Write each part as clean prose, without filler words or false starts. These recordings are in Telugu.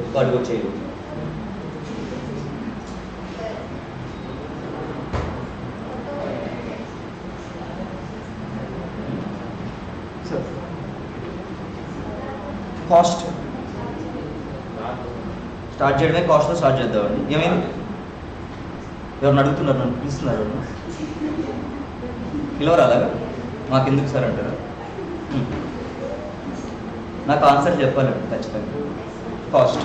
రికార్డ్ కూడా చేయలేదు. కాస్ట్ స్టార్ట్ చేయడమే కాస్ట్తో స్టార్ట్ చేద్దామండి. ఏమైంది? ఎవరిని అడుగుతున్నారు? నన్ను పిలుస్తున్నారు. పిలవరు అలాగా మాకెందుకు సార్ అంటారా? నాకు ఆన్సర్ చెప్పాలండి ఖచ్చితంగా. కాస్ట్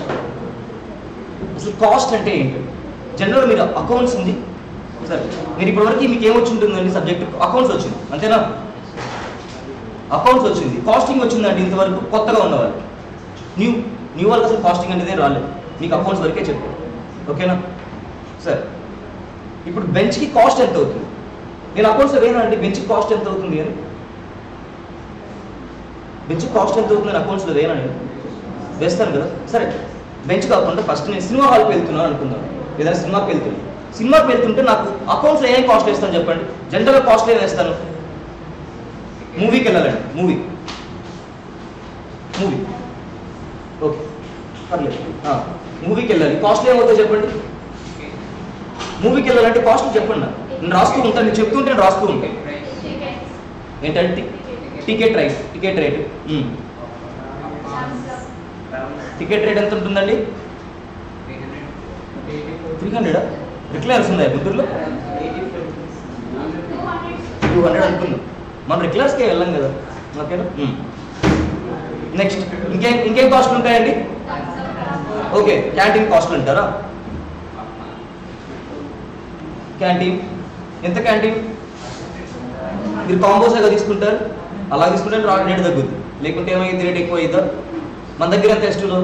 అసలు కాస్ట్ అంటే ఏంటి? జనరల్ మీరు అకౌంట్స్ ఉంది సరే, మీరు ఇప్పటివరకు మీకు ఏమొచ్చి ఉంటుందండి? సబ్జెక్ట్ అకౌంట్స్ వచ్చింది అంతేనా? అకౌంట్స్ వచ్చింది, కాస్టింగ్ వచ్చిందండి ఇంతవరకు కొత్తగా ఉన్నవాళ్ళు. న్యూ వాళ్ళకి అసలు కాస్టింగ్ అనేది రాలేదు, మీకు అకౌంట్స్ వరకే చెప్పారు. ఓకేనా సరే, ఇప్పుడు బెంచ్కి కాస్ట్ ఎంత అవుతుంది? నేను అకౌంట్స్లో వేయనండి బెంచ్కి కాస్ట్ ఎంత అవుతుంది అని. బెంచ్ కాస్ట్ ఎంత అవుతుంది అని అకౌంట్స్లో వేయనా? నేను వేస్తాను కదా. సరే, బెంచ్ కాకుండా ఫస్ట్ నేను సినిమా హాల్కి వెళ్తున్నాను అనుకుందాం, ఏదైనా సినిమాకి వెళ్తున్నాను. సినిమాకి వెళ్తుంటే నాకు అకౌంట్స్లో ఏం కాస్ట్ వేస్తాను చెప్పండి? జనరల్గా కాస్ట్ ఏం వేస్తాను? మూవీకి వెళ్ళాలండి, మూవీ ఓకే పర్లేదు, మూవీకి వెళ్ళాలి, కాస్ట్లు ఏమవుతాయి చెప్పండి? మూవీకి వెళ్ళాలంటే కాస్ట్ చెప్పండి. నేను రాస్తూ ఉంటాను, నేను చెప్తుంటే నేను రాస్తూ ఉంటాను. ఏంటంటే టికెట్ రేట్. టికెట్ రేట్ ఎంత ఉంటుందండి? 300. రిక్లైనర్స్ ఉన్నాయా గుంటూరులో? 200 అనుకుందాం. మనం రిక్లైనర్స్కే వెళ్ళాం కదా. ఓకేనా. నెక్స్ట్ ఇంకేం కాస్ట్లు ఉంటాయండి? ఓకే, క్యాంటీన్ కాస్ట్లు అంటారా? క్యాంటీన్ ఎంత? క్యాంటీన్ మీరు కాంబోస్గా తీసుకుంటారు, అలా తీసుకుంటే రేట్ తగ్గుద్ది, లేకుంటే ఏమైంది రేట్ ఎక్కువ అవుతుందా? మన దగ్గర ఎంత ఎస్టులో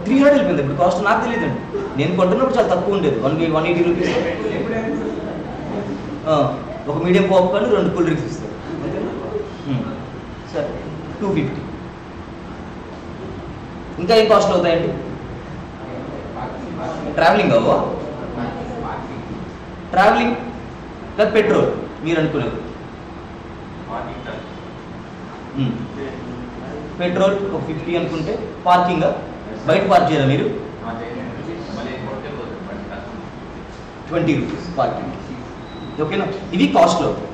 300 వెళ్ళిపోయింది ఇప్పుడు కాస్ట్. నాకు తెలియదండి, నేను కొంటున్నప్పుడు చాలా తక్కువ ఉండేది, 180 రూపీస్. ఒక మీడియం పాప్కార్న్ 2 కూల్ డ్రింక్స్ ఇస్తారు సరే, 250. ఇంకా ఏం కాస్ట్లు అవుతాయండి? ట్రావెలింగ్ అవ్వ, ట్రావెలింగ్ లేదా పెట్రోల్ మీరు అనుకునేది. పెట్రోల్ ఒక 50 అనుకుంటే, పార్కింగ్ బయట పార్క్ చేయరా మీరు? 20 రూపీస్ పార్కింగ్. ఓకేనా, ఇవి కాస్ట్లు అవుతాయి.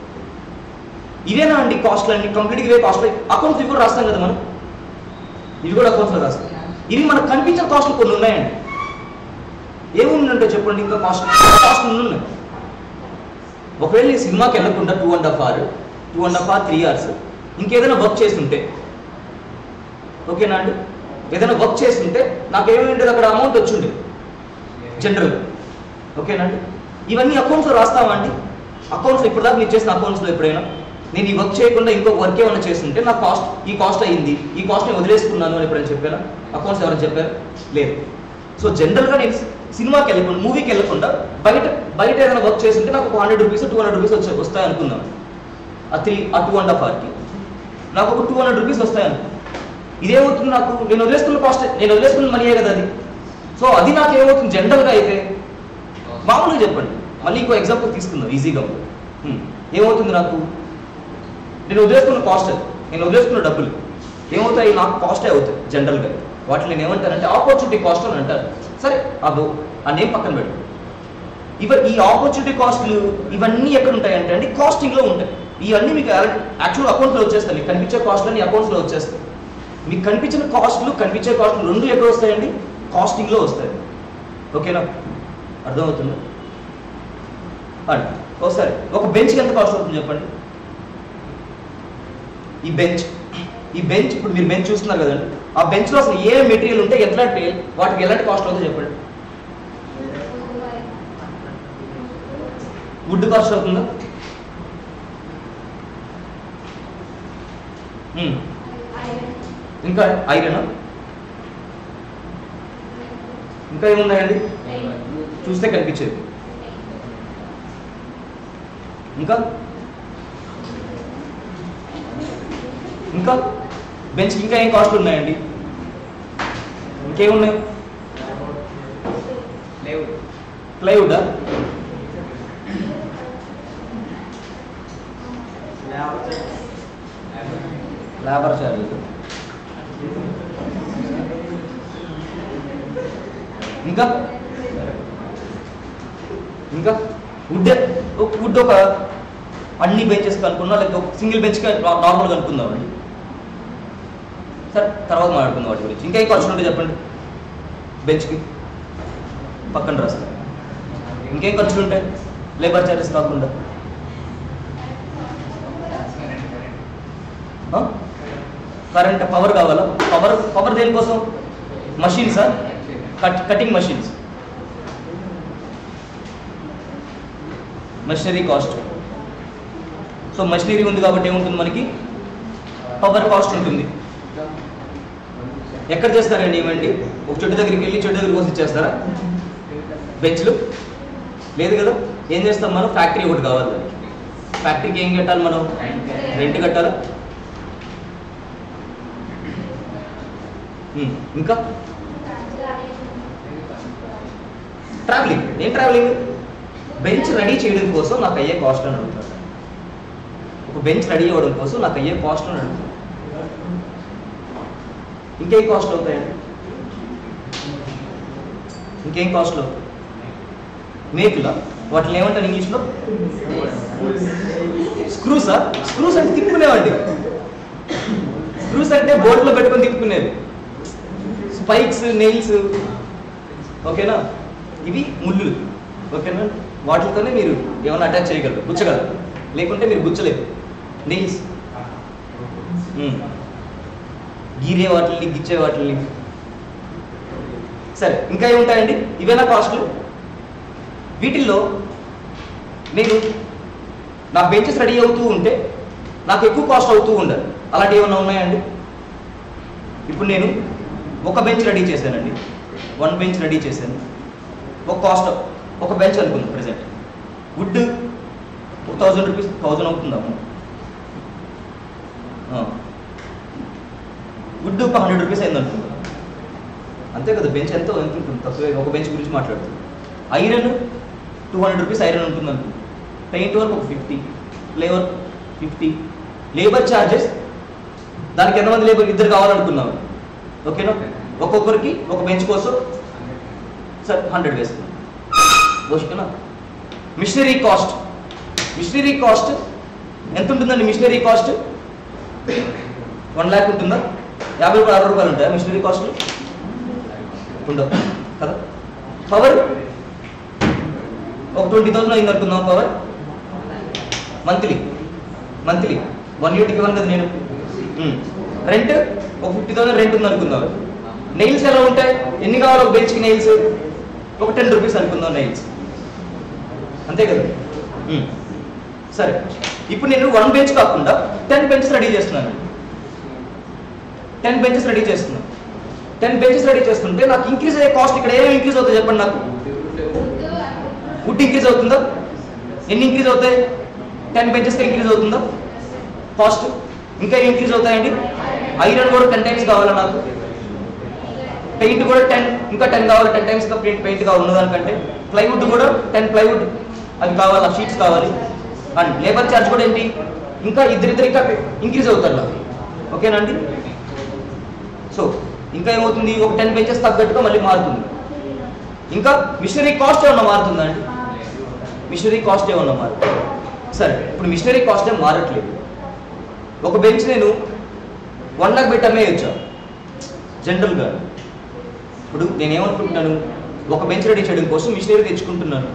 ఇవేనా అండి కాస్ట్లు అండి? కంప్లీట్గా ఇవే కాస్ట్లు. అకౌంట్స్ ఇవి కూడా రాస్తాం కదా మనం, ఇవి కూడా అకౌంట్స్లో రాస్తాం. ఇవి మనకు కనిపించిన కాస్ట్లు కొన్ని ఉన్నాయండి. ఏముందంటే చెప్పండి, ఇంకా కాస్ట్లు ఉన్నాయి. ఒకవేళ ఈ సినిమాకి వెళ్ళకుండా 2.5 hours 3 hours ఇంకేదైనా వర్క్ చేస్తుంటే, ఓకేనా అండి, ఏదైనా వర్క్ చేస్తుంటే నాకు ఏమైంటుంది అక్కడ అమౌంట్ వచ్చిండే జనరల్. ఓకేనా అండి, ఇవన్నీ అకౌంట్స్లో రాస్తామా అండి? అకౌంట్స్లో ఇప్పుడు దాకా నేను చేసిన అకౌంట్స్లో ఎప్పుడైనా నేను ఈ వర్క్ చేయకుండా ఇంకొక వర్క్ ఏమైనా చేస్తుంటే నాకు ఈ కాస్ట్ అయ్యింది, ఈ కాస్ట్ని వదిలేసుకున్నాను అని ఎప్పుడైనా చెప్పారా? అకౌంట్స్ ఎవరైనా చెప్పారు? లేదు. సో జనరల్గా నేను సినిమాకి వెళ్ళకుండా, మూవీకి వెళ్ళకుండా బయట ఏదైనా వర్క్ చేస్తుంటే నాకు 100 రూపీస్ 200 రూపీస్ వస్తాయి అనుకుందాం. ఆ 2.5 hours నాకు ఒక 200 రూపీస్ వస్తాయను. ఇదేమవుతుంది నాకు? నేను వదిలేసుకున్న మనీయే కదా అది. సో అది నాకు ఏమవుతుంది జనరల్గా అయితే? మామూలుగా చెప్పండి, మళ్ళీ ఇంకో ఎగ్జాంపుల్ తీసుకుందాం ఈజీగా. ఏమవుతుంది నాకు? నేను వదిలేసుకున్న కాస్ట్, నేను వదిలేసుకున్న డబ్బులు ఏమవుతాయి? నాకు కాస్టే అవుతాయి జనరల్గా. వాటిని నేను ఏమంటానంటే ఆపర్చునిటీ కాస్ట్ అని అంటారు. సరే, అదో ఆ నేమ్ పక్కన పెట్టు. ఈ ఆపర్చునిటీ కాస్ట్లు ఇవన్నీ ఎక్కడ ఉంటాయంటే అండి కాస్టింగ్లో ఉంటాయి. ఇవన్నీ మీకు యాక్చువల్ అకౌంట్లో వచ్చేస్తాయి. మీకు కనిపించే కాస్ట్లన్నీ అకౌంట్స్లో వచ్చేస్తాయి. మీకు కనిపించిన కాస్ట్లు కనిపించే కాస్ట్లు రెండు ఎక్కడ వస్తాయండి? కాస్టింగ్లో వస్తాయి. ఓకేనా, అర్థమవుతుందా? అండి ఒకసారి ఒక బెంచ్కి ఎంత కాస్ట్ అవుతుంది చెప్పండి? ఈ బెంచ్ ఇప్పుడు మీరు బెంచ్ చూస్తున్నారు కదండి, ఆ బెంచ్లో అసలు ఏ మెటీరియల్ ఉంటే వాటికి ఎలాంటి కాస్ట్ అవుతుందో చెప్పండి. వుడ్ కాస్ట్ అవుతుందా? ఇంకా ఐరన్, ఇంకా ఏమున్నాయండి చూస్తే కనిపించేది? ఇంకా బెంచ్కి ఇంకా ఏం కాస్ట్లు ఉన్నాయండి? ఇంకేమున్నాయి? ప్లైవుడ్, లేబర్ చార్జెస్, ఇంకా ఇంకా వుడ్ ఒక అన్ని బెంచెస్ కనుక్కున్నా, లేకపోతే ఒక సింగిల్ బెంచ్ నార్మల్గా అనుకుందామండి. సరే తర్వాత మాట్లాడుకుందాం వాటి గురించి. ఇంకా ఏం ఖర్చులు ఉంటే చెప్పండి, బెంచ్కి పక్కన రాస్తాం. ఇంకేం ఖర్చులు ఉంటాయి లేబర్ చార్జెస్ కాకుండా? కరెంట్, పవర్ కావాలా? పవర్ దేనికోసం? మషిన్సా? Cutting machines, machinery cost. So machinery ఉంది కాబట్టి ఏముంటుంది మనకి? పవర్ కాస్ట్ ఉంటుంది. ఎక్కడ చేస్తారండి ఇవ్వండి? ఒక చెట్టు దగ్గరికి వెళ్ళి చెట్టు దగ్గర కోసి ఇచ్చేస్తారా బెంచ్లు? లేదు కదా. ఏం చేస్తాం మనం? ఫ్యాక్టరీ ఒకటి కావాలి. ఫ్యాక్టరీకి ఏం కట్టాలి మనం? రెంట్ కట్టాలా? ఇంకా ట్రావెలింగ్. ఏం ట్రావెలింగ్? బెంచ్ రెడీ చేయడం కోసం నాకు అయ్యే కాస్ట్ అని అడుగుతారు. ఒక బెంచ్ రెడీ అవ్వడం కోసం నాకు అయ్యే కాస్ట్ అని అడుగుతారు. ఇంకేం కాస్ట్ అవుతాయండి? ఇంకేం కాస్ట్లు అవుతాయి? మేకులా? వాటిని ఏమంటారు ఇంగ్లీష్లో? స్క్రూసా? స్క్రూస్ అంటే తిప్పుకునేవండి. స్క్రూస్ అంటే బోర్డులో పెట్టుకొని తిప్పుకునేవి. స్పైక్స్, నెయిల్స్, ఓకేనా? ఇవి ముళ్ళు, ఓకేనా? వాటితోనే మీరు ఏమైనా అటాచ్ చేయగలరు, గుచ్చగలరు. లేకుంటే మీరు గుచ్చలేదు. నెయిల్స్, గీరే వాటిని, గిచ్చే వాటిని. సరే, ఇంకా ఏముంటాయండి? ఇవేనా కాస్ట్లు? వీటిల్లో నేను నా బెంచెస్ రెడీ అవుతూ ఉంటే నాకు ఎక్కువ కాస్ట్ అవుతూ ఉండాలి. అలాంటివి ఏమైనా ఉన్నాయండి? ఇప్పుడు నేను ఒక బెంచ్ రెడీ చేశానండి, 1 బెంచ్ రెడీ చేశాను. ఒక కాస్ట్, ఒక బెంచ్ అనుకుందాం ప్రజెంట్. వుడ్ 1000 రూపీస్, 1000 అవుతుందాము. వుడ్ ఒక 100 రూపీస్ అయింది అనుకుందాం. అంతే కదా. బెంచ్ ఎంత ఉంటుంది? తక్కువే. ఒక బెంచ్ గురించి మాట్లాడుతుంది. ఐరన్ 200 రూపీస్ ఐరన్ ఉంటుంది అనుకుందాం. పెయింట్ వర్క్ ఒక 50, ఫ్లేవర్ 50, లేబర్ ఛార్జెస్ దానికి ఎంతమంది లేబర్? 2 కావాలనుకున్నాం, ఓకేనా? ఒక్కొక్కరికి ఒక బెంచ్ కోసం సార్ 100 వేసుకున్నాం, ఓకేనా? మిషనరీ కాస్ట్, మిషనరీ కాస్ట్ ఎంత ఉంటుందండి? మిషనరీ కాస్ట్ 1 lakh ఉంటుందా? 50 రూపాయలు 60 రూపాయలు ఉంటాయా మిషనరీ కాస్ట్లు? ఉండవు కదా. పవర్ ఒక 20,000 అయింది అనుకుందాం. పవర్ మంత్లీ 1 యూనిట్కి ఇవ్వను కదా నేను. రెంట్ ఒక 50,000 రెంట్ ఉంది అనుకుందాం. నెయిల్స్ ఎలా ఉంటాయి? ఎన్ని కావాలి ఒక బెంచ్కి? నెయిల్స్ ఒక 10 రూపీస్ అనుకుందాం నెయిల్స్, అంతే కదా. సరే, ఇప్పుడు నేను 1 బెంచ్ కాకుండా 10 బెంచెస్ రెడీ చేస్తున్నాను. 10 బెంచెస్ రెడీ చేస్తున్నాను. 10 బెంచెస్ రెడీ చేస్తుంటే నాకు ఇంక్రీజ్ అయ్యే కాస్ట్ ఇక్కడ ఏమేమి ఇంక్రీజ్ అవుతాయి చెప్పండి నాకు? వుడ్ ఇంక్రీజ్ అవుతుందా? ఎన్ని ఇంక్రీజ్ అవుతాయి? 10 బెంచెస్కి ఇంక్రీజ్ అవుతుందా కాస్ట్? ఇంకా ఇంక్రీజ్ అవుతాయండి. ఐరన్ కూడా 10 టైమ్స్ కావాలా నాకు? పెయింట్ కూడా 10, ఇంకా 10 కావాలి. 10 టైమ్స్ పెయింట్ కావాలి ఉన్నదానికంటే. ప్లైవుడ్ కూడా 10 ప్లైవుడ్ అవి కావాలి, షీట్స్ కావాలి. అండ్ లేబర్ ఛార్జ్ కూడా ఏంటి? ఇంకా ఇద్దరు ఇంకా ఇంక్రీజ్ అవుతారు నాకు, ఓకేనండి. సో ఇంకా ఏమవుతుంది? ఒక 10 బెంచెస్ తగ్గట్టుగా మళ్ళీ మారుతుంది. ఇంకా మిషనరీ కాస్ట్ ఏమన్నా మారుతుందా అండి? మిషనరీ కాస్ట్ ఏమన్నా మారుతుంది. సరే, ఇప్పుడు మిషనరీ కాస్ట్ ఏం మారట్లేదు. ఒక బెంచ్ నేను 1 lakh పెట్టి అమ్మేయచ్చా జనరల్గా? ఇప్పుడు నేనేమనుకుంటున్నాను, ఒక బెంచ్ రెడీ చేయడం కోసం మిషనరీ తెచ్చుకుంటున్నాను.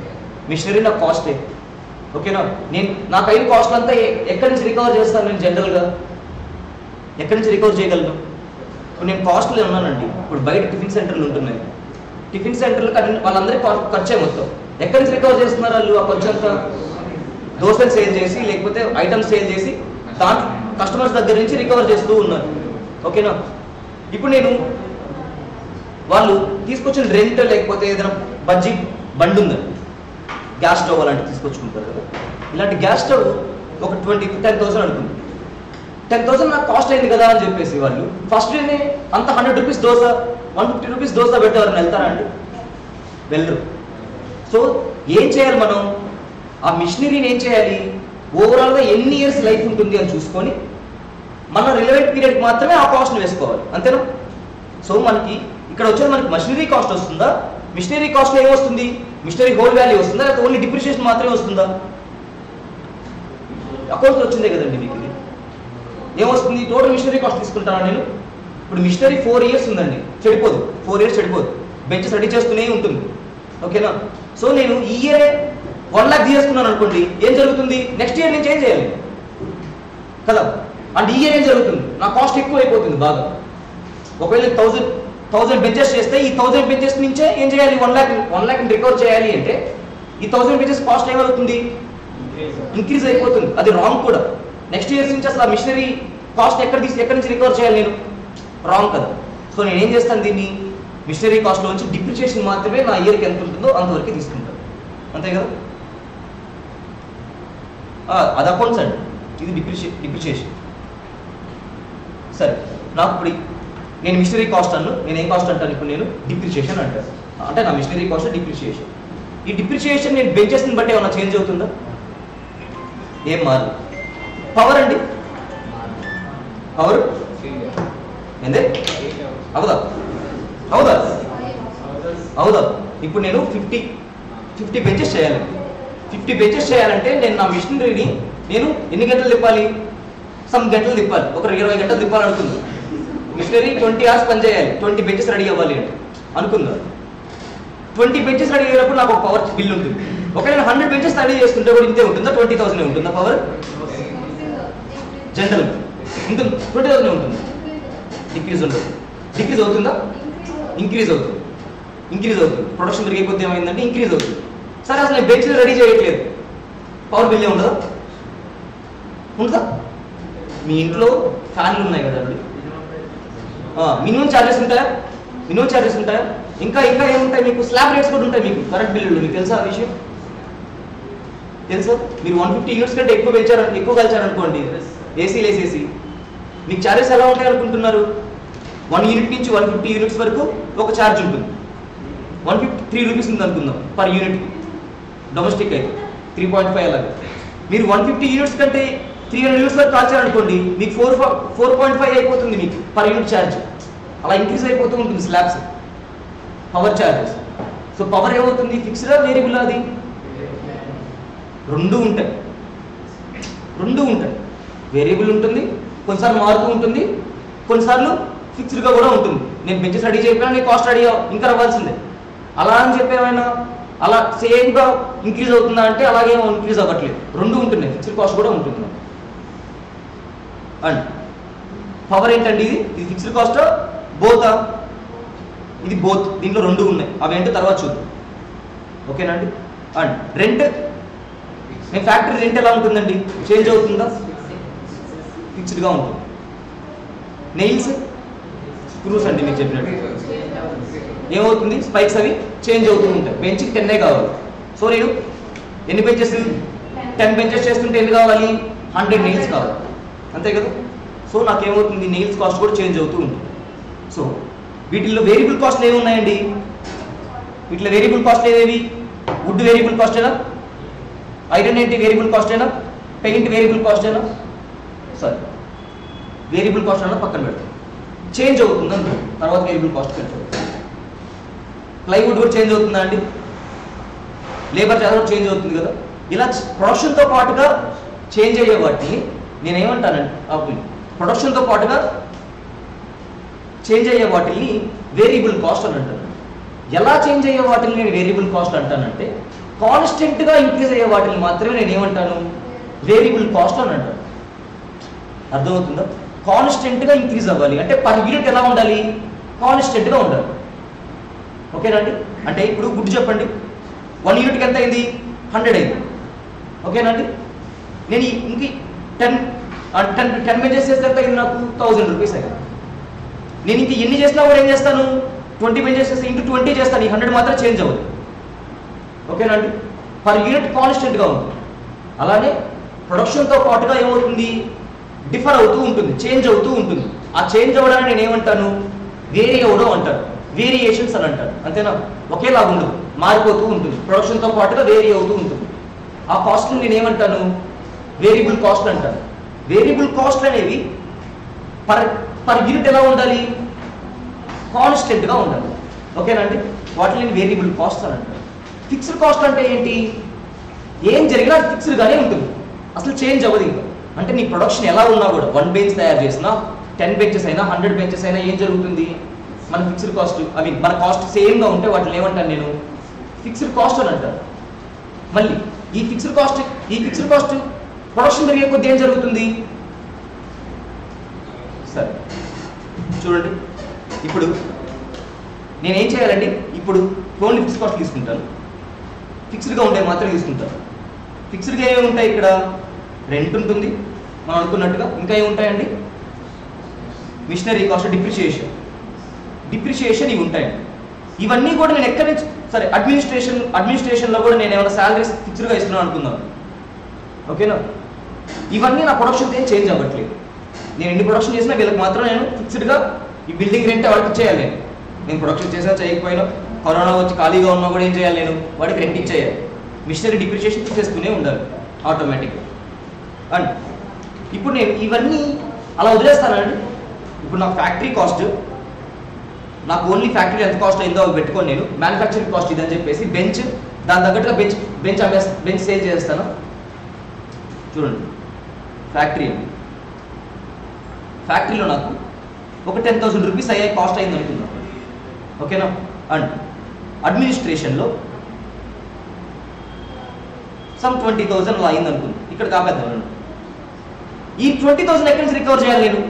మిషనరీ నాకు కాస్టే, ఓకేనా? నాకు అయిన కాస్ట్ అంతా ఎక్కడి నుంచి రికవర్ చేస్తాను నేను జనరల్గా? ఎక్కడి నుంచి రికవర్ చేయగలను? ఇప్పుడు నేను కాస్ట్లో ఉన్నానండి. ఇప్పుడు బయట టిఫిన్ సెంటర్లు ఉంటున్నాయి. టిఫిన్ సెంటర్లు వాళ్ళందరికీ ఖర్చే మొత్తం. ఎక్కడి నుంచి రికవర్ చేస్తున్నారు వాళ్ళు? ఆ ఖర్చు అంతా దోశలు సేల్ చేసి, లేకపోతే ఐటమ్స్ సేల్ చేసి దాంట్లో కస్టమర్స్ దగ్గర నుంచి రికవర్ చేస్తూ ఉన్నారు, ఓకేనా? ఇప్పుడు నేను వాళ్ళు తీసుకొచ్చిన రెంట్, లేకపోతే ఏదైనా బజ్జీ బండి ఉందండి, గ్యాస్ స్టవ్ అలాంటివి తీసుకొచ్చుకుంటారు కదా. ఇలాంటి గ్యాస్ స్టవ్ ఒక 10,000 అనుకుంది. 10,000 నాకు కాస్ట్ అయింది కదా అని చెప్పేసి వాళ్ళు ఫస్ట్ డేనే అంత 100 రూపీస్ దోశ, 150 రూపీస్ దోశ పెట్టేవారిని వెళ్తారా అండి? వెళ్ళరు. సో ఏం చేయాలి మనం? ఆ మిషనరీని ఏం చేయాలి? ఓవరాల్గా ఎన్ని ఇయర్స్ లైఫ్ ఉంటుంది అని చూసుకొని మన రిలవెంట్ పీరియడ్కి మాత్రమే ఆ కాస్ట్ని వేసుకోవాలి, అంతేనా? సో మనకి ఇక్కడ వచ్చేది మనకి మిషనరీ కాస్ట్ వస్తుందా, మిషనరీ కాస్ట్లో ఏమొస్తుంది? మిషనరీ హోల్ వాల్యూ వస్తుందా, లేకపోతే ఓన్లీ డిప్రిషియేషన్ మాత్రమే వస్తుందా? అకౌంట్స్ వచ్చిందే కదండి మీకు. ఇది ఏమొస్తుంది? టోటల్ మిషనరీ కాస్ట్ తీసుకుంటాను నేను. ఇప్పుడు మిషనరీ 4 years ఉందండి, చెడిపోదు. 4 years చెడిపోదు, బెంచెస్ రెడీ చేస్తూనే ఉంటుంది. ఓకేనా? సో నేను ఈ ఇయరే 1 lakh తీసుకున్నాను అనుకోండి, ఏం జరుగుతుంది? నెక్స్ట్ ఇయర్ నేను చేంజ్ చేయాలి కదా. అంటే ఈ ఇయర్ ఏం జరుగుతుంది? నా కాస్ట్ ఎక్కువ అయిపోతుంది బాగా. ఒకవేళ 1000 బెంచెస్ చేస్తే ఈ 1000 బెంచెస్ నుంచే ఏం చేయాలి? 1 lakh రికవర్ చేయాలి అంటే ఈ 1000 బెంచెస్ కాస్ట్ ఏమవుతుంది? ఇంక్రీజ్ అయిపోతుంది. అది రాంగ్ కూడా. నెక్స్ట్ ఇయర్ నుంచి అసలు ఆ మిషనరీ కాస్ట్ ఎక్కడి నుంచి రికవర్ చేయాలి నేను? రాంగ్ కదా. సో నేను ఏం చేస్తాను? దీన్ని మిషనరీ కాస్ట్లో నుంచి డిప్రిషియేషన్ మాత్రమే నా ఇయర్కి ఎంత ఉంటుందో అంతవరకు తీసుకుంటాను. అంతే కదా. అది అకౌంట్స్ అండి, ఇది డిప్రిషియేషన్. సరే, నాకు ఇప్పుడు నేను మిషనరీ కాస్ట్ నేను ఏం కాస్ట్ అంటాను? ఇప్పుడు నేను డిప్రిషియేషన్ అంటాను. అంటే నా మిషనరీ కాస్ట్ డిప్రిషియేషన్. ఈ డిప్రిషియేషన్ నేను బెంచెస్ని బట్టి ఏమన్నా చేంజ్ అవుతుందా? ఏం మారు. పవర్ అండి, పవర్ ఏందే అవుదా? అవుదా? అవుదా? ఇప్పుడు నేను 50 బెంచెస్ చేయాలి. 50 బెంచెస్ చేయాలంటే నేను నా మిషనరీని నేను ఎన్ని గంటలు తిప్పాలి? సమ్ గంటలు తిప్పాలి. ఒక 20 గంటలు తిప్పాలనుకుంది. మిషనరీ 20 hours పని చేయాలి, 20 బెంచెస్ రెడీ అవ్వాలి అంటే అనుకుందా. 20 బెంచెస్ రెడీ అయ్యేటప్పుడు నాకు ఒక పవర్ బిల్ ఉంటుంది. ఒకవేళ 100 బెంచెస్ రెడీ చేసుకుంటే కూడా ఇంతే ఉంటుందా? 20,000 ఉంటుందా పవర్? జనరల్ ఉంటుంది, 20,000 ఉంటుంది. డిక్రీజ్ ఉంటుంది. డిక్రీజ్ అవుతుందా? ఇంక్రీజ్ అవుతుంది. ప్రొడక్షన్ పెరిగిపోతే ఏమైందంటే ఇంక్రీజ్ అవుతుంది. సరే, అసలు నేను బెంచ్ రెడీ చేయట్లేదు, పవర్ బిల్ ఉండదా? ఉంటుందా? మీ ఇంట్లో ఫ్యాన్లు ఉన్నాయి కదండి, మినిమం ఛార్జెస్ ఉంటాయా? ఇంకా ఏముంటాయి మీకు? స్లాబ్ రేట్స్ కూడా ఉంటాయి మీకు, కరెంట్ బిల్లులు. మీకు తెలుసా ఆ విషయం? తెలుసా? మీరు 150 యూనిట్స్ కంటే ఎక్కువ కలిచారనుకోండి, ఏసీలు వేసేసి మీకు ఛార్జెస్ ఎలా ఉంటాయి అనుకుంటున్నారు? 1 యూనిట్ నుంచి 150 యూనిట్స్ వరకు ఒక ఛార్జ్ ఉంటుంది. 153 రూపీస్ ఉంది అనుకుందాం పర్ యూనిట్. డొమెస్టిక్ అయితే 3.5 అలాగే. మీరు 150 యూనిట్స్ కంటే 300 యూనిట్స్ వరకు కాల్చారనుకోండి, మీకు 4.5 అయిపోతుంది మీకు పర్ యూనిట్ ఛార్జ్. అలా ఇంక్రీజ్ అయిపోతూ ఉంటుంది slabs, power charges. So power ఏమవుతుంది? ఫిక్స్డా వేరియబుల్? అది రెండు ఉంటాయి. వేరియబుల్ ఉంటుంది, కొన్నిసార్లు మారుతూ ఉంటుంది, కొన్నిసార్లు ఫిక్స్డ్గా కూడా ఉంటుంది. నేను బెంచెస్ రెడీ చెప్పినా నీ కాస్ట్ రెడీ ఇంకా రావాల్సిందే. అలా అని చెప్పేమైనా అలా సేమ్గా ఇంక్రీజ్ అవుతుందా అంటే అలాగే ఇంక్రీజ్ అవ్వట్లేదు. రెండు ఉంటున్నాయి, ఫిక్స్డ్ కాస్ట్ కూడా ఉంటుంది. అండ్ పవర్ ఏంటండి? ఇది ఫిక్స్డ్ కాస్ట్ బోతా? ఇది బోత్. దీంట్లో రెండు ఉన్నాయి, అవి ఏంటో తర్వాత చూద్దాం. ఓకేనండి. And rent, me factory rent ఎలా ఉంటుందండి? చేంజ్ అవుతుందా? ఫిక్స్డ్గా ఉంటుంది. నెయిల్స్, స్క్రూస్ అండి మీకు చెప్పినట్టు ఏమవుతుంది? స్పైక్స్ అవి చేంజ్ అవుతూ ఉంటాయి. బెంచ్కి 10 కావాలి. సో నేను ఎన్ని బెంచెస్? 10 బెంచెస్ చేస్తుంటే ఎన్ని కావాలి? 100 నెయిల్స్ కావాలి, అంతే కదా. సో నాకేమవుతుంది? నెయిల్స్ కాస్ట్ కూడా చేంజ్ అవుతూ ఉంటుంది. సో వీటిల్లో వేరియబుల్ కాస్ట్లు ఏమి ఉన్నాయండి? వీటిలో వేరియబుల్ కాస్ట్ ఏదేవి? వుడ్ వేరియబుల్ కాస్టేనా? ఐరన్ ఏంటి వేరియబుల్ కాస్టేనా? పెయింట్ వేరియబుల్ కాస్టేనా? సరే, వేరియబుల్ కాస్ట్ అన్న పక్కన పెడతాం. చేంజ్ అవుతుందా? తర్వాత వేరియబుల్ కాస్ట్ పెడతాం. ప్లైవుడ్ కూడా చేంజ్ అవుతుందా అండి? లేబర్ ఛార్జ్ కూడా చేంజ్ అవుతుంది కదా. ఇలా ప్రొడక్షన్తో పాటుగా చేంజ్ అయ్యే వాటిని నేనేమంటానండి? ప్రొడక్షన్తో పాటుగా చేంజ్ అయ్యే వాటిని వేరియబుల్ కాస్ట్ అని అంటాను. ఎలా చేంజ్ అయ్యే వాటిని నేను వేరియబుల్ కాస్ట్ అంటానంటే, కాన్స్టెంట్గా ఇంక్రీజ్ అయ్యే వాటిని మాత్రమే నేను ఏమంటాను? వేరియబుల్ కాస్ట్ అని అంటాను. అర్థమవుతుందా? కాన్స్టెంట్గా ఇంక్రీజ్ అవ్వాలి అంటే పర్ యూనిట్ ఎలా ఉండాలి? కాన్స్టెంట్గా ఉండాలి. ఓకేనండి. అంటే ఇప్పుడు గుడ్ చెప్పండి, 1 యూనిట్కి ఎంత అయింది? 100 అయింది. ఓకేనండి. నేను ఇంక 10 బెంచెస్ చేస్తే ఎంత అయింది? నాకు 1000 రూపీస్ అయింది. నేను ఇంక ఎన్ని చేసినా కూడా ఏం చేస్తాను? 20 బెంచెస్ చేస్తే ఇంటూ 20 చేస్తాను. ఈ 100 మాత్రం చేంజ్ అవ్వదు. ఓకేనండి. పర్ యూనిట్ కాన్స్టెంట్గా ఉంది. అలానే ప్రొడక్షన్తో పాటుగా ఏమవుతుంది? డిఫర్ అవుతూ ఉంటుంది, చేంజ్ అవుతూ ఉంటుంది. ఆ చేంజ్ అవ్వడాన్ని నేను ఏమంటాను? వేరీ అవ్వడం అంటాను, వేరియేషన్స్ అని అంటాను. అంతేనా? ఒకేలాగా ఉండదు, మారిపోతూ ఉంటుంది. ప్రొడక్షన్తో పాటుగా వేరీ అవుతూ ఉంటుంది. ఆ కాస్ట్ని నేను ఏమంటాను? వేరియబుల్ కాస్ట్ అంటాను. వేరియబుల్ కాస్ట్ అనేవి పర్ యూనిట్ ఎలా ఉండాలి? కాన్స్టెంట్గా ఉండాలి. ఓకేనండి. వాటిని వేరియబుల్ కాస్ట్ అని అంటారు. ఫిక్స్డ్ కాస్ట్ అంటే ఏంటి? ఏం జరిగినా ఫిక్స్డ్గానే ఉంటుంది, అసలు చేంజ్ అవ్వదు ఇంకా. అంటే నీ ప్రొడక్షన్ ఎలా ఉన్నా కూడా 1 బెంచ్ తయారు చేసినా 10 బెంచెస్ అయినా 100 బెంచెస్ అయినా ఏం జరుగుతుంది? మన ఫిక్స్డ్ కాస్ట్ మన కాస్ట్ సేమ్గా ఉంటే వాటిని ఏమంటాను నేను? ఫిక్స్డ్ కాస్ట్ అని అంటారు. మళ్ళీ ఈ ఫిక్స్డ్ కాస్ట్ ప్రొడక్షన్ పెరిగే కొద్ది ఏం జరుగుతుంది? సరే చూడండి, ఇప్పుడు నేనేం చేయాలండి? ఇప్పుడు ఓన్లీ ఫిక్స్డ్ కాస్ట్ తీసుకుంటాను, ఫిక్స్డ్గా ఉంటాయి మాత్రమే తీసుకుంటాను. ఫిక్స్డ్గా ఏమి ఉంటాయి ఇక్కడ? రెంట్ ఉంటుంది మనం అనుకున్నట్టుగా. ఇంకా ఏముంటాయండి? మిషనరీ కాస్ట్, డిప్రిషియేషన్ ఇవి ఉంటాయండి. ఇవన్నీ కూడా నేను ఎక్కడి నుంచి సరే అడ్మినిస్ట్రేషన్లో కూడా నేను ఏమైనా శాలరీస్ ఫిక్స్డ్గా ఇస్తున్నాను అనుకుందాం, ఓకేనా? ఇవన్నీ నా ప్రొడక్షన్ ఏం చేంజ్ అవ్వట్లేదు. నేను ఎన్ని ప్రొడక్షన్ చేసినా వీళ్ళకి మాత్రం నేను ఫిక్స్డ్గా ఈ బిల్డింగ్ రెంట్ వాళ్ళకి ఇచ్చేయాలి. నేను ప్రొడక్షన్ చేసినా చేయకపోయినా, కరోనా వచ్చి ఖాళీగా ఉన్నా కూడా ఏం చేయాలి? నేను వాడికి రెంట్ ఇచ్చేయాలి. మిషనరీ డిప్రిషియేషన్ చేస్తూనే ఉండాలి ఆటోమేటిక్గా. అండ్ ఇప్పుడు నేను ఇవన్నీ అలా వదిలేస్తానండి. ఇప్పుడు నాకు ఫ్యాక్టరీ కాస్ట్, నాకు ఓన్లీ ఫ్యాక్టరీ ఎంత కాస్ట్ అయిందో అవి పెట్టుకొని నేను మ్యానుఫ్యాక్చరింగ్ కాస్ట్ ఇదని చెప్పేసి బెంచ్ దాని తగ్గట్టుగా బెంచ్ సేల్ చేస్తాను. చూడండి, ఫ్యాక్టరీ అండి, ఫ్యాక్టరీలో నాకు ఒక 10,000 రూపీస్ అయ్యే కాస్ట్ అయింది అనుకుందాం, ఓకేనా? అండ్ అడ్మినిస్ట్రేషన్లో సమ్ 20,000 అలా అయింది అనుకుందాం. ఇక్కడ కాపేద్దాం. ఈ 20,000 ఎక్కడి నుంచి రికవర్ చేయాలి నేను?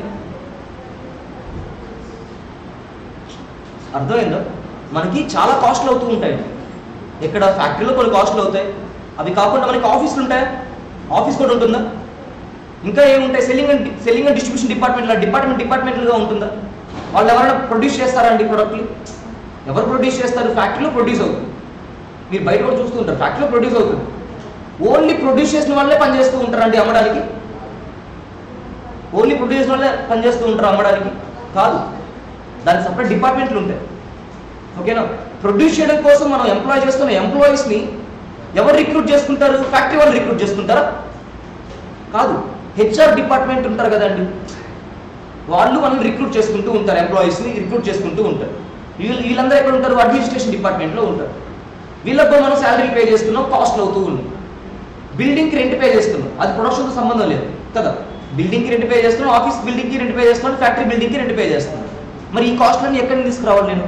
అర్థమైందో? మనకి చాలా కాస్ట్లు అవుతూ ఉంటాయి. ఇక్కడ ఫ్యాక్టరీలో కొన్ని కాస్ట్లు అవుతాయి, అవి కాకుండా మనకి ఆఫీసులు ఉంటాయి, ఆఫీస్ కూడా ఉంటుందా? ఇంకా ఏముంటాయి? సెల్లింగ్ అండ్ డిస్ట్రిబ్యూషన్ డిపార్ట్మెంట్లుగా ఉంటుందా? వాళ్ళు ఎవరైనా ప్రొడ్యూస్ చేస్తారా అండి ప్రొడక్ట్లు? ఎవరు ప్రొడ్యూస్ చేస్తారు? ఫ్యాక్టరీలో ప్రొడ్యూస్ అవుతుంది. మీరు బయట కూడా చూస్తూ ఉంటారు, ఫ్యాక్టరీలో ప్రొడ్యూస్ అవుతుంది. ఓన్లీ ప్రొడ్యూస్ చేసిన వాళ్ళే పనిచేస్తూ ఉంటారండి అమ్మడానికి? ఓన్లీ ప్రొడ్యూస్ చేసిన వాళ్ళే పనిచేస్తూ ఉంటారు అమ్మడానికి? కాదు, దానికి సపరేట్ డిపార్ట్మెంట్లు ఉంటాయి, ఓకేనా? ప్రొడ్యూస్ చేయడం కోసం మనం ఎంప్లాయ్ చేస్తున్న ఎంప్లాయీస్ని ఎవరు రిక్రూట్ చేసుకుంటారు? ఫ్యాక్టరీ వాళ్ళు రిక్రూట్ చేసుకుంటారా? కాదు, హెచ్ఆర్ డిపార్ట్మెంట్ ఉంటారు కదండి, వాళ్ళు మనం రిక్రూట్ చేసుకుంటూ ఉంటారు, ఎంప్లాయీస్ని రిక్రూట్ చేసుకుంటూ ఉంటారు. వీళ్ళందరూ ఎక్కడ ఉంటారు? అడ్మినిస్ట్రేషన్ డిపార్ట్మెంట్లో ఉంటారు. వీళ్ళతో మనం శాలరీ పే చేస్తున్నాం, కాస్ట్లు అవుతూ ఉన్నాయి. బిల్డింగ్కి రెంట్ పే చేస్తున్నాం, అది ప్రొడక్షన్తో సంబంధం లేదు కదా. బిల్డింగ్కి రెంట్ పే చేస్తున్నాం, ఆఫీస్ బిల్డింగ్కి రెంట్ పే చేస్తున్నాం, ఫ్యాక్టరీ బిల్డింగ్కి రెంట్ పే చేస్తున్నాం. మరి ఈ కాస్ట్లన్నీ ఎక్కడి నుంచి తీసుకురావాలి నేను?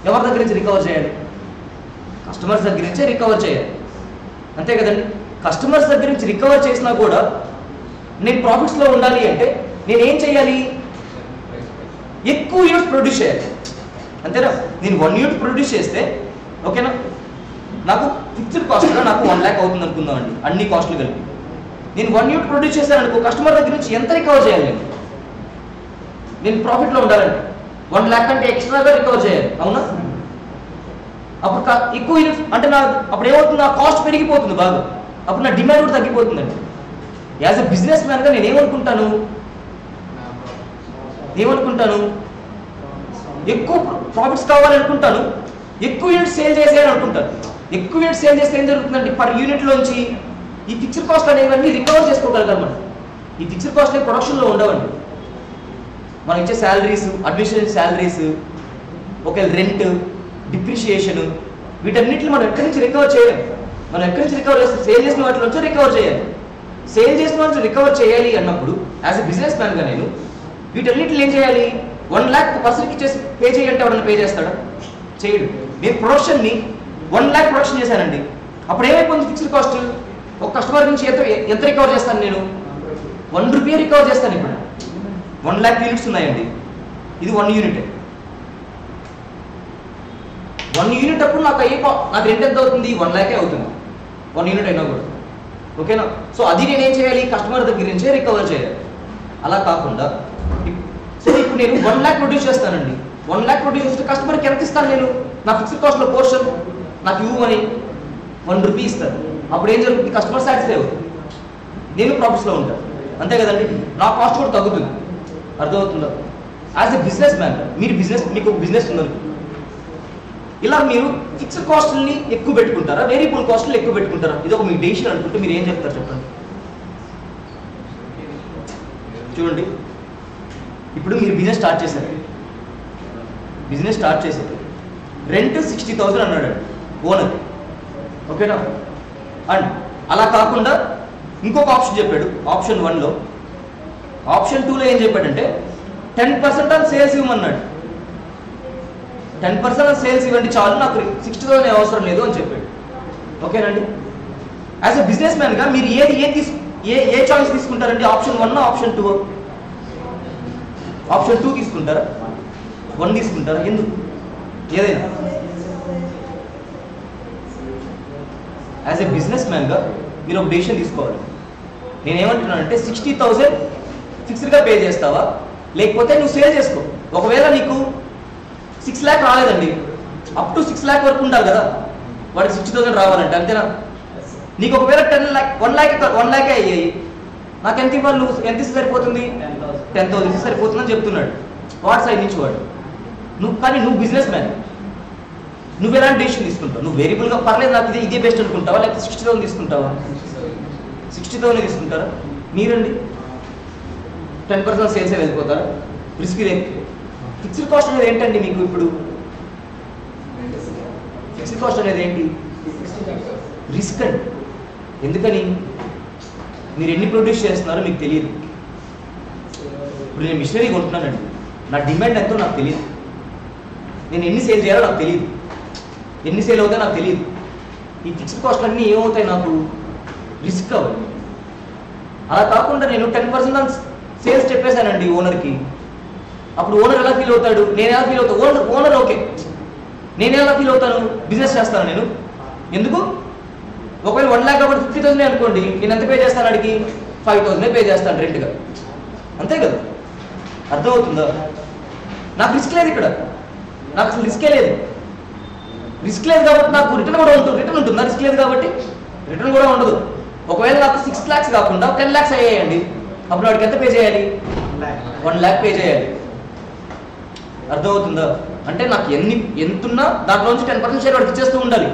ఎవరి దగ్గర నుంచి రికవర్ చేయాలి? కస్టమర్స్ దగ్గర నుంచే రికవర్ చేయాలి, అంతే కదండి. కస్టమర్స్ దగ్గర నుంచి రికవర్ చేసినా కూడా నేను ప్రాఫిట్స్లో ఉండాలి అంటే నేనేం చేయాలి? ఎక్కువ యూనిట్స్ ప్రొడ్యూస్ చేయాలి, అంతేనా? నేను 1 యూనిట్ ప్రొడ్యూస్ చేస్తే, ఓకేనా, నాకు ఫిక్స్డ్ కాస్ట్గా నాకు 1 lakh అవుతుంది అనుకుందాం అండి, అన్ని కాస్ట్లు కలిపి. నేను 1 యూనిట్ ప్రొడ్యూస్ చేశాను అనుకో, కస్టమర్ దగ్గర నుంచి ఎంత రికవర్ చేయాలి నేను ప్రాఫిట్లో ఉండాలంటే? 1 lakh అంటే ఎక్స్ట్రాగా రికవర్ చేయాలి, అవునా? అప్పుడు ఎక్కువ యూనిట్స్ అంటే అప్పుడు ఏమవుతుంది? నా కాస్ట్ పెరిగిపోతుంది బాగా, అప్పుడు నా డిమాండ్ కూడా తగ్గిపోతుందండి. యాజ్ ఎ బిజినెస్ మ్యాన్గా నేను ఏమనుకుంటాను? ఎక్కువ ప్రాఫిట్స్ కావాలనుకుంటాను, ఎక్కువ యూనిట్స్ సేల్ చేసేయాలని అనుకుంటాను. ఎక్కువ యూనిట్స్ సేల్ చేస్తే ఏం జరుగుతుందంటే పర్ యూనిట్లోంచి ఈ ఫిక్స్డ్ కాస్ట్ అనేవన్నీ రికవర్ చేసుకోగలుగుతాం మనం. ఈ ఫిక్స్డ్ కాస్ట్ అనేవి ప్రొడక్షన్లో ఉండవండి. మనం ఇచ్చే శాలరీస్, అడ్మినిస్ట్రేషన్ శాలరీస్, ఒకవేళ రెంట్, డిప్రిషియేషన్, వీటన్నిటిని మనం ఎక్కడి నుంచి రికవర్ చేయలేం. మనం ఎక్కడి నుంచి రికవర్ చేస్తాం? సేల్ చేసిన వాటి నుంచి రికవర్ చేయాలి. సేల్ చేసిన వాటి నుంచి రికవర్ చేయాలి అన్నప్పుడు యాజ్ ఎ బిజినెస్ మ్యాన్గా నేను వీటన్నిటిని ఏం చేయాలి? 1 lakh పర్సన్కి ఇచ్చేసి పే చేయాలంటే ఎవడన్నా పే చేస్తాడా? చేయడు. నేను ప్రొడక్షన్ని 1 lakh ప్రొడక్షన్ చేశానండి, అప్పుడు ఏమైపోయింది? Fixed cost. ఒక కస్టమర్ నుంచి ఎంత రికవర్ చేస్తాను నేను? 1 రూపీ రికవర్ చేస్తాను. ఇప్పుడు 1 lakh యూనిట్స్ ఉన్నాయండి, ఇది 1 యూనిట్. 1 యూనిట్ అప్పుడు నాకు రెంట్ ఎంత అవుతుంది? 1 lakh అవుతుంది, 1 యూనిట్ అయినా కూడా, ఓకేనా? సో అది నేనేం చేయాలి? కస్టమర్ దగ్గర నుంచే రికవర్ చేయాలి. అలా కాకుండా సో ఇప్పుడు నేను 1 lakh ప్రొడ్యూస్ చేస్తానండి, 1 lakh ప్రొడ్యూస్ చేస్తే కస్టమర్కి ఎంత ఇస్తాను నేను? నా ఫిక్స్డ్ కాస్ట్లో పోర్షన్ నాకు ఇవ్వమని 1 రూపీ ఇస్తాను. అప్పుడు ఏం జరుగుతుంది? కస్టమర్ సాటిస్ఫై అవుతుంది, నేను ప్రాఫిట్స్లో ఉంటాను, అంతే కదండి. నా కాస్ట్ కూడా తగ్గుతుంది, అర్థమవుతుందా? యాజ్ ఎ బిజినెస్ మ్యాన్ మీకు బిజినెస్ ఉందనుకో, ఇలా మీరు ఫిక్స్డ్ కాస్ట్ని ఎక్కువ పెట్టుకుంటారా, వేరియబుల్ కాస్ట్లు ఎక్కువ పెట్టుకుంటారా? ఇది ఒక మీ డెసిషన్ అనుకుంటే మీరు ఏం చెప్తారు చెప్పండి. చూడండి, ఇప్పుడు మీరు బిజినెస్ స్టార్ట్ చేశారు, రెంట్ 60,000 అన్నాడు ఓనర్, ఓకేనా. అండ్ అలా కాకుండా ఇంకొక ఆప్షన్ చెప్పాడు ఆప్షన్ 1లో. ఆప్షన్ 2లో ఏం చెప్పాడంటే 10% ఆన్ సేల్స్ ఇవ్వమన్నాడు. 10% ఆన్ సేల్స్ ఇవ్వండి చాలు, నాకు 60,000 అవసరం లేదు అని చెప్పాడు, ఓకేనండి. యాజ్ ఎ బిజినెస్ మ్యాన్గా మీరు ఏ చాయిస్ తీసుకుంటారండి? Option 1 option 2? ఆప్షన్ 2 తీసుకుంటారా, 1 తీసుకుంటారా? ఎందుకు? ఏదైనా యాజ్ ఎ బిజినెస్ మ్యాన్గా మీరు ఒక డెసిషన్ తీసుకోవాలి. నేనేమంటున్నానంటే 60,000 ఫిక్స్డ్గా పే చేస్తావా, లేకపోతే నువ్వు సేల్ చేసుకో. ఒకవేళ నీకు 6 lakh రాలేదండి, అప్ టు 6 lakh వరకు ఉండాలి కదా వాడికి 60,000 రావాలంటే, అంతేనా? నీకు ఒకవేళ 1 lakh అయ్యాయి, నాకు ఎంత ఇవ్వాలి, నువ్వు ఎంత ఇస్తే సరిపోతుంది? 10,000 ఇస్తే సరిపోతుందని చెప్తున్నాడు వాడి సైడ్ నుంచి వాడు. కానీ నువ్వు బిజినెస్ మ్యాన్, నువ్వు ఎలాంటి డెసిషన్ తీసుకుంటావు? నువ్వు వేరియబుల్గా పర్లేదు నాకు ఇదే బెస్ట్ అనుకుంటావా, లేకపోతే 60,000 తీసుకుంటావా? 60,000 తీసుకుంటారా? మీరండి 10% సేల్సే వెళ్ళిపోతారా? రిస్క్ లేదు. ఫిక్స్డ్ కాస్ట్ అనేది ఏంటండి మీకు ఇప్పుడు? ఫిక్స్డ్ కాస్ట్ అనేది ఏంటి? రిస్క్ అండి. ఎందుకని? మీరు ఎన్ని ప్రొడ్యూస్ చేస్తున్నారో మీకు తెలియదు. ఇప్పుడు నేను మిషనరీ కొంటున్నానండి, నా డిమాండ్ ఎంతో నాకు తెలియదు, నేను ఎన్ని సేల్ చేయాలో నాకు తెలియదు, ఎన్ని సేల్ అవుతాయో నాకు తెలియదు. ఈ ఫిక్స్డ్ కాస్ట్లు అన్నీ ఏమవుతాయి? నాకు రిస్క్ అవ్వాలి. అలా కాకుండా నేను 10% సేల్స్ చెప్పేశానండి ఓనర్కి, అప్పుడు ఓనర్ ఎలా ఫీల్ అవుతాడు? నేను ఎలా ఫీల్ అవుతాను? ఓనర్ ఓకే, నేను ఎలా ఫీల్ అవుతాను? బిజినెస్ చేస్తాను నేను. ఎందుకు? ఒకవేళ 1 lakh కాబట్టి 50,000 అనుకోండి, నేను ఎంత పే చేస్తాను? అడిగి 5,000 పే చేస్తాను రెంట్గా, అంతే కదా? అర్థమవుతుందా? నాకు రిస్క్ లేదు ఇక్కడ, నాకు అసలు రిస్కే లేదు. రిస్క్ లేదు కాబట్టి నాకు రిటర్న్ కూడా ఉంటుంది. రిటర్న్ ఉంటుందా? రిస్క్ లేదు కాబట్టి రిటర్న్ కూడా ఉండదు. ఒకవేళ నాకు 6 lakhs కాకుండా 10 lakhs అయ్యాయండి, అప్పుడు వాడికి ఎంత పే చేయాలి? 1 lakh పే చేయాలి. అర్థమవుతుందా? అంటే నాకు ఎంతున్నా దాంట్లోంచి 10% షేర్ వాడికి ఇచ్చేస్తూ ఉండాలి.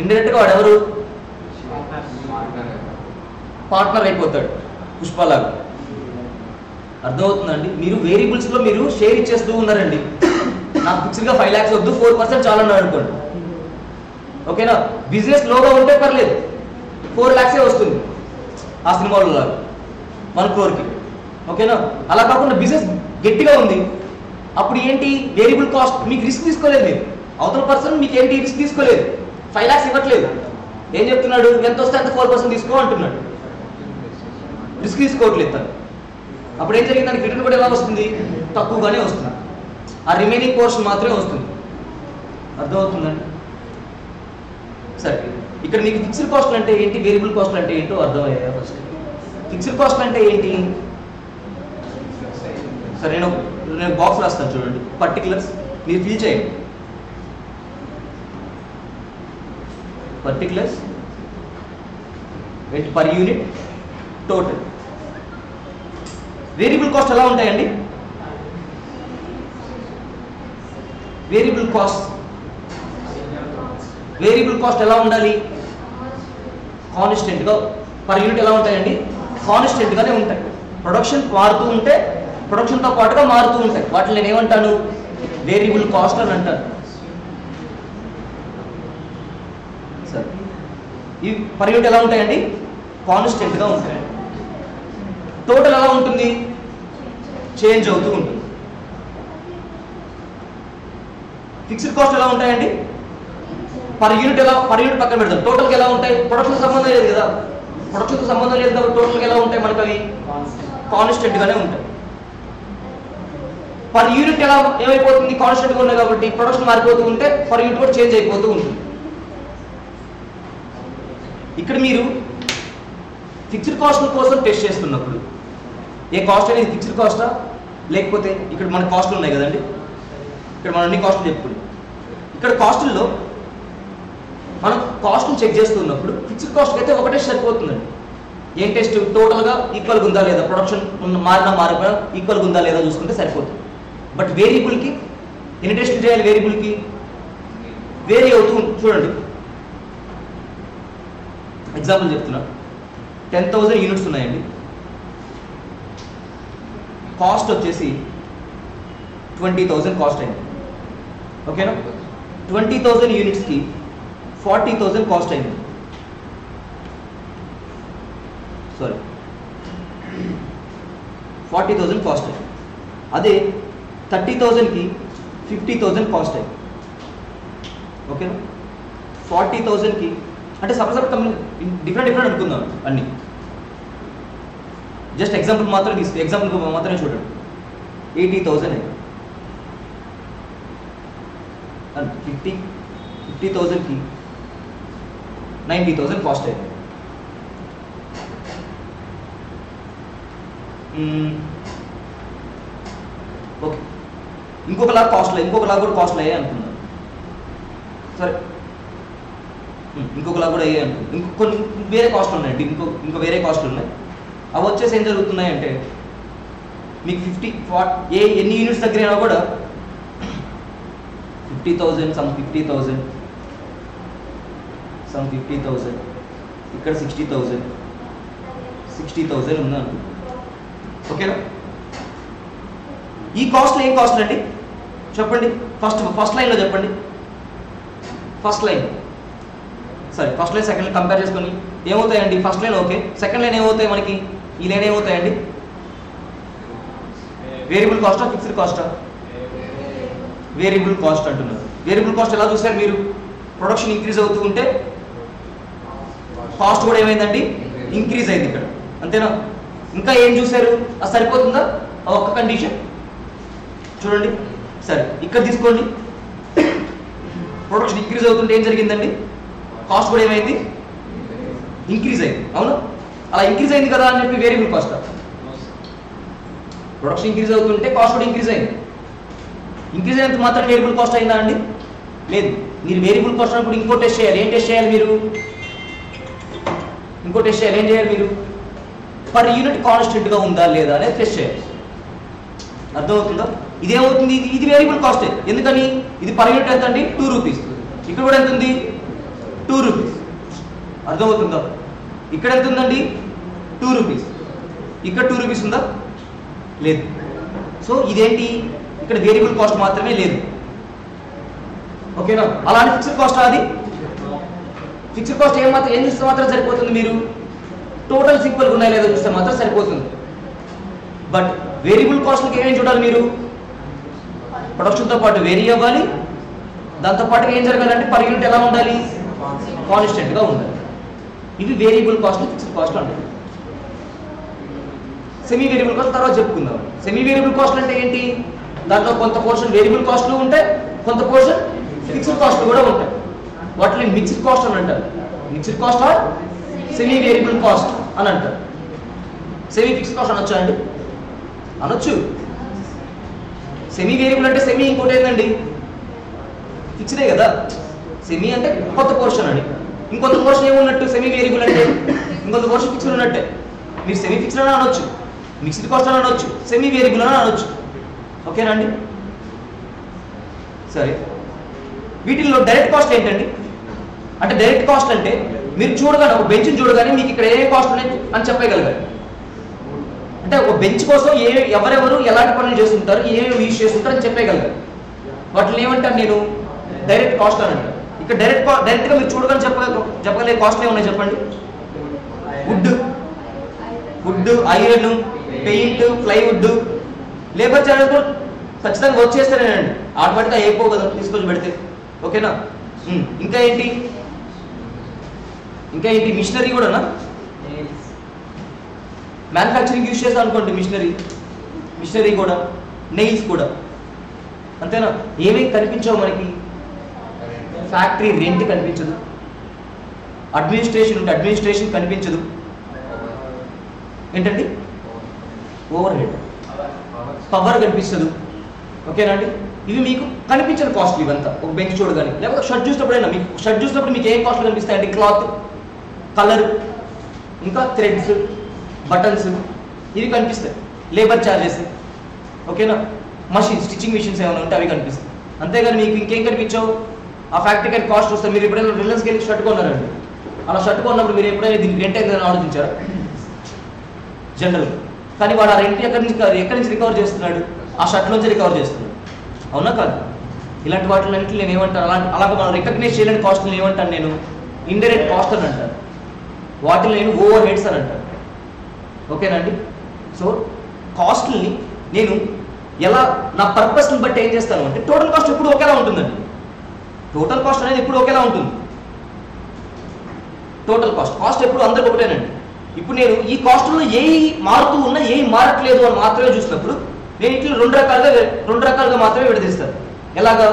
ఇండైరెక్ట్గా వాడు ఎవరు? పార్ట్నర్ అయిపోతాడు, పుష్పలాగా. అర్థమవుతుందండి? మీరు వేరియబుల్స్లో మీరు షేర్ ఇచ్చేస్తూ ఉన్నారండి. నాకు ఫిక్స్డ్గా 5 lakhs వద్దు, 4% చాలన్నాడు అనుకోండి, ఓకేనా. బిజినెస్ లోగా ఉంటే పర్లేదు, 4 lakhs వస్తుంది ఆ సినిమాలో లాగా 1 crore, ఓకేనా. అలా కాకుండా బిజినెస్ గట్టిగా ఉంది, అప్పుడు ఏంటి? వేరియబుల్ కాస్ట్ మీకు రిస్క్ తీసుకోలేదు. మీరు అవతల పర్సన్ మీకు ఏంటి రిస్క్ తీసుకోలేదు, 5 lakhs ఇవ్వట్లేదు. ఏం చెప్తున్నాడు? ఎంత వస్తే అంత 4% తీసుకో అంటున్నాడు, రిస్క్ తీసుకోవట్లేదు తను. అప్పుడు ఏం జరిగింది? దానికి రిటర్న్ కూడా ఎలా వస్తుంది? తక్కువగానే వస్తుంది, ఆ రిమైనింగ్ పోర్షన్ మాత్రమే వస్తుంది. అర్థమవుతుందండి? సరే, ఇక్కడ మీకు ఫిక్స్డ్ కాస్ట్లు అంటే ఏంటి, వేరియబుల్ కాస్ట్లు అంటే ఏంటో అర్థమయ్యా? ఫస్ట్ ఫిక్స్డ్ కాస్ట్ అంటే ఏంటి? సరే, నేను బాక్స్ రాస్తాను చూడండి, పర్టికులర్స్ మీరు ఫిల్ చేయండి. పర్టికులర్స్ ఏంటి? Per unit, total. Variable cost ఎలా ఉంటాయండి? వేరియబుల్ కాస్ట్ ఎలా ఉండాలి? కాన్స్టెంట్గా. పర్ యూనిట్ ఎలా ఉంటాయండి? కాన్స్టెంట్గానే ఉంటాయి. ప్రొడక్షన్ మారుతూ ఉంటే ప్రొడక్షన్తో పాటుగా మారుతూ ఉంటాయి. వాటిని నేను ఏమంటాను? వేరియబుల్ కాస్ట్ అని అంటాను. సరే, ఈ పర్ యూనిట్ ఎలా ఉంటాయండి? కాన్స్టెంట్గా ఉంటాయి. టోటల్ ఎలా ఉంటుంది? చేంజ్ అవుతూ ఉంటుంది. ఫిక్స్డ్ కాస్ట్ ఎలా ఉంటాయండి? పర్ యూనిట్ పక్కన పెడతాం. టోటల్కి ఎలా ఉంటాయి? ప్రొడక్షన్ సంబంధం లేదు కదా, ప్రొడక్షన్తో సంబంధం లేదు కాబట్టి టోటల్కి ఎలా ఉంటాయి? మనకు అవి కాన్స్టెంట్గానే ఉంటాయి. పర్ యూనిట్ ఎలా ఏమైపోతుంది? కాన్స్టెంట్గా ఉన్నాయి కాబట్టి ప్రొడక్షన్ మారిపోతూ ఉంటే పర్ యూనిట్ కూడా చేంజ్ అయిపోతూ ఉంటుంది. ఇక్కడ మీరు ఫిక్స్డ్ కాస్ట్ కోసం టెస్ట్ చేస్తున్నప్పుడు ఏ కాస్ట్ అనేది ఫిక్స్డ్ కాస్టా, లేకపోతే ఇక్కడ మన కాస్ట్లు ఉన్నాయి కదండి, ఇక్కడ మనం అన్ని కాస్ట్లు చెప్పుకున్నాం. ఇక్కడ కాస్టుల్లో మనం కాస్ట్ని చెక్ చేస్తున్నప్పుడు ఫిక్స్డ్ కాస్ట్ అయితే ఒకటే సరిపోతుందండి. ఏం టెస్ట్? టోటల్గా ఈక్వల్గా ఉందా లేదా, ప్రొడక్షన్ మారిపోయినా ఈక్వల్గా ఉందా లేదా చూసుకుంటే సరిపోతుంది. బట్ వేరియబుల్కి ఎన్ని టెస్టులు చేయాలి? వేరియబుల్కి వేరీ అవుతూ చూడండి. ఎగ్జాంపుల్ చెప్తున్నా, 10,000 యూనిట్స్ ఉన్నాయండి, కాస్ట్ వచ్చేసి 20,000 కాస్ట్ అయింది, ఓకేనా. 20,000 యూనిట్స్కి 40,000 కాస్ట్ అయింది. సారీ 40,000 కాస్ట్ అయింది. అదే 30,000కి 50,000 కాస్ట్ అయింది. ఓకేనా? 40,000కి అంటే సపరేట్ కంపెనీ డిఫరెంట్ అనుకుందాం అన్నీ. జస్ట్ ఎగ్జాంపుల్ మాత్రమే చూడండి. 80,000 అయింది. 50,000కి 90,000 కాస్ట్ అయింది. ఓకే, ఇంకొకలా కూడా కాస్ట్లు అయ్యాయి అనుకుందాం. సరే, ఇంకొకలా కూడా అయ్యాయి అనుకుందాం. కొన్ని వేరే కాస్ట్లు ఉన్నాయండి, ఇంకో వేరే కాస్ట్లు ఉన్నాయి. అవి వచ్చేసి ఏం జరుగుతున్నాయి అంటే మీకు 40 ఎన్ని యూనిట్స్ దగ్గర అయినా కూడా 50,000 సమ్ 50,000 ఇక్కడ 60,000 ఉందా అనుకుంటున్నాను. ఓకేనా? ఈ కాస్ట్లో ఏం కాస్ట్ అండి చెప్పండి? ఫస్ట్ లైన్లో చెప్పండి. First line second line compare చేసుకొని ఏమవుతాయండి? First line okay, second line ఏమవుతాయి మనకి? ఈ లైన్ ఏమవుతాయండి? వేరియబుల్ కాస్టా ఫిక్స్డ్ కాస్టా? వేరియబుల్ కాస్ట్ అంటున్నారు. వేరియబుల్ కాస్ట్ ఎలా చూసారు మీరు? ప్రొడక్షన్ ఇంక్రీజ్ అవుతూ ఉంటే కాస్ట్ కూడా ఏమైందండి? ఇంక్రీజ్ అయింది ఇక్కడ. అంతేనా? ఇంకా ఏం చూసారు? అది సరిపోతుందా? ఒక్క కండిషన్ చూడండి. సరే, ఇక్కడ తీసుకోండి. ప్రొడక్షన్ ఇంక్రీజ్ అవుతుంటే ఏం జరిగిందండి? కాస్ట్ కూడా ఏమైంది? ఇంక్రీజ్ అయింది. అవును, అలా ఇంక్రీజ్ అయింది కదా అని చెప్పి వేరియబుల్ కాస్ట్. ప్రొడక్షన్ ఇంక్రీజ్ అవుతుంటే కాస్ట్ కూడా ఇంక్రీజ్ అయింది. ఇంక్రీజ్ అయినంత మాత్రం వేరియబుల్ కాస్ట్ అయిందా అండి? లేదు. మీరు వేరియబుల్ కాస్ట్ అన్నప్పుడు ఇంకో టెస్ట్ చేయాలి. ఏం టెస్ట్ చేయాలి మీరు? ఏం చేయాలి మీరు? పర్ యూనిట్ కాన్స్టెంట్గా ఉందా లేదా అనేది టెస్ట్ చేయాలి. అర్థమవుతుందా? ఇదేమవుతుంది? ఇది వేరియబుల్ కాస్టే. ఎందుకని? ఇది పర్ యూనిట్ ఎంత అండి? 2 రూపీస్. ఇక్కడ కూడా ఎంత ఉంది? 2 రూపీస్. అర్థమవుతుందా? ఇక్కడ ఎంత ఉందండి? 2 రూపీస్. ఇక్కడ 2 రూపీస్ ఉందా? లేదు. సో ఇదేంటి? ఇక్కడ వేరియబుల్ కాస్ట్ మాత్రమే లేదు. ఓకేనా? అలానే ఫిక్స్డ్ కాస్ట్. అది ఫిక్స్డ్ కాస్ట్ ఏం చూస్తే మాత్రం సరిపోతుంది? మీరు టోటల్ సింపుల్గా ఉన్నాయి లేదా చూస్తే మాత్రం సరిపోతుంది. బట్ వేరియబుల్ కాస్ట్లకి ఏమేమి చూడాలి మీరు? ప్రొడక్షన్తో పాటు వేరీ అవ్వాలి. దాంతోపాటు ఏం జరగాలంటే పర్ యూనిట్ ఎలా ఉండాలి? కాన్స్టెంట్గా ఉండాలి. ఇవి వేరియబుల్ కాస్ట్, ఫిక్స్డ్ కాస్ట్ అంటారు. సెమీ వేరియబుల్ కాస్ట్ తర్వాత చెప్పుకుందాం. సెమీ వేరియబుల్ కాస్ట్ అంటే ఏంటి? దాంట్లో కొంత పోర్షన్ వేరియబుల్ కాస్ట్లు ఉంటాయి, కొంత పోర్షన్ ఫిక్స్డ్ కాస్ట్లు కూడా ఉంటాయి. వాటిని మిక్స్డ్ కాస్ట్ అని అంటారు. Mixed cost or semi variable cost అని అంటారు. సెమీ ఫిక్స్డ్ కాస్ట్ అనొచ్చా అండి? అనొచ్చు. సెమీ వేరియబుల్ అంటే సెమీ ఇంకోటి ఏందండి? ఫిక్స్డే కదా. సెమీ అంటే కొత్త పోర్షన్ అని. ఇంకొంత పోర్షన్ ఏమున్నట్టు? సెమీ వేరియబుల్ అంటే ఇంకొంత పోర్షన్ ఫిక్స్డ్ ఉన్నట్టే. మీరు సెమీ ఫిక్స్డ్ అని అనొచ్చు, మిక్స్డ్ కాస్ట్ అని అనొచ్చు, సెమీ వేరియబుల్ అని అనొచ్చు. ఓకేనా అండి? సరే, వీటిల్లో డైరెక్ట్ కాస్ట్ ఏంటండి? అంటే డైరెక్ట్ కాస్ట్ అంటే మీరు చూడగానే, ఒక బెంచ్ని చూడగానే మీకు ఇక్కడ ఏ కాస్ట్ ఉన్నాయి అని చెప్పగలగాలి. అంటే ఒక బెంచ్ కోసం ఎవరెవరు ఎలాంటి పనులు చేస్తుంటారు, ఏమేమి యూజ్ చేస్తుంటారు అని చెప్పగలగాలి. వాటిని ఏమంటాను నేను? డైరెక్ట్ కాస్ట్ అని అంటారు. ఇక్కడ డైరెక్ట్గా మీరు చూడగానే చెప్పగలిగే కాస్ట్లు ఏమున్నాయి చెప్పండి? Wood, iron, paint, plywood, labour charges కూడా ఖచ్చితంగా వర్క్ చేస్తారేనండి. ఆటోమేటిక్గా అయిపోవు కదా తీసుకొచ్చి పెడితే. ఓకేనా? ఇంకా ఏంటి? మిషనరీ కూడానా? మ్యానుఫ్యాక్చరింగ్ యూజ్ చేస్తాం అనుకోండి. మిషనరీ కూడా, నెయిల్స్ కూడా. అంతేనా? ఏమేమి కనిపించవు మనకి? ఫ్యాక్టరీ రెంట్ కనిపించదు, అడ్మినిస్ట్రేషన్ ఉంటే అడ్మినిస్ట్రేషన్ కనిపించదు. ఏంటండి? ఓవర్ హెడ్, పవర్ కనిపిస్తుంది. ఓకేనా అండి? ఇవి మీకు కనిపించని కాస్ట్లు ఇవంతా. ఒక బెంచ్ చూడగానే, లేకపోతే షర్ట్ చూసినప్పుడైనా మీకు ఏ కాస్ట్లు కనిపిస్తాయండి? క్లాత్, కలర్, ఇంకా థ్రెడ్స్, బటన్స్, ఇవి కనిపిస్తాయి. Labour charges. ఓకేనా? స్టిచ్చింగ్ మిషన్స్ ఏమైనా ఉంటే అవి కనిపిస్తాయి. అంతేగాని మీకు ఇంకేం కనిపించవు? ఆ ఫ్యాక్టరీకి కాస్ట్ వస్తుంది. మీరు ఎప్పుడైనా రిలయన్స్కి వెళ్ళి షర్ట్ కొన్నారండి, అలా షర్ట్ కొన్నప్పుడు మీరు ఎప్పుడైనా దీనికి రెంట్ అయిందని ఆలోచించారా? జనరల్. కానీ వాడు ఆ రెంట్ ఎక్కడి నుంచి రికవర్ చేస్తున్నాడు? ఆ షర్ట్ నుంచి రికవర్ చేస్తున్నాడు. అవునా కాదు? ఇలాంటి వాటిలన్నింటినీ నేను ఏమంటాను, అలాగే మనం రికగ్నైజ్ చేయలేని కాస్ట్ని ఏమంటాను నేను, ఇండైరెక్ట్ కాస్ట్ అని అంటాను. వాటిని నేను ఓవర్ హెడ్స్ అని అంటాను. ఓకేనండి. సో కాస్ట్ని నేను ఎలా నా పర్పస్ని బట్టి ఏం చేస్తాను అంటే, టోటల్ కాస్ట్ ఎప్పుడు ఒకేలా ఉంటుందండి. టోటల్ కాస్ట్ అనేది ఎప్పుడు ఒకేలా ఉంటుంది. టోటల్ కాస్ట్ ఎప్పుడు అందరికి ఒకటేనండి. ఇప్పుడు నేను ఈ కాస్ట్లో ఏ మారుతూ ఉన్నా ఏ మారట్లేదు అని మాత్రమే చూసినప్పుడు నేను ఇట్లా రెండు రకాలుగా మాత్రమే విడదీస్తాను. ఎలాగా,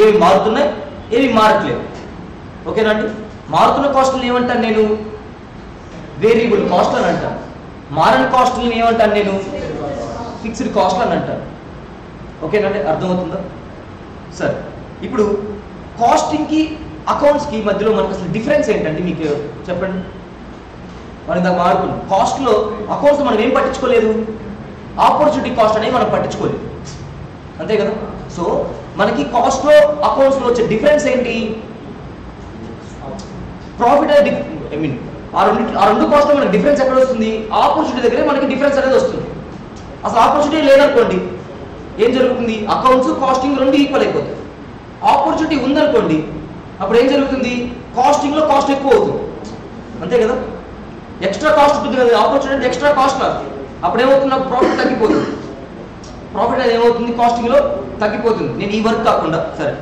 ఏవి మారుతున్నాయి, ఏవి మారట్లేదు. ఓకేనండి. మారుతున్న కాస్ట్ని ఏమంటాను నేను, వేరియబుల్ కాస్ట్ అని అంటాను. మారని కాస్ట్ని ఏమంటాను నేను, ఫిక్స్డ్ కాస్ట్ అని అంటాను. ఓకేనండి, అర్థమవుతుందా? సరే, ఇప్పుడు కాస్టింగ్కి అకౌంట్స్కి మధ్యలో మనకు అసలు డిఫరెన్స్ ఏంటంటే మీకు చెప్పండి. మనం ఇందాక మాట్లాడుకున్నాం, కాస్ట్లో అకౌంట్స్ మనం ఏం పట్టించుకోలేదు, ఆపర్చునిటీ కాస్ట్ అనేది మనం పట్టించుకోలేదు, అంతే కదా. సో మనకి కాస్ట్లో అకౌంట్స్లో వచ్చే డిఫరెన్స్ ఏంటి, ప్రాఫిట్ అనేది ఐ మీన్ ఆ రెండు కాస్ట్లో మనకి డిఫరెన్స్ ఎక్కడ వస్తుంది, ఆపర్చునిటీ దగ్గరే మనకి డిఫరెన్స్ అనేది వస్తుంది. అసలు ఆపర్చునిటీ లేదనుకోండి ఏం జరుగుతుంది, అకౌంట్స్ కాస్టింగ్ రెండు ఈక్వల్ అయిపోతాయి. ఆపర్చునిటీ ఉందనుకోండి అప్పుడు ఏం జరుగుతుంది, కాస్టింగ్లో కాస్ట్ ఎక్కువ అవుతుంది, అంతే కదా. ఎక్స్ట్రా కాస్ట్ ఉంటుంది కదా, ఆపర్చునిటీ ఎక్స్ట్రా కాస్ట్ నాకు, అప్పుడు ఏమవుతుంది, నాకు ప్రాఫిట్ తగ్గిపోతుంది. ప్రాఫిట్ అనేది ఏమవుతుంది, కాస్టింగ్లో తగ్గిపోతుంది. నేను ఈ వర్క్ కాకుండా, సరే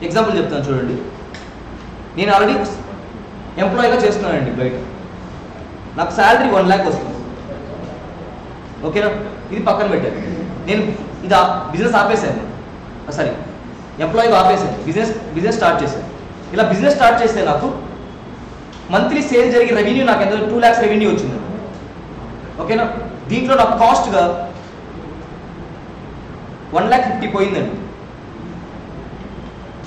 ఎగ్జాంపుల్ చెప్తాను చూడండి. నేను ఆల్రెడీ ఎంప్లాయీగా చేస్తున్నానండి బయట, నాకు శాలరీ 1 lakh వస్తుంది. ఓకేనా, ఇది పక్కన పెట్టాను. నేను ఇది బిజినెస్ ఆపేశాను, సారీ ఎంప్లాయీగా ఆపేశాను, బిజినెస్ స్టార్ట్ చేశాను. ఇలా బిజినెస్ స్టార్ట్ చేస్తే నాకు మంత్లీ సేల్ జరిగే రెవెన్యూ నాకు ఎంత 2 lakhs రెవెన్యూ వచ్చింది. ఓకేనా, దీంట్లో నాకు కాస్ట్గా 1,50,000 పోయిందండి.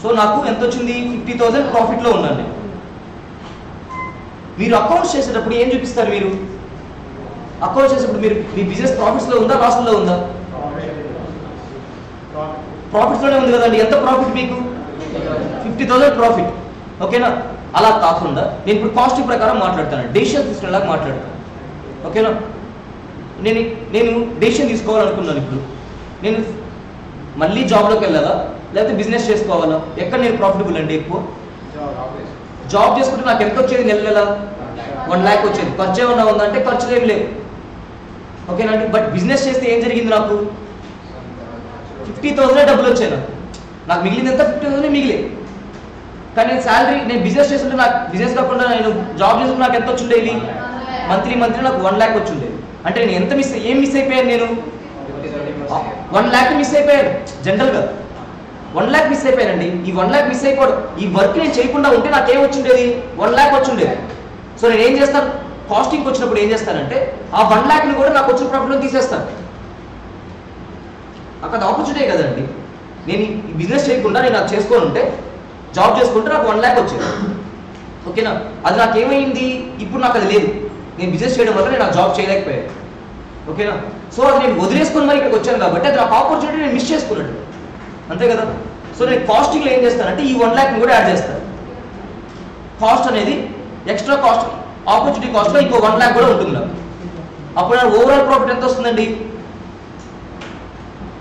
సో నాకు ఎంత వచ్చింది, 50,000 ప్రాఫిట్లో ఉన్నాను నేను. మీరు అకౌంట్స్ చేసేటప్పుడు ఏం చూపిస్తారు, మీరు అకౌంట్స్ చేసేటప్పుడు మీరు మీ బిజినెస్ ప్రాఫిట్స్లో ఉందా లాస్లో ఉందా, ప్రాఫిట్స్లోనే ఉంది కదండి. ఎంత ప్రాఫిట్ మీకు, 50,000 ప్రాఫిట్. ఓకేనా, అలా కాకుండా నేను ఇప్పుడు కాస్టింగ్ ప్రకారం మాట్లాడతాను, డెసిషన్ తీసుకునేలాగా మాట్లాడతాను. ఓకేనా, నేను డెసిషన్ తీసుకోవాలనుకున్నాను. ఇప్పుడు నేను మళ్ళీ జాబ్లోకి వెళ్ళాలా లేకపోతే బిజినెస్ చేసుకోవాలా, ఎక్కడ నేను ప్రాఫిటబుల్ అండి ఎక్కువ, జాబ్ చేసుకుంటే నాకు ఎంత వచ్చేది, నెల 1 lakh వచ్చేది. ఖర్చు ఏమన్నా ఉందంటే ఖర్చు లేవు. ఓకేనండి, బట్ బిజినెస్ చేస్తే ఏం జరిగింది, నాకు 50,000 డబ్బులు వచ్చాయి. నాకు మిగిలింది ఎంత, 50,000 మిగిలే. కానీ నేను బిజినెస్ చేస్తుంటే, నాకు బిజినెస్ కాకుండా నేను జాబ్ చేస్తుంటే నాకు ఎంత వచ్చిండేది, మంత్లీ నాకు 1 lakh వచ్చిండేది. అంటే నేను ఎంత ఏం మిస్ అయిపోయాను, నేను 1 lakh మిస్ అయిపోయాను. జనరల్గా 1 lakh మిస్ అయిపోయానండి. ఈ 1 lakh మిస్ అయిపోవడం, ఈ వర్క్ నేను చేయకుండా ఉంటే నాకేం వచ్చిండేది, 1 lakh వచ్చిండేది. సో నేను ఏం చేస్తాను, కాస్టింగ్కి వచ్చినప్పుడు ఏం చేస్తానంటే ఆ 1 lakhని కూడా నాకు వచ్చిన ప్రాఫిట్లో తీసేస్తాను. అక్కడ ఆపర్చునిటీ కదండి. నేను ఈ బిజినెస్ చేయకుండా నేను నాకు చేసుకొని ఉంటే, జాబ్ చేసుకుంటే నాకు 1 lakh వచ్చేది. ఓకేనా, అది నాకేమైంది, ఇప్పుడు నాకు అది లేదు. నేను బిజినెస్ చేయడం వల్ల నేను ఆ జాబ్ చేయలేకపోయాను. ఓకేనా, సో అది నేను వదిలేసుకొని మరి ఇక్కడికి వచ్చాను కాబట్టి అది నాకు ఆపర్చునిటీ నేను మిస్ చేసుకున్నట్టు, అంతే కదా. సో నేను కాస్టింగ్లో ఏం చేస్తానంటే ఈ 1 lakhని కూడా యాడ్ చేస్తాను. కాస్ట్ అనేది ఎక్స్ట్రా కాస్ట్, ఆపర్చునిటీ కాస్ట్లో ఇంకో 1 lakh కూడా ఉంటుంది నాకు. అప్పుడు నాకు ఓవరాల్ ప్రాఫిట్ ఎంత వస్తుందండి,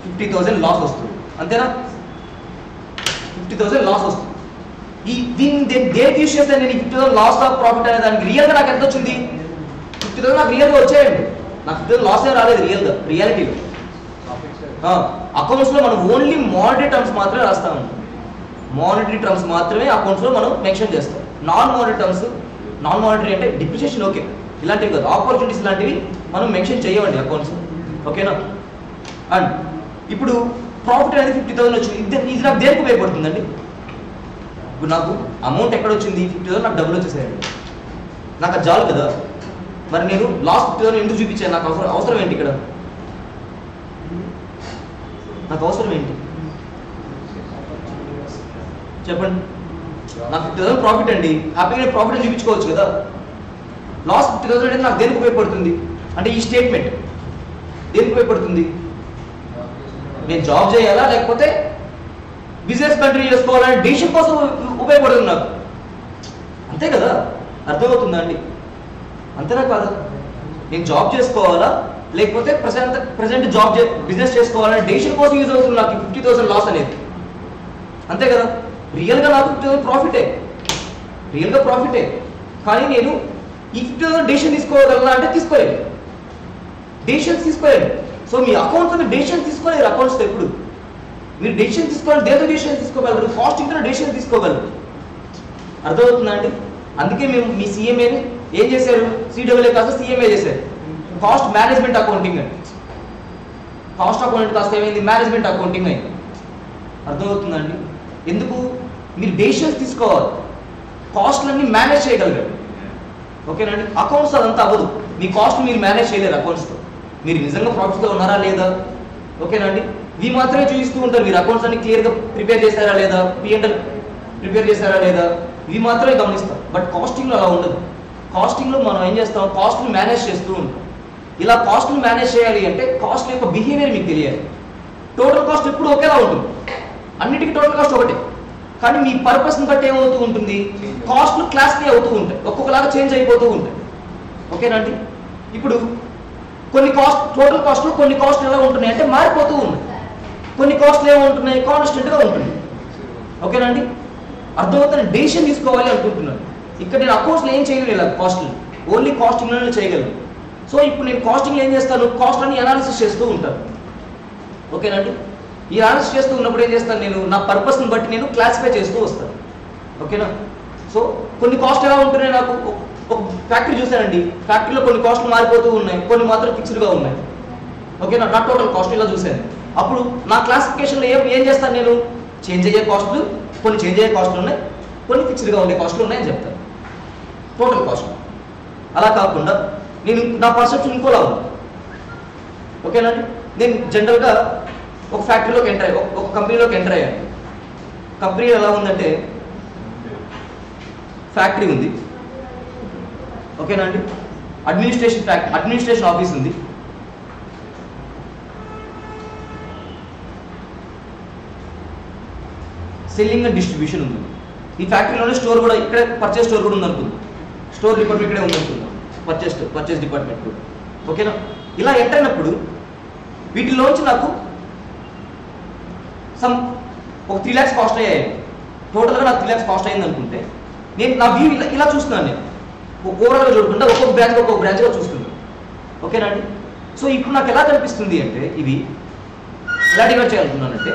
50,000 లాస్ వస్తుంది, అంతేనా. 50,000 లాస్ వస్తుంది. దీన్ని దేనికి యూస్ చేస్తాను నేను, 50,000 లాస్ ఆఫ్ ప్రాఫిట్ అనే దానికి రియల్గా నాకు ఎంత వచ్చింది, 50,000 నాకు రియల్గా వచ్చాయండి. నాకు 50,000 లాస్ ఏ రాలేదు రియాలిటీలో. అకౌంట్స్లో మనం ఓన్లీ మానిటరీ టర్మ్స్ మాత్రమే రాస్తాము. మానిటరీ టర్మ్స్ మాత్రమే అకౌంట్స్లో మనం మెన్షన్ చేస్తాం. నాన్ మానిటరీ అంటే డిప్రిసియేషన్ ఓకే, ఇలాంటివి కాదు. ఆపర్చునిటీస్ లాంటివి మనం మెన్షన్ చేయమండి అకౌంట్స్. ఓకేనా, అండ్ ఇప్పుడు ప్రాఫిట్ అనేది 50,000 వచ్చింది. ఇది నాకు దేనికి ఉపయోగపడుతుందండి, ఇప్పుడు నాకు అమౌంట్ ఎక్కడ వచ్చింది, 50,000 నాకు డబ్బులు వచ్చేసాయండి. నాకు అది చాలు కదా. మరి నేను లాస్ట్ 50,000 ఎందుకు చూపించాను, నాకు అవసరం ఏంటి ఇక్కడ, నాకు అవసరం ఏంటి చెప్పండి. నాకు 50,000 ప్రాఫిట్ అండి, హ్యాపీగా నేను ప్రాఫిట్ అని చూపించుకోవచ్చు కదా. లాస్ట్ 50,000 అనేది నాకు దేనికి ఉపయోగపడుతుంది అంటే, ఈ స్టేట్మెంట్ దేనికి ఉపయోగపడుతుంది, నేను జాబ్ చేయాలా లేకపోతే బిజినెస్ కంటిన్యూ చేసుకోవాలనే డెసిషన్ కోసం ఉపయోగపడుతుంది నాకు, అంతే కదా. అర్థమవుతుందా అండి, అంతేనా కాదా. నేను జాబ్ చేసుకోవాలా లేకపోతే ప్రజెంట్ బిజినెస్ చేసుకోవాలనే డెసిషన్ కోసం యూజ్ అవుతుంది నాకు 50,000 లాస్ అనేది. అంతే కదా. రియల్గా నాకు 50,000 ప్రాఫిటే, రియల్గా ప్రాఫిటే. కానీ నేను ఈ 50,000 డెసిషన్ తీసుకోగలనా అంటే తీసుకోలేదు, డెసిషన్స్ తీసుకోలేదు. సో మీ అకౌంట్తో మీరు డెసిషన్ తీసుకోలేరు. అకౌంట్స్తో ఎప్పుడు మీరు డెసిషన్ తీసుకోవాలి, దేంతో డెసిషన్ తీసుకోగలరు, కాస్టింగ్తో డెసిషన్ తీసుకోగలరు. అర్థమవుతుందా అండి? అందుకే మేము మీ సిఎంఏని ఏం చేశారు, సిడబ్ల్యూఏ కాస్త సిఎంఏ చేశారు, కాస్ట్ మేనేజ్మెంట్ అకౌంటింగ్ అని. కాస్ట్ అకౌంటింగ్ కాస్త ఏమైంది, మేనేజ్మెంట్ అకౌంటింగ్ అయింది. అర్థమవుతుందండి? ఎందుకు, మీరు డెసిషన్స్ తీసుకోవాలి, కాస్ట్లన్నీ మేనేజ్ చేయగలగారు. ఓకేనండి? అకౌంట్స్ అదంతా అవ్వదు, మీ కాస్ట్ మీరు మేనేజ్ చేయలేరు అకౌంట్స్తో. మీరు నిజంగా ప్రాఫిట్స్లో ఉన్నారా లేదా, ఓకేనండి, ఇవి మాత్రమే చూపిస్తూ ఉంటారు. మీరు అకౌంట్స్ అన్ని క్లియర్గా ప్రిపేర్ చేశారా లేదా, P&L ప్రిపేర్ చేశారా లేదా, ఇవి మాత్రమే గమనిస్తాం. బట్ కాస్టింగ్లో అలా ఉండదు. కాస్టింగ్లో మనం ఏం చేస్తాం, కాస్ట్ని మేనేజ్ చేస్తూ ఉంటాం. ఇలా కాస్ట్ని మేనేజ్ చేయాలి అంటే కాస్ట్ యొక్క బిహేవియర్ మీకు తెలియాలి. టోటల్ కాస్ట్ ఎప్పుడు ఒకేలా ఉంటుంది, అన్నిటికీ టోటల్ కాస్ట్ ఒకటే. కానీ మీ పర్పస్ని బట్టి ఏమవుతూ ఉంటుంది, కాస్ట్లు క్లాసిఫై అవుతూ ఉంటాయి, ఒక్కొక్కలాగా చేంజ్ అయిపోతూ ఉంటాయి. ఓకేనండి? ఇప్పుడు కొన్ని కాస్ట్, టోటల్ కాస్ట్లో కొన్ని కాస్ట్లు ఎలా ఉంటున్నాయి అంటే మారిపోతూ ఉన్నాయి, కొన్ని కాస్ట్లు ఏముంటున్నాయి, కాన్స్టెంట్గా ఉంటుంది. ఓకేనండి? అర్థమవుతుంది. డెసిషన్ తీసుకోవాలి అనుకుంటున్నాను. ఇక్కడ నేను అకౌంట్స్లో ఏం చేయగలను, ఇలా కాస్ట్లు ఓన్లీ కాస్టింగ్లోనే చేయగలను. సో ఇప్పుడు నేను కాస్టింగ్ ఏం చేస్తాను, కాస్ట్ అని అనాలిసిస్ చేస్తూ ఉంటాను. ఓకేనండి? ఈ అనాలిసిస్ చేస్తూ ఉన్నప్పుడు ఏం చేస్తాను, నేను నా పర్పస్ని బట్టి నేను క్లాసిఫై చేస్తూ వస్తాను. ఓకేనా? సో కొన్ని కాస్ట్ ఎలా ఉంటున్నాయి, నాకు ఒక ఫ్యాక్టరీ చూశానండి, ఫ్యాక్టరీలో కొన్ని కాస్ట్లు మారిపోతూ ఉన్నాయి, కొన్ని మాత్రం ఫిక్స్డ్గా ఉన్నాయి. ఓకేనా? నా టోటల్ కాస్ట్ ఇలా చూశాను. అప్పుడు నా క్లాసిఫికేషన్లో ఏం చేస్తాను, నేను చేంజ్ అయ్యే కాస్ట్లు, కొన్ని చేంజ్ అయ్యే కాస్ట్లు ఉన్నాయి, కొన్ని ఫిక్స్డ్గా ఉండే కాస్ట్లు ఉన్నాయని చెప్తాను, టోటల్ కాస్ట్. అలా కాకుండా నేను నా పర్సెప్షన్ ఇంకోలా ఉంది. ఓకేనండి? నేను జనరల్గా ఒక ఫ్యాక్టరీలోకి ఎంటర్ అయ్యాను, ఒక కంపెనీలోకి ఎంటర్ అయ్యాను. కంపెనీ ఎలా ఉందంటే, ఫ్యాక్టరీ ఉంది, ఓకేనండి, అడ్మినిస్ట్రేషన్ ఆఫీస్ ఉంది, సెల్లింగ్ అండ్ డిస్ట్రిబ్యూషన్ ఉంది. ఈ ఫ్యాక్టరీలోనే స్టోర్ కూడా, ఇక్కడ పర్చేస్ స్టోర్ కూడా ఉందనుకుంది, స్టోర్ డిపార్ట్మెంట్ ఇక్కడే ఉందనుకుందాం, పర్చేస్ డిపార్ట్మెంట్ కూడా. ఓకేనా? ఇలా ఎంటర్ అయినప్పుడు వీటిలోంచి నాకు ఒక 3 lakhs కాస్ట్ అయ్యాయి, టోటల్గా నాకు 3 lakhs కాస్ట్ అయింది అనుకుంటే, నేను నా వ్యూ ఇలా చూస్తున్నాను, నేను ఓవరాల్గా చూడకుండా ఒక్కొక్క బ్రాంచ్గా చూస్తున్నాను. ఓకేనండి? సో ఇప్పుడు నాకు ఎలా కనిపిస్తుంది అంటే, ఇవి ఎలా డివైడ్ చేయాలనుకున్నానంటే,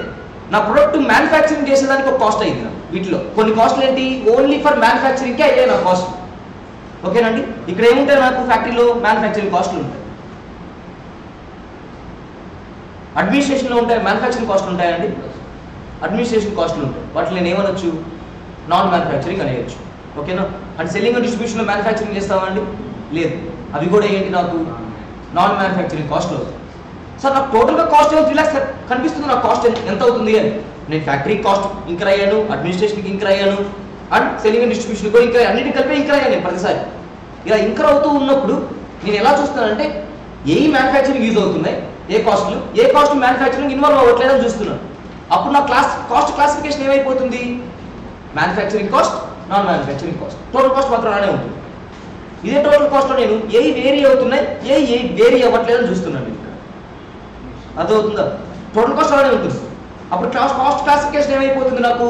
నా ప్రొడక్ట్ మ్యానుఫ్యాక్చరింగ్ చేసేదానికి ఒక కాస్ట్ అయింది నాకు. వీటిలో కొన్ని కాస్ట్లు ఏంటి, ఓన్లీ ఫర్ మ్యానుఫ్యాక్చరింగ్కే అయ్యాయి నా కాస్ట్. ఓకేనండి? ఇక్కడ ఏముంటాయి, నాకు ఫ్యాక్టరీలో మ్యానుఫ్యాక్చరింగ్ కాస్ట్లు ఉంటాయి, అడ్మినిస్ట్రేషన్లో ఉంటాయి, మ్యానుఫ్యాక్చరింగ్ కాస్ట్లు ఉంటాయండి, అడ్మినిస్ట్రేషన్ కాస్ట్లు ఉంటాయి. వాటిని నేను ఏమనొచ్చు, నాన్ మ్యానుఫ్యాక్చరింగ్ అనేయచ్చు. ఓకేనా? అండ్ సెల్లింగ్ అండ్ డిస్ట్రిబ్యూషన్లో మ్యానుఫ్యాక్చరింగ్ చేస్తామండి, లేదు, అవి కూడా ఏంటి, నాకు నాన్ మ్యానుఫ్యాక్చరింగ్ కాస్ట్లు అవుతాయి. సార్ నాకు టోటల్గా కాస్ట్ ఏమో 3 lakhs కనిపిస్తుంది, నాకు కాస్ట్ ఎంత అవుతుంది అని. నేను ఫ్యాక్టరీ కాస్ట్ ఇంకర్ అయ్యాను, అడ్మినిస్ట్రేషన్కి ఇంకర్ అయ్యాను, అండ్ సెల్లింగ్ అండ్ డిస్ట్రిబ్యూషన్ కూడా ఇంకర్, అన్నిటికీ కలిపి ఇంకర్ అయ్యాను నేను ప్రతిసారి. ఇలా ఇంకర్ అవుతూ ఉన్నప్పుడు నేను ఎలా చూస్తానంటే, ఏ మ్యానుఫ్యాక్చరింగ్ యూజ్ అవుతున్నాయి, ఏ కాస్ట్ మ్యానుఫ్యాక్చరింగ్ ఇన్వాల్వ్ అవ్వట్లేదని చూస్తున్నాను. అప్పుడు నా కాస్ట్ క్లాసిఫికేషన్ ఏమైపోతుంది, manufacturing cost, non manufacturing cost, total cost మాత్రం అలానే ఉంటుంది. ఇదే టోటల్ కాస్ట్లో నేను ఏ వేరీ అవుతున్నాయి, ఏ వేరీ అవ్వట్లేదని చూస్తున్నాను. ఇక్కడ అర్థమవుతుందా? టోటల్ కాస్ట్ అలానే ఉంటుంది. అప్పుడు కాస్ట్ క్లాసిఫికేషన్ ఏమైపోతుంది, నాకు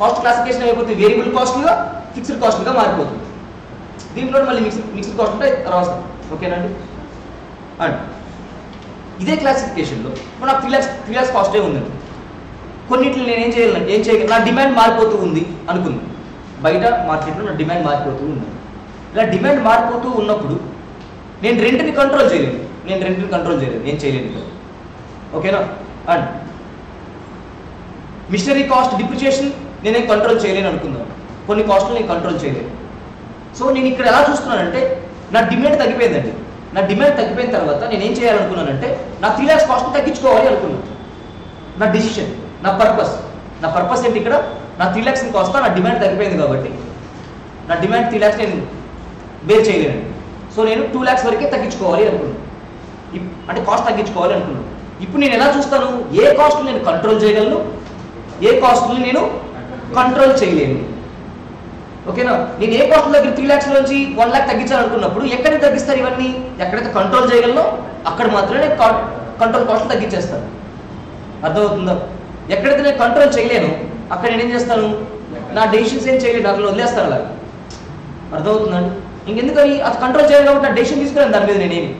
కాస్ట్ క్లాసిఫికేషన్ ఏమైపోతుంది, వేరియబుల్ కాస్ట్గా ఫిక్స్డ్ కాస్ట్గా మారిపోతుంది. దీంట్లో మళ్ళీ మిక్స్డ్ కాస్ట్ ఉంటే రాస్తాం. ఓకేనండి? అండ్ ఇదే క్లాసిఫికేషన్లో మన 3 lakhs కాస్టే ఉందండి. కొన్నిట్లు నేను ఏం చేయగలను, నా డిమాండ్ మారిపోతూ ఉంది అనుకుంది, బయట మార్కెట్లో నా డిమాండ్ మారిపోతూ ఉంది. ఇలా డిమాండ్ మారిపోతూ ఉన్నప్పుడు నేను రెంట్ని కంట్రోల్ చేయలేను, ఏం చేయలేను. ఓకేనా? అండ్ మిషనరీ కాస్ట్, డిప్రిసియేషన్ నేనేం కంట్రోల్ చేయలేను అనుకుందాను, కొన్ని కాస్ట్లు నేను కంట్రోల్ చేయలేను. సో నేను ఇక్కడ ఎలా చూస్తున్నానంటే, నా డిమాండ్ తగ్గిపోయిందండి. నా డిమాండ్ తగ్గిపోయిన తర్వాత నేను ఏం చేయాలనుకున్నానంటే, నా 3 lakhs కాస్ట్ తగ్గించుకోవాలి అనుకున్నాను. నా డిసిషన్, నా పర్పస్ ఏంటి, ఇక్కడ నా 3 lakhs కాస్ట్, నా డిమాండ్ తగ్గిపోయింది కాబట్టి నా డిమాండ్ 3 lakhs నేను బేర్ చేయలేను. సో నేను 2 lakhs వరకే తగ్గించుకోవాలి అనుకున్నాను, అంటే కాస్ట్ తగ్గించుకోవాలి అనుకున్నాను. ఇప్పుడు నేను ఎలా చూస్తాను, ఏ కాస్ట్ నేను కంట్రోల్ చేయగలను, ఏ కాస్ట్ని నేను కంట్రోల్ చేయలేను. ఓకేనా? నేను ఏ కాస్ట్ దగ్గర 3 lakhs నుంచి 1 lakh తగ్గించాలనుకున్నప్పుడు ఎక్కడికి తగ్గిస్తారు, ఇవన్నీ ఎక్కడైతే కంట్రోల్ చేయగలనో అక్కడ మాత్రమే కంట్రోల్ కాస్ట్ తగ్గించేస్తాను. అర్థమవుతుందా? ఎక్కడైతే నేను కంట్రోల్ చేయలేను అక్కడ నేనేం చేస్తాను, నా డెసిషన్స్ ఏం చేయలేను, అట్లా వదిలేస్తాను. అలా అర్థమవుతుందండి. ఇంకెందుకని అది కంట్రోల్ చేయాలి కాబట్టి నా డెసిషన్ తీసుకున్నాను దాని మీద నేనేమి.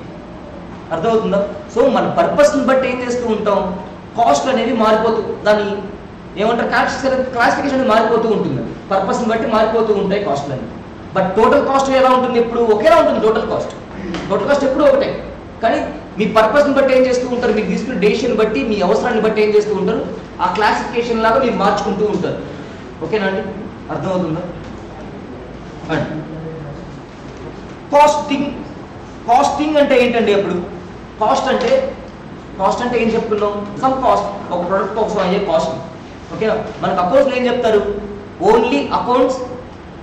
అర్థమవుతుందా? సో మన పర్పస్ని బట్టి ఏం చేస్తూ ఉంటాం, కాస్ట్ అనేది మారిపోతూ, దాని ఏమంటారు క్లాసిఫికేషన్ మారిపోతూ ఉంటుంది. పర్పస్ని బట్టి మారిపోతూ ఉంటాయి కాస్ట్లు అనేది. బట్ టోటల్ కాస్ట్ ఎలా ఉంటుంది, ఎప్పుడు ఒకేలా ఉంటుంది. టోటల్ కాస్ట్ ఎప్పుడు ఒకటే. కానీ మీ పర్పస్ని బట్టి ఏం చేస్తూ ఉంటారు, మీరు తీసుకున్న డెసిషన్ బట్టి, మీ అవసరాన్ని బట్టి ఏం చేస్తూ ఉంటారు, ఆ క్లాసిఫికేషన్ లాగా మీరు మార్చుకుంటూ ఉంటారు. ఓకేనా అండి? అర్థమవుతుందా? అండి కాస్టింగ్ అంటే ఏంటండి? అప్పుడు కాస్ట్ అంటే ఏం చెప్పుకున్నాం, సమ్ కాస్ట్, ఒక ప్రొడక్ట్ కోసం అయ్యే కాస్ట్. ఓకేనా? మనకు అకౌంట్స్లో ఏం చెప్తారు, ఓన్లీ అకౌంట్స్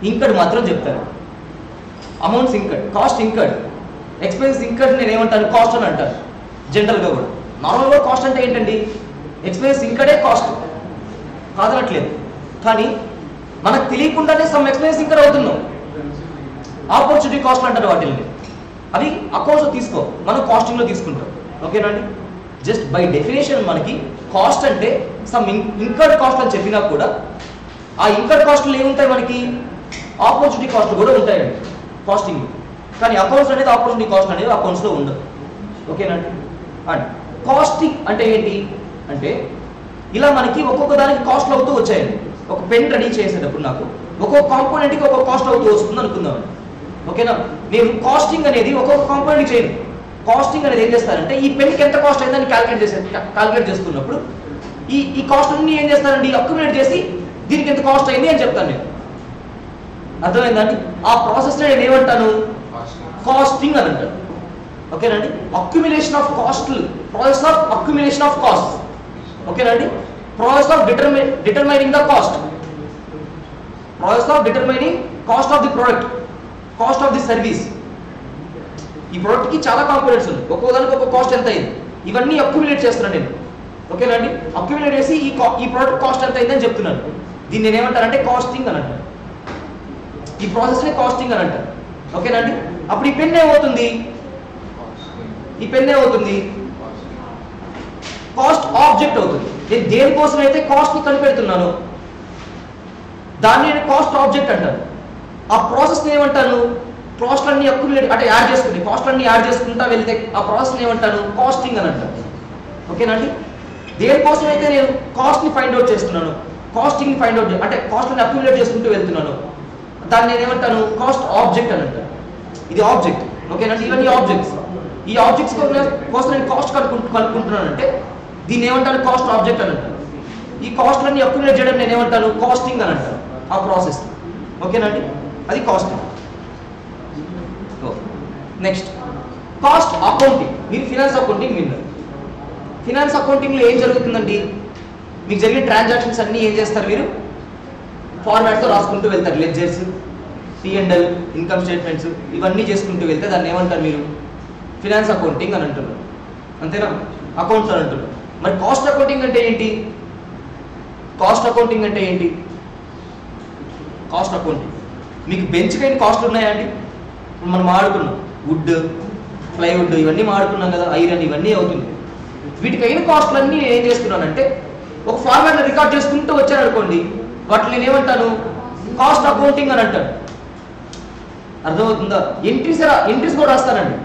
ఇంకడ్ మాత్రం చెప్తారు. అమౌంట్స్ ఇంకడ్, కాస్ట్ ఇంకడ్, ఎక్స్పెన్స్ ఇంకడ్ నేను ఏమంటాను, కాస్ట్ అని అంటారు జనరల్గా కూడా. నార్మల్గా కాస్ట్ అంటే ఏంటండి, ఎక్స్పెన్స్ ఇంకడే కాస్ట్ కాదనట్లేదు. కానీ మనకు తెలియకుండానే సమ్ ఎక్స్పెన్స్ ఇంకడ్ అవుతున్నాం. ఆపర్చునిటీ కాస్ట్ అంటారు వాటిని. అవి అకౌంట్స్లో తీసుకో, మనం కాస్టింగ్లో తీసుకుంటాం. ఓకేనా అండి? జస్ట్ బై డెఫినేషన్ మనకి కాస్ట్ అంటే సమ్ ఇంకర్డ్ కాస్ట్ అని చెప్పినా కూడా ఆ ఇంకర్డ్ కాస్ట్లు ఏముంటాయి, మనకి ఆపర్చునిటీ కాస్ట్లు కూడా ఉంటాయండి కాస్టింగ్. కానీ అకౌంట్స్ అనేది ఆపర్చునిటీ కాస్ట్ అనేది అకౌంట్స్లో ఉండదు. ఓకేనండి? అండ్ కాస్టింగ్ అంటే ఏంటి అంటే ఇలా మనకి ఒక్కొక్క దానికి కాస్ట్లు అవుతూ వచ్చాయండి. ఒక పెన్ రెడీ చేసేటప్పుడు నాకు ఒక్కొక్క కాంపోనెంట్కి ఒక్కొక్క కాస్ట్ అవుతూ వస్తుంది అనుకుందామండి. ఓకేనా? నేను కాస్టింగ్ అనేది ఒక్కొక్క కాంపోనెంట్ చేయను. కాస్టింగ్ అనేది ఏం చేస్తారంటే ఈ పెన్కి ఎంత కాస్ట్ అయిందని క్యాలిక్యులేట్ చేసుకున్నప్పుడు ఈ కాస్ట్ అన్ని ఏం చేస్తానండి, అక్యుములేట్ చేసి దీనికి ఎంత కాస్ట్ అయింది అని చెప్తాను నేను. అర్థమైందండి? ఆ ప్రాసెస్ నేను ఏమంటాను, కాస్టింగ్ అని అంటాను. ఓకేనండి? అక్యుములేషన్ ఆఫ్ కాస్ట్లు, process of accumulation of cost. ఓకేనండి? Process of determining the cost, process of determining cost of the product, cost of the service. ఈ ప్రోడక్ట్కి చాలా కాంపోనెంట్స్ ఉన్నాయి, ఒక్కోదానికి ఒక్కొక్క కాస్ట్ ఎంత అయింది, ఇవన్నీ అక్యుములేట్ చేస్తున్నాను నేను. ఓకేనండి? అక్యుములేట్ చేసి ఈ ప్రోడక్ట్ కాస్ట్ ఎంత అయిందని చెప్తున్నాను. దీన్ని నేను ఏమంటానంటే కాస్టింగ్ అని అంటాను. ఈ ప్రాసెస్ని కాస్టింగ్ అని అంటారు. ఓకేనండి? అప్పుడు ఈ పెన్ ఏమవుతుంది, కాస్ట్ ఆబ్జెక్ట్ అవుతుంది. నేను దేనికోసం అయితే కాస్ట్ని కనిపెడుతున్నాను దాన్ని నేను కాస్ట్ ఆబ్జెక్ట్ అంటాను. ఆ ప్రాసెస్ని ఏమంటాను, కాస్ట్లన్నీ అక్యుములేట్ అంటే యాడ్ చేసుకుని కాస్ట్లన్నీ యాడ్ చేసుకుంటా వెళ్తే ఆ ప్రాసెస్ని ఏమంటాను, కాస్టింగ్ అని అంటాను. ఓకేనండి? దేనికోసం అయితే నేను కాస్ట్ని ఫైండ్ అవుట్ చేస్తున్నాను, కాస్టింగ్ని ఫైండ్ అవుట్ అంటే కాస్ట్ని అక్యుములేట్ చేసుకుంటూ వెళ్తున్నాను, దాన్ని నేను ఏమంటాను, కాస్ట్ ఆబ్జెక్ట్ అని అంటాను. ఇది ఆబ్జెక్ట్. ఓకేనండి? ఇవన్నీ ఆబ్జెక్ట్స్. ఈ ఆబ్జెక్ట్స్ కోసం నేను కాస్ట్ కనుక్కుంటున్నాను అంటే దీన్ని ఏమంటాను, కాస్ట్ ఆబ్జెక్ట్ అని అంటాను. ఈ కాస్ట్లన్నీ అక్యుములేట్ చేయడం నేను ఏమంటాను, కాస్టింగ్ అని అంటాను ఆ ప్రాసెస్. ఓకేనండి? అది కాస్టింగ్. Next cost accounting. మీరు ఫినాన్స్ అకౌంటింగ్ విన్నారు. ఫినాన్స్ అకౌంటింగ్లో ఏం జరుగుతుందండి, మీకు జరిగే ట్రాన్సాక్షన్స్ అన్నీ ఏం చేస్తారు, మీరు ఫార్మాట్తో రాసుకుంటూ వెళ్తారు. లెడ్జర్స్, P&L, ఇన్కమ్ స్టేట్మెంట్స్ ఇవన్నీ చేసుకుంటూ వెళ్తే దాన్ని ఏమంటారు, మీరు ఫినాన్స్ అకౌంటింగ్ అని అంటున్నారు. అంతేనా? అకౌంట్స్ అని అంటున్నారు. మరి కాస్ట్ అకౌంటింగ్ అంటే ఏంటి? కాస్ట్ అకౌంటింగ్ అంటే ఏంటి? కాస్ట్ అకౌంటింగ్ మీకు బెంచ్కైన కాస్ట్లు ఉన్నాయా అండి? మనం ఆడుకున్నాం వుడ్, ప్లైవుడ్ ఇవన్నీ ఆడుకున్నాం కదా, ఐరన్ ఇవన్నీ అవుతుంది. వీటికైన కాస్ట్లన్నీ నేను ఏం చేస్తున్నానంటే ఒక ఫార్మాట్లో రికార్డ్ చేసుకుంటూ వచ్చాను అనుకోండి, వాటిని నేను ఏమంటాను, కాస్ట్ అకౌంటింగ్ అని అంటాను. అర్థమవుతుందా? ఎంట్రీస్ కూడా రాస్తానండి.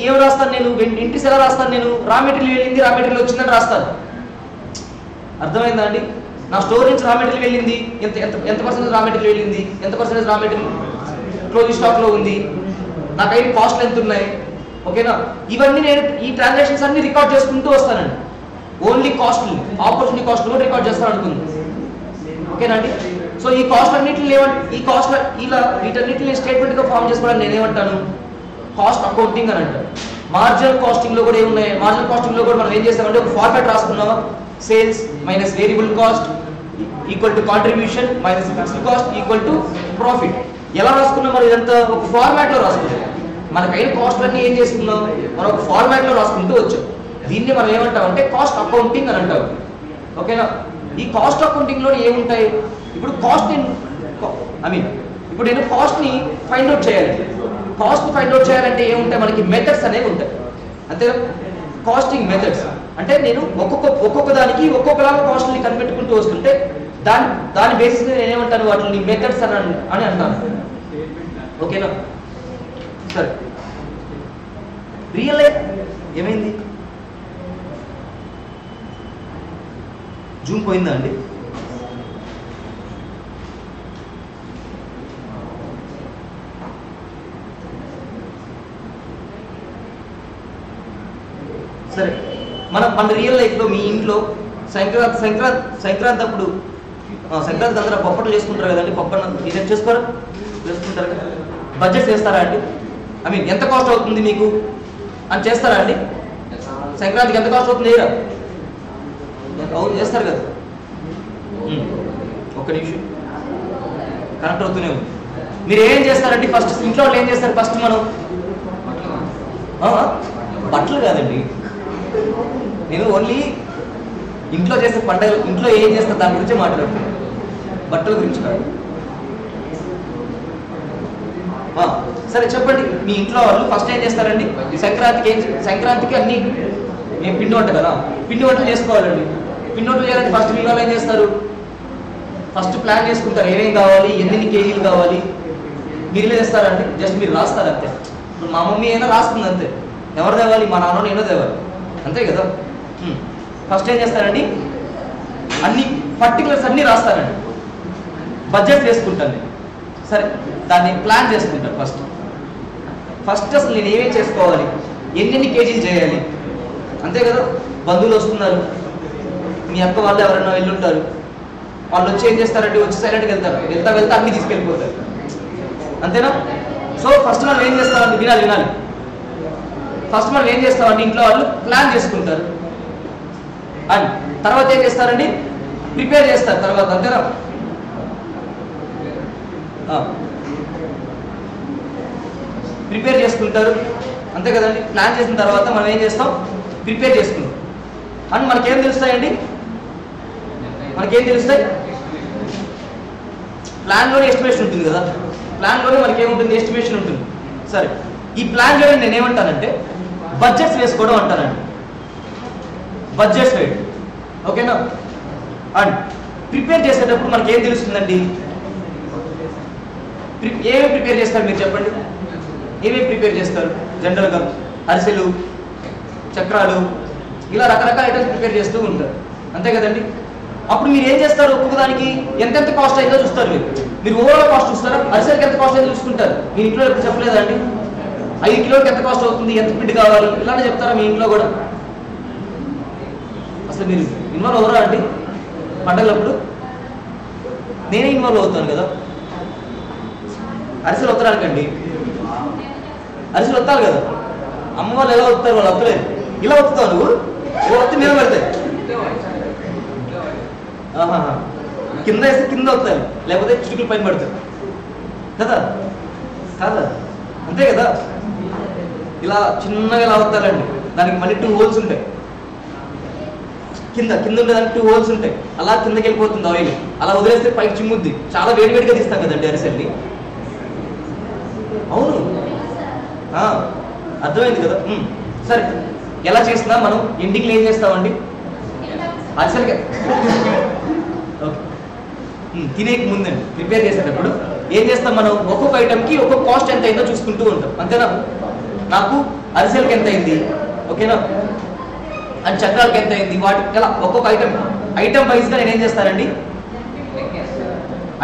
ఏం రాస్తాను నేను, ఎంట్రీస్ ఎలా రాస్తాను నేను, రా మెటీరియల్ వెళ్ళింది, రా మెటీరియల్ వచ్చిందని రాస్తాను. అర్థమైందా అండి? నా స్టోర్ నుంచి రా మెటీరియల్ వెళ్ళింది, ఎంత పర్సెంటేజ్ రా మెటీరియల్ వెళ్ళింది, ఎంత పర్సెంటేజ్ రా మెటీరియల్ క్లోజింగ్ స్టాక్లో ఉంది, నాకైనా కాస్ట్లు ఎంత ఉన్నాయి. ఓకేనా? ఇవన్నీ నేను ఈ ట్రాన్సాక్షన్స్ అన్ని రికార్డ్ చేసుకుంటూ వస్తానండి. ఓన్లీ కాస్ట్లు, ఆపర్చునిటీ కాస్ట్లు కూడా రికార్డ్ చేస్తాను అనుకుంది. ఓకేనండి? సో ఈ కాస్ట్ అన్నింటిని వీటన్నిటిని స్టేట్మెంట్గా ఫామ్ చేసుకోవడానికి నేనేమంటాను, కాస్ట్ అకౌంటింగ్ అని అంటాను. మార్జినల్ కాస్టింగ్లో కూడా ఏమున్నాయి, మార్జినల్ కాస్టింగ్లో కూడా మనం ఏం చేస్తామంటే ఒక ఫార్మాట్ రాసుకున్నామా, sales minus variable cost equal to contribution minus fixed cost equal to profit. ఎలా రాసుకున్నాం మరి, ఇదంతా ఒక ఫార్మాట్లో రాసుకున్నాం. మనకైన కాస్ట్లన్నీ ఏం చేసుకున్నాం, మనం ఒక ఫార్మాట్లో రాసుకుంటూ వచ్చాం. దీన్ని మనం ఏమంటామంటే కాస్ట్ అకౌంటింగ్ అని అంటాం. ఓకేనా? ఈ కాస్ట్ అకౌంటింగ్లో ఏముంటాయి, ఇప్పుడు ఇప్పుడు నేను కాస్ట్ని ఫైండ్ అవుట్ చేయాలి. కాస్ట్ని ఫైండ్ అవుట్ చేయాలంటే ఏముంటాయి, మనకి మెథడ్స్ అనేవి ఉంటాయి. అంతే, కాస్టింగ్ మెథడ్స్. అంటే నేను ఒక్కొక్క దానికి ఒక్కొక్కలాగా కాస్ట్ని కనిపెట్టుకుంటూ వస్తుంటే దాని బేసిస్ మీద నేనేమంటాను, వాటిని మెథడ్స్ అని అంటాను. ఓకేనా? సరే, రియల్ లైఫ్ ఏమైంది? జూమ్ పోయిందా అండి? సరే, మన రియల్ లైఫ్లో మీ ఇంట్లో సంక్రాంతి అప్పుడు సంక్రాంతి అందరూ పప్పట్లు చేసుకుంటారు కదండి. పప్పన్న డిజైన్ చేసుకుంటారు కదా. బడ్జెట్ చేస్తారా అండి? ఐ మీన్ ఎంత కాస్ట్ అవుతుంది మీకు అని చేస్తారా అండి? సంక్రాంతికి ఎంత కాస్ట్ అవుతుంది? చేస్తారు కదా. ఒక్క నిమిషం కనెక్ట్ అవుతూనే ఉంది. మీరు ఏం చేస్తారంటే ఫస్ట్ ఇంట్లో వాళ్ళు ఏం చేస్తారు? ఫస్ట్ మనం బట్టలు కాదండి, నేను ఓన్లీ ఇంట్లో చేసే పండుగలు, ఇంట్లో ఏం చేస్తారు దాని గురించి మాట్లాడుతున్నాను, బట్టల గురించి కాదు. సరే చెప్పండి, మీ ఇంట్లో వాళ్ళు ఫస్ట్ ఏం చేస్తారండి? సంక్రాంతికి అన్ని మేము పిండి వంట కదా, పిండి వంటలు చేసుకోవాలండి. పిండి వంటలు చేయాలంటే ఫస్ట్ మీ వాళ్ళు ఏం చేస్తారు? ఫస్ట్ ప్లాన్ చేసుకుంటారు, ఏమేమి కావాలి, ఎన్ని కేజీలు కావాలి. మీరు చేస్తారండి? జస్ట్ మీరు రాస్తారు అంతే. ఇప్పుడు మా మమ్మీ అయినా రాస్తుంది అంతే. ఎవరు తేవాలి? మా నాన్న ఏదో తేవాలి, అంతే కదా. ఫస్ట్ ఏం చేస్తారండి? అన్ని పర్టికులర్స్ అన్నీ రాస్తారండి. బడ్జెట్ వేసుకుంటాను నేను. సరే, దాన్ని ప్లాన్ చేసుకుంటాను. ఫస్ట్ అసలు నేను ఏమేమి చేసుకోవాలి, ఎన్ని కేజీలు చేయాలి, అంతే కదా. బంధువులు వస్తున్నారు, మీ అక్క వాళ్ళు ఎవరైనా వెళ్ళుంటారు, వాళ్ళు వచ్చి ఏం చేస్తారంటే వచ్చి సైలెంట్గా వెళ్తా అన్ని తీసుకెళ్ళిపోతారు, అంతేనా. సో ఫస్ట్ మనం ఏం చేస్తామండి? వినాలి. ఫస్ట్ మనం ఏం చేస్తామండి? ఇంట్లో వాళ్ళు ప్లాన్ చేసుకుంటారు అండ్ తర్వాత ఏం చేస్తారండి? ప్రిపేర్ చేస్తారు తర్వాత, అంతేనా. ప్రిపేర్ చేసుకుంటారు, అంతే కదండి. ప్లాన్ చేసిన తర్వాత మనం ఏం చేస్తాం? ప్రిపేర్ చేసుకుంటాం. అండ్ మనకేం తెలుస్తాయండి? మనకేం తెలుస్తాయి? ప్లాన్లోనే ఎస్టిమేషన్ ఉంటుంది కదా. ప్లాన్లోనే మనకేముంటుంది? ఎస్టిమేషన్ ఉంటుంది. సరే, ఈ ప్లాన్ చేయడం నేను ఏమంటానంటే బడ్జెట్స్ వేసుకోవడం అంటానండి. బడ్జెట్స్ వేయడం, ఓకేనా. అండ్ ప్రిపేర్ చేసేటప్పుడు మనకి ఏం తెలుస్తుందండి? ఏమేమి ప్రిపేర్ చేస్తారు మీరు చెప్పండి? ఏమేమి ప్రిపేర్ చేస్తారు జనరల్గా? అరిసెలు, చక్రాలు, ఇలా రకరకాల ఐటమ్స్ ప్రిపేర్ చేస్తూ ఉంటారు, అంతే కదండి. అప్పుడు మీరు ఏం చేస్తారు? ఒక్కొక్కదానికి ఎంతెంత కాస్ట్ అయిందో చూస్తారు. మీరు ఓవరాల్ కాస్ట్ చూస్తారా? అరిసెలకి ఎంత కాస్ట్ అయిందో చూసుకుంటారు. మీ ఇంట్లో ఎప్పుడు చెప్పలేదా అండి? 5 కిలోకి ఎంత కాస్ట్ అవుతుంది, ఎంత పిండి కావాలి, ఇలానే చెప్తారా మీ ఇంట్లో కూడా? అసలు మీరు ఇన్వాల్వ్ అవ్వరా అండి పండగలప్పుడు? నేనే ఇన్వాల్వ్ అవుతాను కదా. అరిసెలు వత్తడానికండి, అరిసెలు వత్తాలి కదా. అమ్మ వాళ్ళు ఎలా వస్తారు? వాళ్ళు వత్తలేదు. ఇలా వస్తావు నువ్వు, వస్తే మీద పెడతాయి. కింద వేస్తే కింద వస్తాయి, లేకపోతే చిటుకులు పైన పడతాయి కదా. కాదా? అంతే కదా. ఇలా చిన్నగా ఇలా అవుతారండి. దానికి మళ్ళీ 2 హోల్స్ ఉంటాయి. కింద ఉండేదానికి 2 హోల్స్ ఉంటాయి. అలా కిందకి వెళ్ళిపోతుంది ఆయిల్. అలా వదిలేస్తే పైకి చిమ్ముద్ది. చాలా వేడివేడిగా తీస్తాం కదండి అరిసెల్ని. అవును, అర్థమైంది కదా. సరే, ఎలా చేసినా మనం ఎండింగ్లో ఏం చేస్తామండి? అరిసెలకి ఓకే, తినేకి ముందండి ప్రిపేర్ చేసేటప్పుడు ఏం చేస్తాం మనం? ఒక్కొక్క ఐటమ్కి ఒక్కొక్క కాస్ట్ ఎంత అయిందో చూసుకుంటూ ఉంటాం, అంతేనా. నాకు అరిసెలకి ఎంత అయింది, ఓకేనా, అండ్ చక్రాలకి ఎంత అయింది, వాటికి ఎలా ఒక్కొక్క ఐటమ్ వైజ్గా నేను ఏం చేస్తానండి?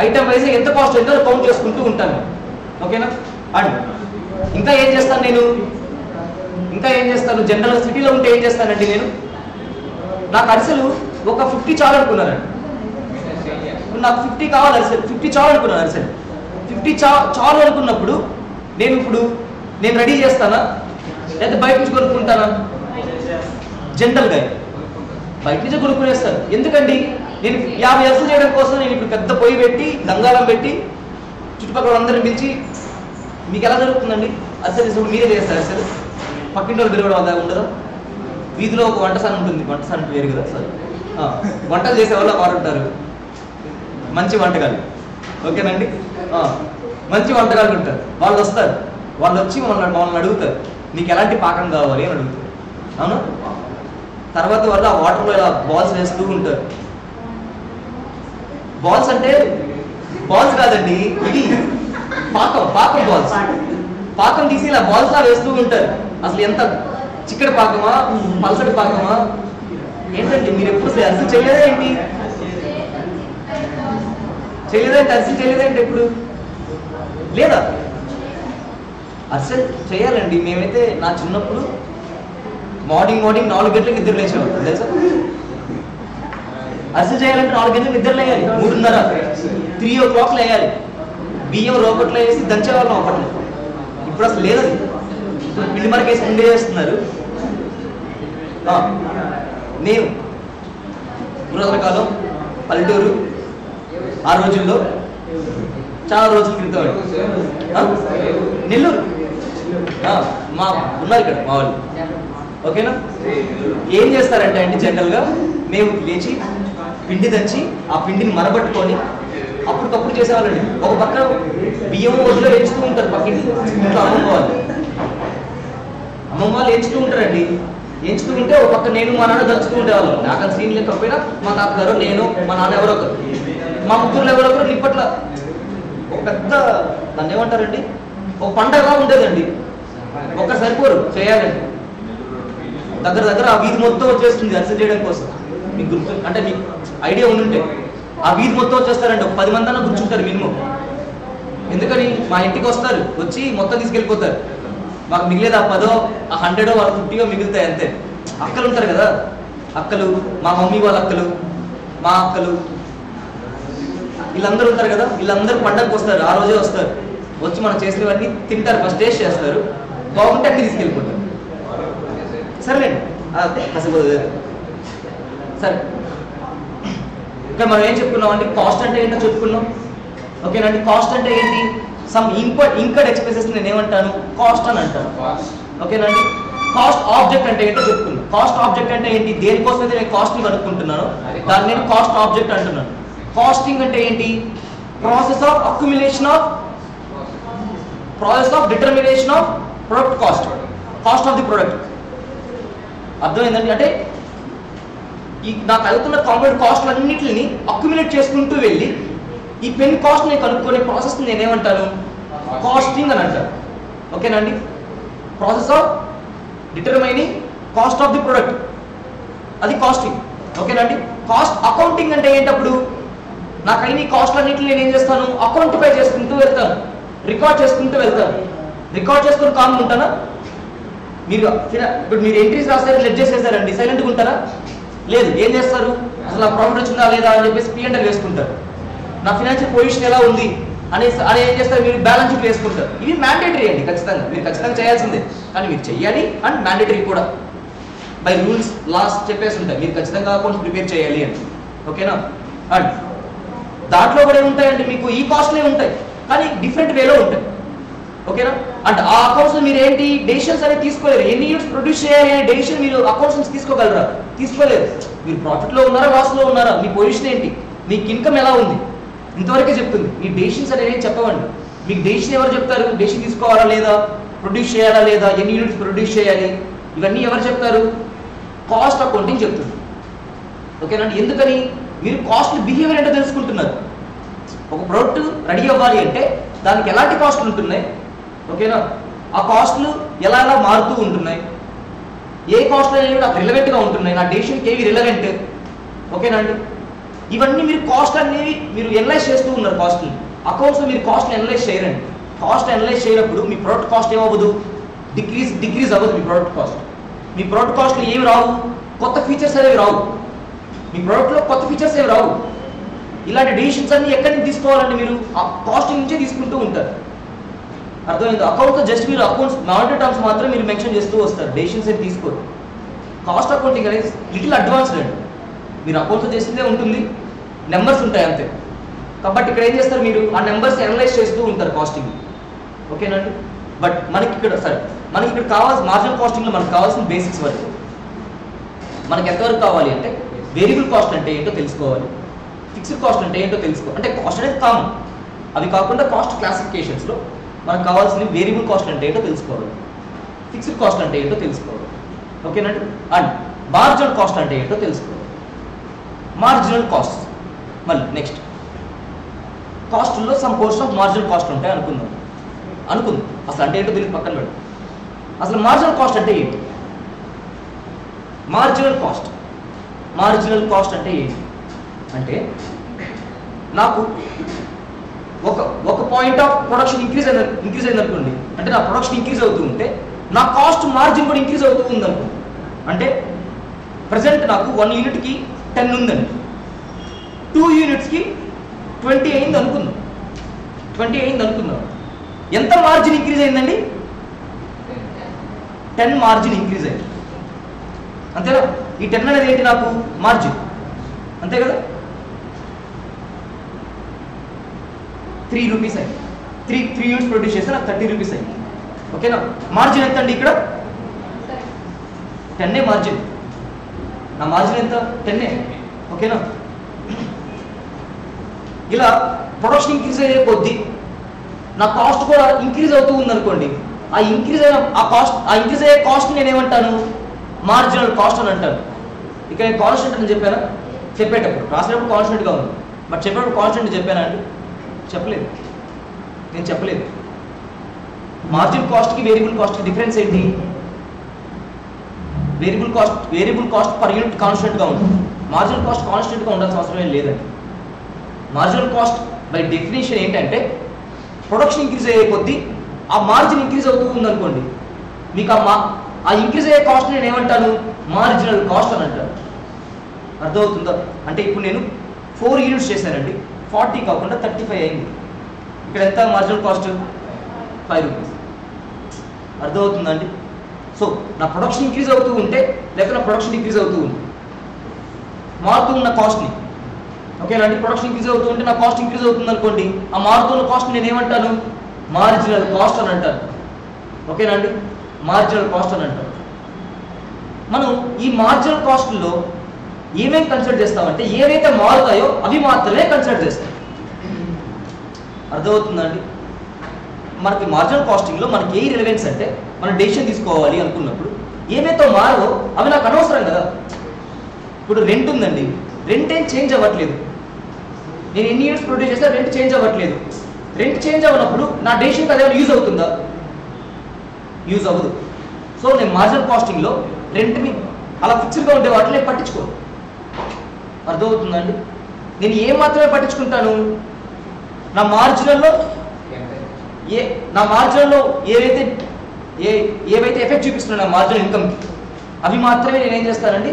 ఐటమ్ వైజ్గా ఎంత కాస్ట్ అయిందో కౌంట్ చేసుకుంటూ ఉంటాను, ఓకేనా. అండ్ ఇంకా ఏం చేస్తాను? జనరల్గా సిటీలో ఉంటే ఏం చేస్తానండి నేను? నాకు అరిసెలు ఒక 50 చాలు అనుకున్నానండి. నాకు 50 కావాలి అరిసెలు, 50 చాలు అనుకున్నాను అరిసెలు. 50 చాలు అనుకున్నప్పుడు నేను రెడీ చేస్తానా లేదా బయట నుంచి కొనుక్కుంటానా? జనరల్గా బయట నుంచి కొనుక్కునేస్తాను. ఎందుకండి? నేను 50 అరిసెలు చేయడం కోసం నేను ఇప్పుడు పెద్ద పొయ్యి పెట్టి గంగాళం పెట్టి చుట్టుపక్కల అందరిని పిలిచి, మీకు ఎలా జరుగుతుందండి అరిసెలు? మీరే చేస్తారు అరిసెలు? పక్కింటి వాళ్ళు తిరగడం అలా ఉండదు. వీధిలో ఒక వంటసాని ఉంటుంది, వంటసాని పేరు కదా సార్. వంటలు చేసేవాళ్ళు వారు ఉంటారు, మంచి వంటకాలు, ఓకేనండి. మంచి వంటకాలు ఉంటారు. వాళ్ళు వస్తారు, వాళ్ళు వచ్చి మమ్మల్ని అడుగుతారు, మీకు ఎలాంటి పాకం కావాలి అని అడుగుతారు. అవునా? తర్వాత వాళ్ళు ఆ వాటర్లో ఇలా బాల్స్ వేస్తూ ఉంటారు. బాల్స్ అంటే బాల్స్ కాదండి, ఇది పాకం బాల్స్. పాకం తీసి ఇలా బాల్స్ లా వేస్తూ ఉంటారు. అసలు ఎంత చిక్కడి పాకమా పలసటి పాకమా ఏంటండి? మీరు ఎప్పుడు అరిసి చేయలేదా ఏంటి? అరిసి చేయలేదంటే ఎప్పుడు లేదా? అరిసె చేయాలండి. మేమైతే నా చిన్నప్పుడు మార్నింగ్ 4 గంటలకు నిద్ర లేచేవాళ్ళం తెలుసా? అరిసె చేయాలంటే 4 గంటలకు నిద్ర లేయాలి, 3:30 3 o'clock లేయాలి. బియ్యం రోకట్లో వేసి దంచేవాళ్ళం అప్పట్లో. ఇప్పుడు అసలు లేదండి. ఇప్పుడు పిండి మరకేసి ముందే చేస్తున్నారు. నేను పురాతన కాలం పల్లెటూరు, ఆ రోజుల్లో చాలా రోజుల క్రితం నెల్లూరు మా ఉన్నారు ఇక్కడ మా వాళ్ళు. ఓకేనా? ఏం చేస్తారంటే అండి, జనరల్గా మేము లేచి పిండి దంచి ఆ పిండిని మరబట్టుకొని అప్పటికప్పుడు చేసేవాళ్ళండి. ఒక పక్క బియ్యం రోజులో వేయించుతూ ఉంటారు పక్కింటి ఇంట్లో అమ్మమ్మ వాళ్ళు వేయించుతూ ఉంటారండి. వేయించుతూ ఉంటే ఒక పక్క నేను మా నాన్న దంచుతూ ఉండేవాళ్ళం. నాకు సీన్ లేకపోయినా మా తాతగారు, నేను, మా నాన్న ఎవరో ఒకరు, మా ముగ్గురు ఎవరో ఒకరు నిప్పట్ల ఒక పెద్ద దాన్ని ఏమంటారండి, ఒక పండగలా ఉండేదండి. ఒక్కరు సరిపోరు చేయాలండి. దగ్గర ఆ వీధి మొత్తం వచ్చేస్తుంది అరిసె చేయడం కోసం. మీకు గుర్తు అంటే మీకు ఐడియా ఉండుంటే ఆ వీధి మొత్తం వచ్చేస్తారండి. ఒక 10 మంది అన్న కూర్చుంటారు మినిమం. ఎందుకని మా ఇంటికి వస్తారు, వచ్చి మొత్తం తీసుకెళ్ళిపోతారు. మాకు మిగిలేదు ఆ 10, ఆ 100, 50 మిగులుతాయి అంతే. అక్కలు ఉంటారు కదా, అక్కలు, మా మమ్మీ వాళ్ళ అక్కలు, మా అక్కలు, వీళ్ళందరూ ఉంటారు కదా, వీళ్ళందరూ పండగకు వస్తారు. ఆ రోజే వస్తారు. వచ్చి మనం చేసినవన్నీ తింటారు, ఫస్ట్ టేస్ట్ చేస్తారు. బాగుంటే అన్ని తీసుకెళ్ళిపోతారు. సరేలేండి, అసలు సరే. ఇంకా మనం ఏం చెప్పుకున్నాం అంటే కాస్ట్ అంటే ఏంటో చెప్పుకున్నాం. ఓకేనండి? కాస్ట్ అంటే ఏంటి? సమ్ ఇంకర్డ్ ఎక్స్పెన్సెస్ నేను ఏమంటాను? కాస్ట్ అని అంటాను. ఓకేనండి? కాస్ట్ ఆబ్జెక్ట్ అంటే ఏంటో చెప్పుకున్నాం. కాస్ట్ ఆబ్జెక్ట్ అంటే ఏంటి? దేనికోసం అయితే నేను కాస్ట్ ని కనుక్కుంటున్నాను దాన్ని నేను కాస్ట్ ఆబ్జెక్ట్ అంటున్నాను. కాస్టింగ్ అంటే ఏంటి? Process of accumulation of determination of product cost of the product. అర్థమైందండి? అంటే ఈ నాకు అవుతున్న కాంపౌండ్ కాస్ట్ అన్నింటిని అక్యుములేట్ చేసుకుంటూ వెళ్ళి ఈ పెన్ కాస్ట్ నేను కనుక్కునే ప్రాసెస్ నేనేమంటాను? కాస్టింగ్ అని అంటాను. ఓకేనండి? Process of determining cost of the product, అది కాస్టింగ్. ఓకేనండి? కాస్ట్ అకౌంటింగ్ అంటే ఏంటప్పుడు? నాకు అయిన కాస్ట్ అన్నింటిని నేను ఏం చేస్తాను? అకౌంటిఫై చేసుకుంటూ వెళ్తాను, రికార్డ్ చేసుకుంటూ వెళ్తాను. రికార్డ్ చేసుకుని కామ్ ఉంటానా? ఇప్పుడు మీరు ఎంట్రీస్ రాస్తారు, లెడ్జెస్ చేశారండి, సైలెంట్గా ఉంటారా? లేదు. ఏం చేస్తారు? అసలు ఆ ప్రాఫిట్ వచ్చిందా లేదా అని చెప్పేసి P&L వేసుకుంటారు. నా ఫినాన్షియల్ పొజిషన్ ఎలా ఉంది అని ఏం చేస్తారు? మీరు బ్యాలెన్స్ షీట్ వేసుకుంటారు. ఇవి మ్యాండేటరీ అండి, ఖచ్చితంగా మీరు ఖచ్చితంగా చేయాల్సిందే. కానీ మీరు చెయ్యాలి అండ్ మ్యాండేటరీ కూడా. బై రూల్స్ లాస్ చెప్పేసి ఉంటాయి, మీరు ఖచ్చితంగా అకౌంట్స్ ప్రిపేర్ చేయాలి అని. ఓకేనా? అండ్ దాంట్లో కూడా ఏముంటాయండి? మీకు ఈ కాస్ట్లే ఉంటాయి కానీ డిఫరెంట్ వేలో ఉంటాయి. ఓకేనా? అండ్ ఆ అకౌంట్స్ మీరు ఏంటి డెసిషన్స్ అనేది తీసుకోలేరు. ఎన్ని యూనిట్స్ ప్రొడ్యూస్ చేయాలి అనే డెసిషన్ మీరు అకౌంట్స్ నుంచి తీసుకోగలరా? తీసుకోలేరు. మీరు ప్రాఫిట్లో ఉన్నారా, లాస్లో ఉన్నారా, మీ పొజిషన్ ఏంటి, మీకు ఇన్కమ్ ఎలా ఉంది, ఇంతవరకే చెప్తుంది. మీ డెసిషన్స్ అనేది చెప్పవండి. మీకు డెసిషన్ ఎవరు చెప్తారు? డెసిషన్ తీసుకోవాలా లేదా, ప్రొడ్యూస్ చేయాలా లేదా, ఎన్ని యూనిట్స్ ప్రొడ్యూస్ చేయాలి, ఇవన్నీ ఎవరు చెప్తారు? కాస్ట్ అకౌంటింగ్ చెప్తుంది. ఓకేనండి? ఎందుకని? మీరు కాస్ట్ బిహేవియర్ ఏంటో తెలుసుకుంటున్నారు. ఒక ప్రోడక్ట్ రెడీ అవ్వాలి అంటే దానికి ఎలాంటి కాస్ట్లు ఉంటున్నాయి, ఓకేనా? ఆ కాస్ట్లు ఎలా మారుతూ ఉంటున్నాయి, ఏ కాస్ట్లు అనేవి నాకు రిలవెంట్గా ఉంటున్నాయి, నా డెసిషన్కి ఏవి రిలవెంట్, ఓకేనా అండి? ఇవన్నీ మీరు కాస్ట్ అనేవి మీరు ఎనలైజ్ చేస్తూ ఉన్నారు. కాస్ట్ని అకౌంట్స్లో మీరు కాస్ట్ని ఎనలైజ్ చేయరండి. కాస్ట్ ఎనలైజ్ చేయనప్పుడు మీ ప్రోడక్ట్ కాస్ట్ ఏమవ్వదు? డిక్రీజ్ అవ్వదు. మీ ప్రోడక్ట్ కాస్ట్లో ఏమి రావు? కొత్త ఫీచర్స్ అనేవి రావు. మీ ప్రోడక్ట్లో కొత్త ఫీచర్స్ ఏమి రావు. ఇలాంటి డెసిషన్స్ అన్ని ఎక్కడి నుంచి తీసుకోవాలంటే మీరు ఆ కాస్టింగ్ నుంచే తీసుకుంటూ ఉంటారు. అర్థమైంది? అకౌంట్తో జస్ట్ మీరు అకౌంట్స్ మానిటరీ టర్మ్స్ మాత్రం మీరు మెన్షన్ చేస్తూ వస్తారు, డెసిషన్స్ అయితే తీసుకోరు. కాస్ట్ అకౌంటింగ్ అనేది లిటిల్ అడ్వాన్స్డ్ అండి. మీరు అకౌంట్తో చేసిందే ఉంటుంది, నెంబర్స్ ఉంటాయి అంతే. కాబట్టి ఇక్కడ ఏం చేస్తారు? మీరు ఆ నెంబర్స్ అనలైజ్ చేస్తూ ఉంటారు కాస్టింగ్. ఓకేనండి? బట్ మనకి ఇక్కడ కావాల్సిన మార్జినల్ కాస్టింగ్లో మనకు కావాల్సిన బేసిక్స్ వరకు మనకి ఎంతవరకు కావాలి అంటే వేరియబుల్ కాస్ట్ అంటే ఏంటో తెలుసుకోవాలి, ఫిక్స్డ్ కాస్ట్ అంటే ఏంటో తెలుసుకోవాలి. అంటే కాస్ట్ అనేది కామన్, అవి కాకుండా కాస్ట్ క్లాసిఫికేషన్స్లో మనకు కావాల్సిన వేరియబుల్ కాస్ట్ అంటే ఏంటో తెలుసుకోవాలి, ఫిక్స్డ్ కాస్ట్ అంటే ఏంటో తెలుసుకోవాలి. ఓకేనండి? అండ్ మార్జినల్ కాస్ట్ అంటే ఏంటో తెలుసుకోవాలి. మార్జినల్ కాస్ట్ మళ్ళీ నెక్స్ట్ కాస్ట్లో some portion of marginal cost ఉంటాయి అనుకుందాం. అసలు అంటే ఏంటో దీనికి పక్కన పెడతాం. అసలు మార్జినల్ కాస్ట్ అంటే ఏంటి? మార్జినల్ కాస్ట్ అంటే ఏంటి అంటే నాకు ఒక పాయింట్ ఆఫ్ ప్రొడక్షన్ ఇంక్రీజ్ అయింది అనుకోండి, అంటే నా ప్రొడక్షన్ ఇంక్రీజ్ అవుతూ ఉంటే నా కాస్ట్ మార్జిన్ కూడా ఇంక్రీజ్ అవుతూ ఉంది అనుకోండి. అంటే ప్రజెంట్ నాకు 1 యూనిట్కి 10 ఉందండి, 2 యూనిట్స్కి 20 అయింది అనుకుందాం. ఎంత మార్జిన్ ఇంక్రీజ్ అయిందండి? 10 మార్జిన్ ఇంక్రీజ్ అయింది, అంతేనా? ఈ 10 అనేది ఏంటి? నాకు మార్జిన్, అంతే కదా? 3 రూపీస్ అయింది. 3 యూనిట్స్ ప్రొడ్యూస్ చేస్తే నాకు 30 రూపీస్ అయింది, ఓకేనా? మార్జిన్ ఎంత అండి ఇక్కడ? 10 మార్జిన్. నా మార్జిన్ ఎంత? 10, ఓకేనా? ఇలా ప్రొడక్షన్ ఇంక్రీజ్ అయ్యే కొద్దీ నా కాస్ట్ కూడా ఇంక్రీజ్ అవుతూ ఉందనుకోండి. ఆ ఇంక్రీజ్ అయ్యే కాస్ట్ నేను ఏమంటాను? మార్జినల్ కాస్ట్ అని అంటాను. ఇక నేను కాన్స్టెంట్ అని చెప్పానా? చెప్పేటప్పుడు రాసేటప్పుడు కాన్స్టెంట్గా ఉంది, బట్ చెప్పేటప్పుడు కాన్స్టెంట్ చెప్పానా అండి? చెప్పలేదు, నేను చెప్పలేదు. మార్జినల్ కాస్ట్కి వేరియబుల్ కాస్ట్కి డిఫరెన్స్ ఏంటి? వేరియబుల్ కాస్ట్ పర్ యూనిట్ కాన్స్టెంట్గా ఉంటుంది. మార్జినల్ కాస్ట్ కాన్స్టెంట్గా ఉండాల్సిన అవసరం ఏం లేదండి. మార్జినల్ కాస్ట్ బై డెఫినేషన్ ఏంటంటే ప్రొడక్షన్ ఇంక్రీజ్ అయ్యే కొద్దీ ఆ మార్జిన్ ఇంక్రీజ్ అవుతూ ఉందనుకోండి, మీకు ఆ ఇంక్రీజ్ అయ్యే కాస్ట్ నేను ఏమంటాను? మార్జినల్ కాస్ట్ అని అంటాను. అర్థమవుతుందా? అంటే ఇప్పుడు నేను 4 యూనిట్స్ చేశానండి, 40 కాకుండా 35 అయింది. ఇక్కడ ఎంత మార్జినల్ కాస్ట్? 5 రూపీస్. అర్థమవుతుందండి? సో నా ప్రొడక్షన్ ఇంక్రీజ్ అవుతూ ఉంటే లేకపోతే నా ప్రొడక్షన్ డిక్రీజ్ అవుతూ ఉంది, మారుతూ ఉన్న కాస్ట్ని, ఓకేనా అండి? ప్రొడక్షన్ ఇంక్రీజ్ అవుతూ ఉంటే నా కాస్ట్ ఇంక్రీజ్ అవుతుంది అనుకోండి, ఆ మారుతున్న కాస్ట్ నేను ఏమంటాను? మార్జినల్ కాస్ట్ అని అంటాను, ఓకేనా అండి? మార్జినల్ కాస్ట్ అని అంటాను. మనం ఈ మార్జినల్ కాస్ట్లో ఏమేమి కన్సిడర్ చేస్తామంటే ఏవైతే మారుతాయో అవి మాత్రమే కన్సిడర్ చేస్తాం. అర్థమవుతుందండి? మనకి మార్జినల్ కాస్టింగ్లో మనకి ఏ రిలవెన్స్ అంటే మనం డెసిషన్ తీసుకోవాలి అనుకున్నప్పుడు ఏవైతే మారవో అవి నాకు అనవసరం కదా. ఇప్పుడు రెంట్ ఉందండి, రెంట్ ఏం చేంజ్ అవ్వట్లేదు. నేను ఎన్ని యూనిట్స్ ప్రొడ్యూస్ చేస్తే రెంట్ చేంజ్ అవ్వట్లేదు. రెంట్ చేంజ్ అవ్వనప్పుడు నా డెసిషన్కి అదేమైనా యూజ్ అవుతుందా? యూజ్ అవ్వదు. సో నేను మార్జినల్ కాస్టింగ్లో రెంట్ని అలా ఫిక్స్డ్గా ఉండే వాటిని నేను పట్టించుకోను. అర్థమవుతుందండి? నేను ఏం మాత్రమే పట్టించుకుంటాను? నా మార్జినల్లో ఏవైతే ఎఫెక్ట్ చూపిస్తున్నాను నా మార్జినల్ ఇన్కమ్కి అవి మాత్రమే నేను ఏం చేస్తానండి?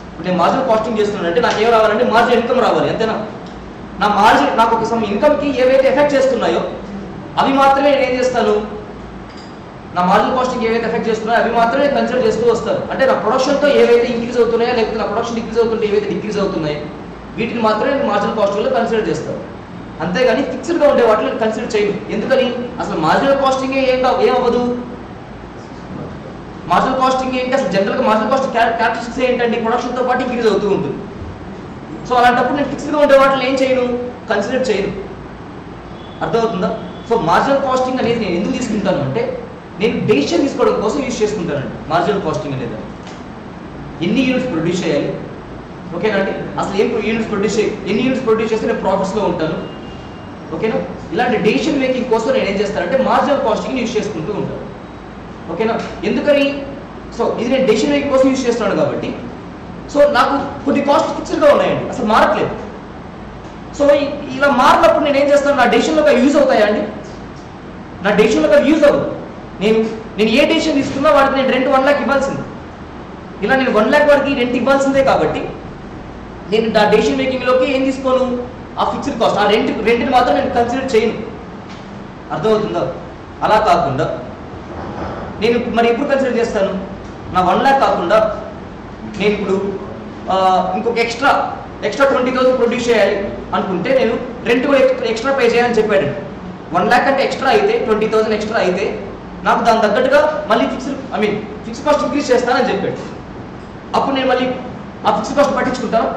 ఇప్పుడు నేను మార్జినల్ కాస్టింగ్ చేస్తున్నానంటే నాకు ఏం రావాలంటే మార్జినల్ ఇన్కమ్ రావాలి, అంతేనా? నాకు ఒక సమ్ ఇన్కమ్కి ఏవైతే ఎఫెక్ట్ చేస్తున్నాయో అవి మాత్రమే నేను ఏం చేస్తాను? నా మార్జినల్ కాస్టింగ్ ఏవైతే ఎఫెక్ట్ చేస్తున్నాయో అవి మాత్రమే కన్సిడర్ చేస్తూ వస్తాను. అంటే నా ప్రొడక్షన్తో ఏవైతే ఇంక్రీజ్ అవుతున్నాయో లేకపోతే నా ప్రొడక్షన్ డిక్రీజ్ అవుతుంటే ఏవైతే డిక్రీజ్ అవుతున్నాయో వీటిని మాత్రమే నేను మార్జినల్ కాస్టింగ్లో కన్సిడర్ చేస్తాను. అంతేగాని ఫిక్స్డ్గా ఉండే వాటిని కన్సిడర్ చేయను. ఎందుకని? అసలు మార్జినల్ కాస్టింగ్ ఏమవ్వదు. మార్జినల్ కాస్టింగ్ ఏంటి? అసలు జనరల్గా మార్జినల్ కాస్ట్ క్యారెక్టరిస్టిక్స్ ఏంటండి? ప్రొడక్షన్తో పాటు ఇంక్రీజ్ అవుతూ ఉంటుంది. సో అలాంటప్పుడు నేను ఫిక్స్డ్గా ఉండే వాటిని ఏం చేయను? కన్సిడర్ చేయను. అర్థమవుతుందా? సో మార్జినల్ కాస్టింగ్ అనేది నేను ఎందుకు తీసుకుంటాను అంటే నేను డెసిషన్ తీసుకోవడం కోసం యూజ్ చేసుకుంటానండి మార్జినల్ కాస్టింగ్ అనేది. ఎన్ని యూనిట్స్ ప్రొడ్యూస్ చేయాలి, ఓకేనా అండి? అసలు ఎన్ని యూనిట్స్ ప్రొడ్యూస్ చేస్తే నేను ప్రాఫిట్స్లో ఉంటాను, ఓకేనా? ఇలాంటి డెసిషన్ మేకింగ్ కోసం నేను ఏం చేస్తానంటే మార్జినల్ కాస్టింగ్ యూజ్ చేసుకుంటూ ఉంటాను, ఓకేనా? ఎందుకని? సో ఇది నేను డెసిషన్ మేకింగ్ కోసం యూజ్ చేస్తున్నాను కాబట్టి సో నాకు కొన్ని కాస్ట్ ఫిక్స్డ్గా ఉన్నాయండి, అసలు మారట్లేదు. సో ఇలా మారినప్పుడు నేను ఏం చేస్తాను? నా డెసిషన్లోకి యూజ్ అవుతాయా అండి? నా డెసిషన్లోకి యూజ్ అవ్వదు. నేను ఏ డెసిషన్ తీసుకున్నా వాటికి నేను రెంట్ 1 lakh ఇవ్వాల్సింది. ఇలా నేను 1 lakh వాడికి రెంట్ ఇవ్వాల్సిందే కాబట్టి నేను నా డెసిషన్ మేకింగ్లోకి ఏం తీసుకోను? ఆ ఫిక్స్డ్ కాస్ట్, ఆ రెంట్ని మాత్రం నేను కన్సిడర్ చేయను. అర్థమవుతుందా? అలా కాకుండా నేను మరి ఎప్పుడు కన్సిడర్ చేస్తాను? నా 1 lakh కాకుండా నేను ఇప్పుడు ఇంకొక ఎక్స్ట్రా 20,000 ప్రొడ్యూస్ చేయాలి అనుకుంటే నేను రెంట్ కూడా ఎక్స్ట్రా పే చేయాలని చెప్పాడు. 1 lakh అంటే ఎక్స్ట్రా అయితే 20,000 ఎక్స్ట్రా అయితే నాకు దాని తగ్గట్టుగా మళ్ళీ ఫిక్స్డ్ కాస్ట్ ఇంక్రీజ్ చేస్తానని చెప్పాడు. అప్పుడు నేను మళ్ళీ ఆ ఫిక్స్డ్ కాస్ట్ పట్టించుకుంటాను.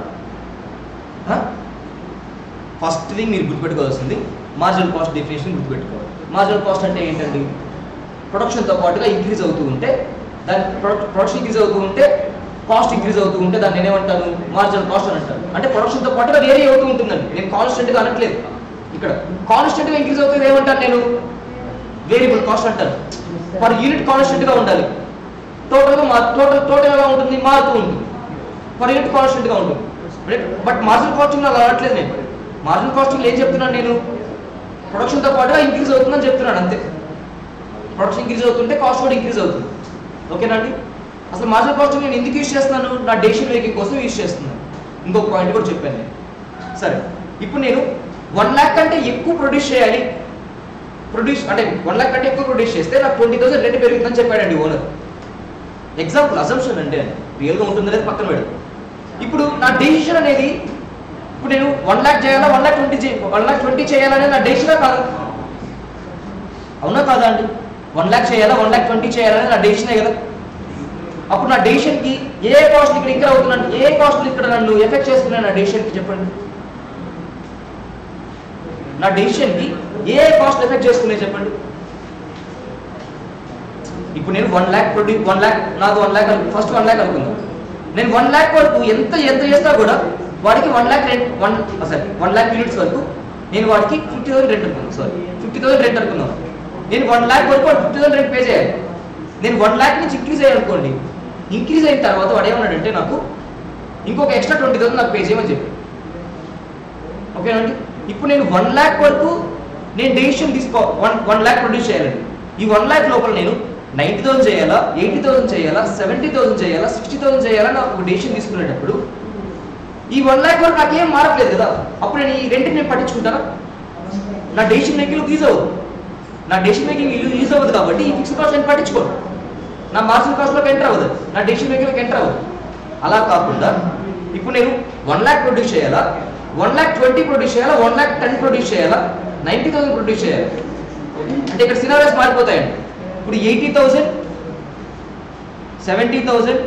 ఫస్ట్ థింగ్ మీరు గుర్తుపెట్టుకోవాల్సింది మార్జినల్ కాస్ట్ డెఫినేషన్ గుర్తుపెట్టుకోవాలి. మార్జినల్ కాస్ట్ అంటే ఏంటండి? ప్రొడక్షన్తో పాటుగా ఇంక్రీజ్ అవుతూ ఉంటే ప్రొడక్షన్ ఇంక్రీజ్ అవుతూ ఉంటే కాస్ట్ ఇంక్రీజ్ అవుతూ ఉంటే దాన్ని నేనేమంటాను మార్జినల్ కాస్ట్ అని అంటాను. అంటే ప్రొడక్షన్తో పాటుగా వేరీ అవుతూ ఉంటుందండి. నేను కాన్స్టెంట్గా అనట్లేదు. ఇక్కడ కాన్స్టెంట్గా ఇంక్రీజ్ అవుతుంది ఏమంటాను నేను వేరియబుల్ కాస్ట్ అంటాను. పర్ యూనిట్ కాన్స్టెంట్గా ఉండాలి. టోటల్ ఎలా ఉంటుంది మారుతూ ఉంటుంది. పర్ యూనిట్ కాన్స్టెంట్గా ఉంటుంది. బట్ మార్జినల్ కాస్టింగ్ అలా అనట్లేదు. నేను మార్జినల్ కాస్టింగ్ ఏం చెప్తున్నాను నేను ప్రొడక్షన్తో పాటుగా ఇంక్రీజ్ అవుతుందని చెప్తున్నాను అంతే. ప్రొడక్షన్ ఇంక్రీజ్ అవుతుంటే కాస్ట్ కూడా ఇంక్రీజ్ అవుతుంది. ఓకేనా అండి. అసలు మార్జినల్ కాస్టింగ్ నేను ఎందుకు యూజ్ చేస్తున్నాను నా డెసిషన్ మేకింగ్ కోసం యూజ్ చేస్తున్నాను. ఇంకొక పాయింట్ కూడా చెప్పాను నేను. సరే ఇప్పుడు నేను 1 lakh కంటే ఎక్కువ ప్రొడ్యూస్ చేయాలి. అంటే 1 lakh కంటే ఎక్కువ ప్రొడ్యూస్ చేస్తే నాకు 20,000 రేట్ పెరుగుతుందని చెప్పాడండి ఓనర్. ఎగ్జాంపుల్ అజంప్షన్ అంటే రియల్గా ఉంటుంది అనేది పక్కన పెడతాం. ఇప్పుడు నా డెసిషన్ అనేది ఇప్పుడు నేను 1 lakh చేయాలా 1,20,000 చేయాలనే నా డెసిషనా కాదు? అవునా కాదా అండి? 1 lakh చేయాలా 1,20,000 చేయాలనే నా డెసిషనే కదా. అప్పుడు నా డెసిషన్కి ఏ కాస్ట్ ఇక్కడ అవుతున్నాను, ఏ కాస్ట్ ఇక్కడ నన్ను ఎఫెక్ట్ చేస్తున్నాను నా డెసిషన్కి చెప్పండి. నా డెసిషన్కి ఏ కాస్ట్ ఎఫెక్ట్ చేస్తున్నాయి చెప్పండి. ఇప్పుడు నేను 1 lakh నాకు 1 lakh ఫస్ట్ 1 lakh అనుకుందాం. నేను 1 lakh వరకు ఎంత చేస్తా కూడా వాడికి 1 lakh యూనిట్స్ వరకు నేను వాడికి 50,000 రెంట్ అనుకున్నాను. 50,000 రెంట్ అనుకున్నాను. నేను 1 lakh వరకు 50,000 రెంట్ పే చేయాలి. నేను 1 lakh నుంచి ఇంక్రీజ్ అయ్యానుకోండి. ఇంక్రీజ్ అయిన తర్వాత వాడు ఏమన్నాడంటే నాకు ఇంకొక ఎక్స్ట్రా 20,000 నాకు పే చేయమని చెప్పి. ఓకేనండి. ఇప్పుడు నేను 1 lakh వరకు నేను డెసిషన్ 1 lakh ప్రొడ్యూస్ చేయాలండి. ఈ 1 lakh లోపల నేను 90,000 చేయాలా 80,000 చేయాలా 70,000 చేయాలా 60,000 చేయాలా నాకు ఒక డెసిషన్ తీసుకునేటప్పుడు ఈ 1 lakh వరకు నాకేం మారట్లేదు కదా. అప్పుడు నేను ఈ రెంట్ని నేను పట్టించుకుంటానా? నా డెసిషన్ మేకింగ్ యూజ్ అవ్వదు. నా డెసిషన్ మేకింగ్ యూజ్ అవ్వదు కాబట్టి ఈ ఫిక్స్డ్ కాస్ట్ నేను పట్టించుకోను. నా మార్జినల్ కాస్ట్లోకి ఎంటర్ అవ్వదు. నా డెసిషన్ మేకింగ్లోకి ఎంటర్ అవ్వదు. అలా కాకుండా ఇప్పుడు నేను 1 lakh ప్రొడ్యూస్ చేయాలా 1,20,000 ప్రొడ్యూస్ చేయాలా 1,10,000 ప్రొడ్యూస్ చేయాలా 90,000 ప్రొడ్యూస్ చేయాలి అంటే ఇక్కడ సినారియోస్ మారిపోతాయండి. ఇప్పుడు 80,000 70,000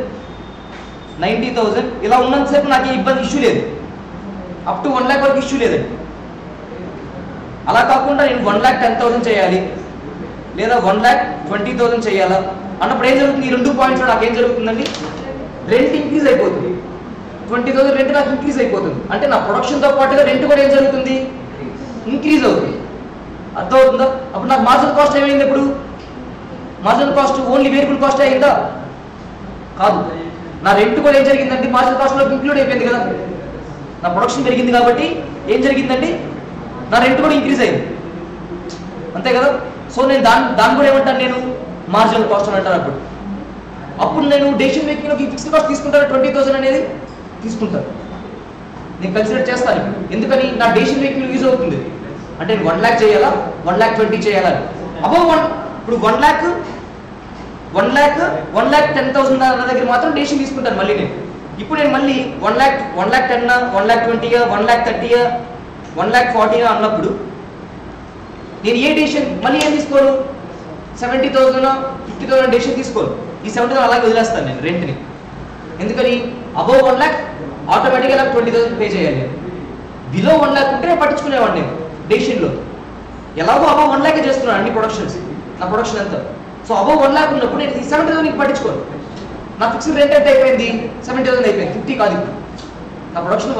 90,000 ఇలా ఉన్నంతసేపు నాకు ఇబ్బంది ఇష్యూ లేదు. అప్ టు 1 lakh వరకు ఇష్యూ లేదండి. అలా కాకుండా నేను 1,10,000 చేయాలి లేదా 1,20,000 చేయాలా అన్నప్పుడు ఏం జరుగుతుంది? ఈ 2 పాయింట్స్లో నాకు ఏం జరుగుతుందండి? రెంట్ ఇంక్రీజ్ అయిపోతుంది. 20,000 రెంట్ నాకు ఇంక్రీజ్ అయిపోతుంది. అంటే నా ప్రొడక్షన్తో పాటుగా రెంట్ కూడా ఏం జరుగుతుంది? ఇంక్రీజ్ అవుతుంది. అర్థమవుతుందా? అప్పుడు నాకు మార్జినల్ కాస్ట్ ఏమైంది? ఇప్పుడు marginal cost only variable cost అయిందా? కాదు. నా రెంట్ కూడా ఏం జరిగిందంటే మార్జినల్ కాస్ట్లోకి ఇంక్లూడ్ అయిపోయింది కదా. నా ప్రొడక్షన్ పెరిగింది కాబట్టి ఏం జరిగిందండి? నా రెంట్ కూడా ఇంక్రీజ్ అయింది. అంతే కదా. సో నేను దాన్ని కూడా ఏమంటాను? నేను మార్జినల్ కాస్ట్ అని అంటాను. అప్పుడు నేను డెసిషన్ మేకింగ్లోకి ఫిక్స్డ్ కాస్ట్ తీసుకుంటాను. 20,000 అనేది తీసుకుంటాను. నేను కన్సిడర్ చేస్తాను. ఎందుకని? నా డెసిషన్ మేకింగ్ యూజ్ అవుతుంది. అంటే నేను 1 lakh చేయాలా 1,20,000 చేయాలా అబౌవ్ ఇప్పుడు 1,10,000 అన్న దగ్గర మాత్రం డెసిషన్ తీసుకుంటాను మళ్ళీ నేను. ఇప్పుడు నేను మళ్ళీ 1,10,000 1,20,000 1,30,000 1,40,000 అన్నప్పుడు నేను ఏ డెసిషన్ మళ్ళీ ఏం తీసుకోను? 70,000 50,000 డెసిషన్ తీసుకోను. ఈ 70,000 అలాగే వదిలేస్తాను నేను రెంట్ని. ఎందుకని? అబౌవ్ 1 lakh ఆటోమేటిక్గా 20,000 పే చేయాలి. బిలో 1 lakh ఉంటే నేను పట్టించుకునేవాడిని నేను డెసిషన్లో. ఎలాగో అబౌవ్ 1 lakh చేస్తున్నాను అన్ని ప్రొడక్షన్స్. నా ప్రొడక్షన్ ఎంత సో అబౌవ్ 1 lakh ఉన్నప్పుడు నేను ఈ 70,000 పట్టించుకోను. నా ఫిక్స్డ్ రెంట్ ఎంత అయిపోయింది? 70,000 అయిపోయింది. 50 కాదు. నా ప్రొడక్షన్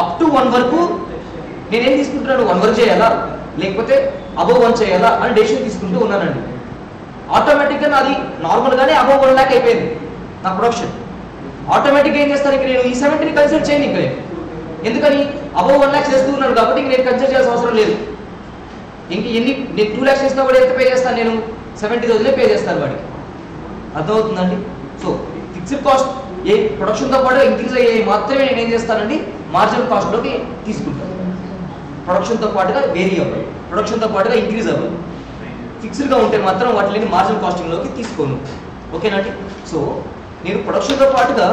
అప్ టు 1 వరకు నేనేం తీసుకుంటున్నాను? 1 వరకు చేయాలా లేకపోతే అబౌవ్ 1 చేయాలా అని డెసిషన్ తీసుకుంటూ ఉన్నానండి. ఆటోమేటిక్గా నాది నార్మల్గానే అబౌవ్ 1 lakh అయిపోయింది నా ప్రొడక్షన్. ఆటోమేటిక్గా ఏం చేస్తాను? ఇక్కడ నేను ఈ 70ని కన్సిడర్ చేయను. ఇంకా ఎందుకని? అబౌవ్ 1 lakh చేస్తూ ఉన్నాను కాబట్టి నేను కన్సిడర్ చేయాల్సిన అవసరం లేదు. నేను 2 lakhs చేసినా కూడా ఎంత పే చేస్తాను? నేను 70,000 పే చేస్తాను వాడికి. అర్థమవుతుందండి. సో ఫిక్స్డ్ కాస్ట్ ఏ ప్రొడక్షన్తో పాటు ఇంక్రీజ్ అయ్యే మాత్రమే నేను ఏం చేస్తానండి? మార్జినల్ కాస్ట్లోకి తీసుకుంటాను. ప్రొడక్షన్తో పాటుగా వేరీ అవ్వాలి, ప్రొడక్షన్తో పాటుగా ఇంక్రీజ్ అవ్వాలి. ఫిక్స్డ్గా ఉంటే మాత్రం వాటిని మార్జినల్ కాస్టింగ్లోకి తీసుకోను. ఓకేనండి. సో నేను ప్రొడక్షన్తో పాటుగా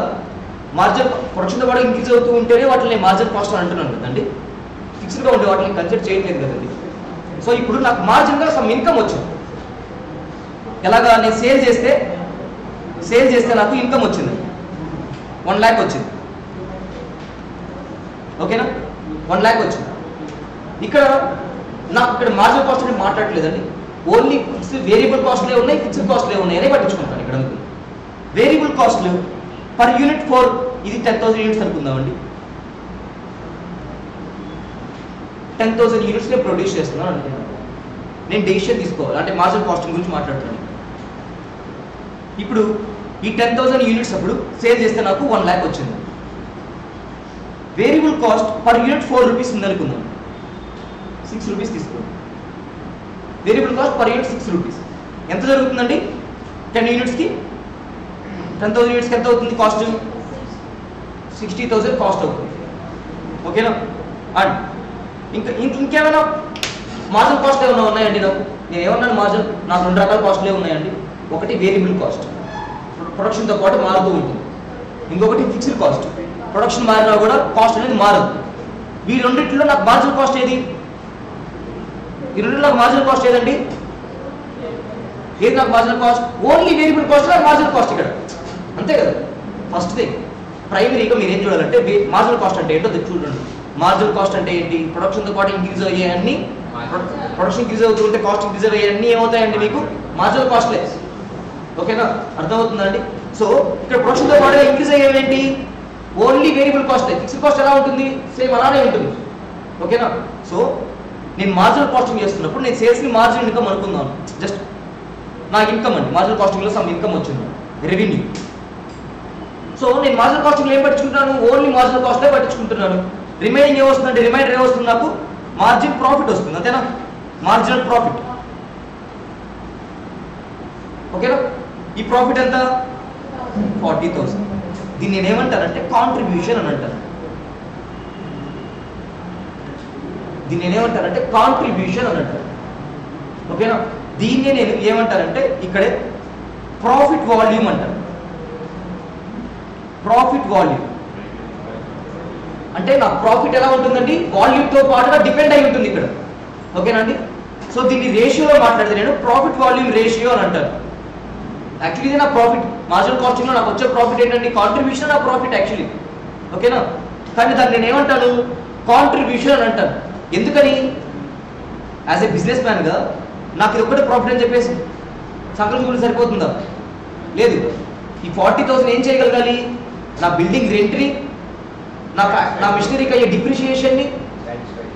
ప్రొడక్షన్తో పాటు ఇంక్రీజ్ అవుతూ ఉంటేనే వాటిని మార్జినల్ కాస్ట్ అని అంటున్నాను కదండి. ఫిక్స్డ్గా ఉండే వాటిని కన్సిడర్ చేయట్లేదు కదండి. సో ఇప్పుడు నాకు మార్జిన్గా సమ్ ఇన్కమ్ వచ్చింది. ఎలాగా? నేను సేల్ చేస్తే నాకు ఇన్కమ్ వచ్చింది. 1 lakh వచ్చింది. ఓకేనా? 1 lakh వచ్చింది. నాకు ఇక్కడ మార్జినల్ కాస్ట్ అనేది మాట్లాడలేదండి. ఓన్లీ వేరియబుల్ కాస్ట్లే ఉన్నాయి, ఫిక్స్డ్ కాస్ట్లే ఉన్నాయి అని పట్టించుకుంటాను. ఇక్కడ వేరియబుల్ కాస్ట్లు పర్ యూనిట్ 4 ఇది 10,000 యూనిట్స్ అనుకుందామండి. 10,000 యూనిట్స్ నేను ప్రొడ్యూస్ చేస్తున్నాను అనుకుంటున్నాను. నేను డెసిషన్ తీసుకోవాలి, అంటే మార్జినల్ కాస్టింగ్ గురించి మాట్లాడుతున్నాను. ఇప్పుడు ఈ 10,000 యూనిట్స్ అప్పుడు సేల్ చేస్తే నాకు 1 lakh వచ్చింది. Variable cost per unit 4 rupees ఉంది అనుకుందాం, 6 రూపీస్ తీసుకోండి. Variable cost per unit 6 rupees. ఎంత జరుగుతుందండి? 10 యూనిట్స్కి 10,000 యూనిట్స్కి ఎంత అవుతుంది కాస్ట్? 60,000 కాస్ట్ అవుతుంది. ఓకేనా? అండ్ ఇంకేమైనా మార్జినల్ కాస్ట్ ఏమైనా ఉన్నాయండి? నేను ఏమన్నాను మార్జినల్? నాకు 2 రకాల కాస్ట్లే ఉన్నాయండి. ఒకటి వేరియబుల్ కాస్ట్, ప్రొడక్షన్తో పాటు మారుతూ ఉంటుంది. ఇంకొకటి ఫిక్స్డ్ కాస్ట్, ప్రొడక్షన్ మారినా కూడా కాస్ట్ అనేది మారదు. ఈ రెండింటిలో నాకు మార్జినల్ కాస్ట్ ఏది? ఈ రెండింటిలో నాకు మార్జినల్ కాస్ట్ ఏదండి? ఏది నాకు marginal cost? Only variable cost నాకు మార్జినల్ కాస్ట్ ఇక్కడ, అంతే కదా. ఫస్ట్ థింగ్ ప్రైమరీగా మీరు ఏం చూడాలంటే మార్జినల్ కాస్ట్ అంటే ఏంటో చూడండి. మార్జినల్ కాస్ట్ అంటే ఏంటి? ప్రొడక్షన్తో పాటు ఇంక్రీజ్ అయ్యే అన్ని, ప్రొడక్షన్ ఇంక్రీజ్ అవుతుంటే కాస్ట్ ఇంక్రీజ్ అయ్యే అన్ని ఏమవుతాయండి మీకు? మార్జినల్ కాస్ట్లే. ఓకేనా? అర్థమవుతుందండి? సో ఇక్కడ ప్రొడక్షన్తో పాటు ఇంక్రీజ్ అయ్యేవేంటి? Only variable cost. Fixed cost ఎలా ఉంటుంది? సేమ్ అలానే ఉంటుంది. ఓకేనా? సో నేను మార్జినల్ కాస్టింగ్ చేస్తున్నప్పుడు నేను సేల్స్ని మార్జినల్ ఇన్కమ్ అనుకుందాను. జస్ట్ నా ఇన్కమ్ అండి, మార్జినల్ కాస్టింగ్లో సమ్ ఇన్కమ్ వచ్చింది, రెవెన్యూ. సో నేను మార్జినల్ కాస్టింగ్లో ఏం పట్టించుకుంటున్నాను? ఓన్లీ మార్జినల్ కాస్ట్లే పట్టించుకుంటున్నాను. రిమైనింగ్ ఏమొస్తుందంటే రిమైండర్ ఏమొస్తుంది? నాకు మార్జిన్ ప్రాఫిట్ వస్తుంది, అంతేనా? Marginal profit. ఓకేనా? ఈ ప్రాఫిట్ ఎంత? 40,000. దీన్ని నేను ఏమంటానంటే కాంట్రిబ్యూషన్ అని అంటాను. దీన్ని నేనేమంటానంటే కాంట్రిబ్యూషన్ అని అంటారు. ఓకేనా? దీన్ని నేను ఏమంటానంటే ఇక్కడే ప్రాఫిట్ వాల్యూమ్ అంటారు. ప్రాఫిట్ వాల్యూమ్ అంటే నా ప్రాఫిట్ ఎలా ఉంటుందండి? వాల్యూమ్తో పాటుగా డిపెండ్ అయి ఉంటుంది ఇక్కడ. ఓకేనా అండి? సో దీన్ని రేషియోలో మాట్లాడితే నేను ప్రాఫిట్ వాల్యూమ్ రేషియో అని అంటాను. యాక్చువల్లీ ఇది నా ప్రాఫిట్. మార్జినల్ కాస్టింగ్లో నాకు వచ్చే ప్రాఫిట్ ఏంటండి? కాంట్రిబ్యూషన్ నా ప్రాఫిట్ యాక్చువల్లీ. ఓకేనా? కానీ దాన్ని నేను ఏమంటాను? కాంట్రిబ్యూషన్ అని అంటాను. ఎందుకని? యాజ్ ఏ బిజినెస్ మ్యాన్గా నాకు ఇది ఒక్కటే ప్రాఫిట్ అని చెప్పేసి సంకల్పం సరిపోతుందా? లేదు. ఈ 40,000 ఏం చేయగలగాలి? నా బిల్డింగ్ రెంట్ని, నా మిషనరీకి అయ్యే డిప్రిషియేషన్ని,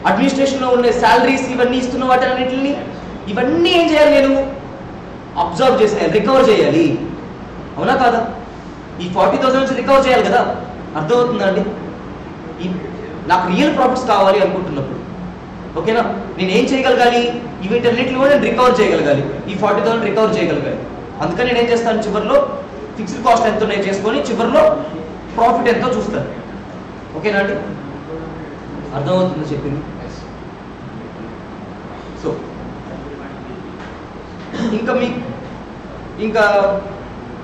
అడ్మినిస్ట్రేషన్లో ఉండే శాలరీస్, ఇవన్నీ ఇస్తున్న వాటన్నిటిని, ఇవన్నీ ఏం చేయాలి? నేను అబ్జర్వ్ చేసేయాలి, రికవర్ చేయాలి. అవునా కాదా? ఈ 40,000 నుంచి రికవర్ చేయాలి కదా. అర్థమవుతుందా అండి? నాకు రియల్ ప్రాఫిట్స్ కావాలి అనుకుంటున్నప్పుడు, ఓకేనా, నేను ఏం చేయగలగాలి? వీటన్నిటిని కూడా నేను రికవర్ చేయగలగాలి. ఈ 40,000 రికవర్ చేయగలగాలి. అందుకని నేను ఏం చేస్తాను? చివరిలో ఫిక్స్డ్ కాస్ట్ ఎంత నేను చేసుకొని చివరిలో ప్రాఫిట్ ఎంతో చూస్తాను. ఓకేనా అండి? అర్థమవుతుందో చెప్పింది? సో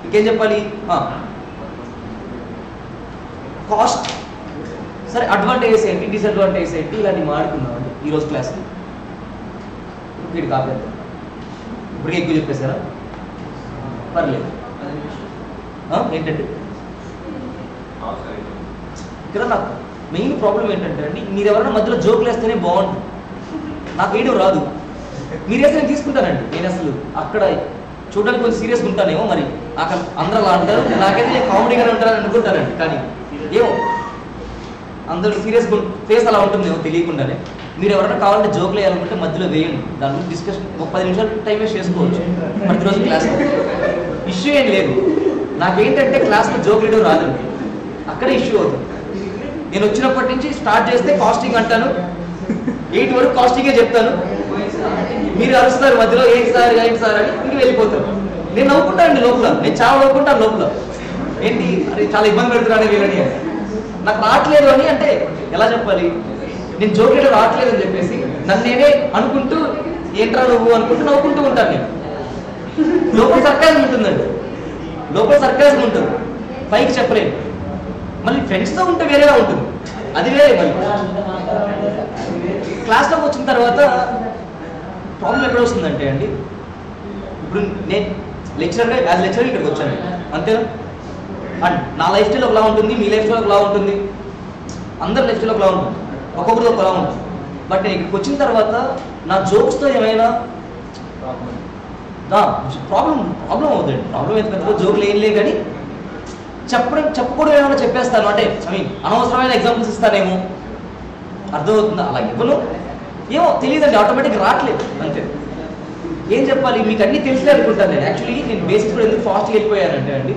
ఇంకేం చెప్పాలి? కాస్ట్ సరే, అడ్వాంటేజెస్ ఏంటి, డిసడ్వాంటేజెస్ ఏంటి, ఇలాంటివి మాట్లాడుకుందామండి ఈరోజు క్లాస్లో. వీటి కాపేద్దాం. ఇప్పటికే ఎక్కువ చెప్పేశారా? పర్లేదు. ఏంటంటే ఇక్కడ నాకు మెయిన్ ప్రాబ్లం ఏంటంటే అండి, మీరు ఎవరైనా మధ్యలో జోకులు వేస్తేనే బాగుంటుంది. నాకు వేయడం రాదు. మీరు వేస్తే నేను తీసుకుంటానండి. నేను అసలు అక్కడ చూడడానికి కొంచెం సీరియస్గా ఉంటానేమో, మరి అక్కడ అందరూ అలా అంటారు, నాకైతే నేను కామెడీగానే ఉంటానని అనుకుంటానండి. కానీ ఏమో అందరూ సీరియస్గా ఫేస్ అలా ఉంటుందేమో తెలియకుండానే. మీరు ఎవరైనా కావాలంటే జోకులు వేయాలనుకుంటే మధ్యలో వేయండి. దాని గురించి డిస్కషన్ ఒక 10 నిమిషాలు టైం వేస్ట్ చేసుకోవచ్చు ప్రతిరోజు క్లాస్లో. ఇష్యూ ఏం లేదు. నాకేంటంటే క్లాస్లో జోక్ వేయడం రాదండి, అక్కడే ఇష్యూ అవుతుంది. నేను వచ్చినప్పటి నుంచి స్టార్ట్ చేస్తే కాస్టింగ్ అంటాను, 8 వరకు కాస్టింగే చెప్తాను. మీరు అరుస్తారు మధ్యలో, ఏంటి సార్ అని ఇంటికి వెళ్ళిపోతారు. నేను నవ్వుకుంటానండి లోపల, నేను చాలా నవ్వుకుంటాను లోపల. ఏంటి అది చాలా ఇబ్బంది పెడుతున్నాను వీళ్ళని, నాకు రావట్లేదు అని. అంటే ఎలా చెప్పాలి? నేను జోక్ వేయడం రావట్లేదు అని చెప్పేసి నన్ను నేనే అనుకుంటూ ఏంట్రా నువ్వు అనుకుంటూ నవ్వుకుంటూ ఉంటాను. నేను లోపల సర్కాజం ఉంటుందండి, లోపల సర్కాజం ఉంటుంది, పైకి చెప్పలేను. మళ్ళీ ఫ్రెండ్స్తో ఉంటే వేరేగా ఉంటుంది, అది వేరే. మళ్ళీ క్లాస్లోకి వచ్చిన తర్వాత ప్రాబ్లం ఎక్కడ వస్తుందంటే అండి, ఇప్పుడు నేను లెక్చరర్గా యాజ్ లెక్చరర్ ఇక్కడికి వచ్చాను అంతేనా? అండ్ నా లైఫ్ స్టైల్ ఒకలా ఉంటుంది, మీ లైఫ్ స్టైల్ ఒకలా ఉంటుంది, అందరి లైఫ్ స్టైల్ ఒకలా ఉంటుంది, ఒక్కొక్కరితో ఒకలా ఉంటుంది. బట్ నేను ఇక్కడికి వచ్చిన తర్వాత నా జోక్స్తో ఏమైనా ప్రాబ్లం అవుతుంది. ప్రాబ్లం అయితే పెద్ద జోకులు ఏం లేదు, కానీ చెప్పకూడదు ఏమైనా చెప్పేస్తాను అంటే ఐ మీన్ అనవసరమైన ఎగ్జాంపుల్స్ ఇస్తానేమో, అర్థమవుతుందా? అలా ఇవ్వను, ఏమో తెలియదండి, ఆటోమేటిక్ రావట్లేదు అంతే. ఏం చెప్పాలి మీకు అన్నీ తెలిసే అనుకుంటాను నేను. యాక్చువల్లీ నేను బేసిక్స్ కూడా ఎందుకు ఫాస్ట్గా వెళ్ళిపోయానంటే అండి,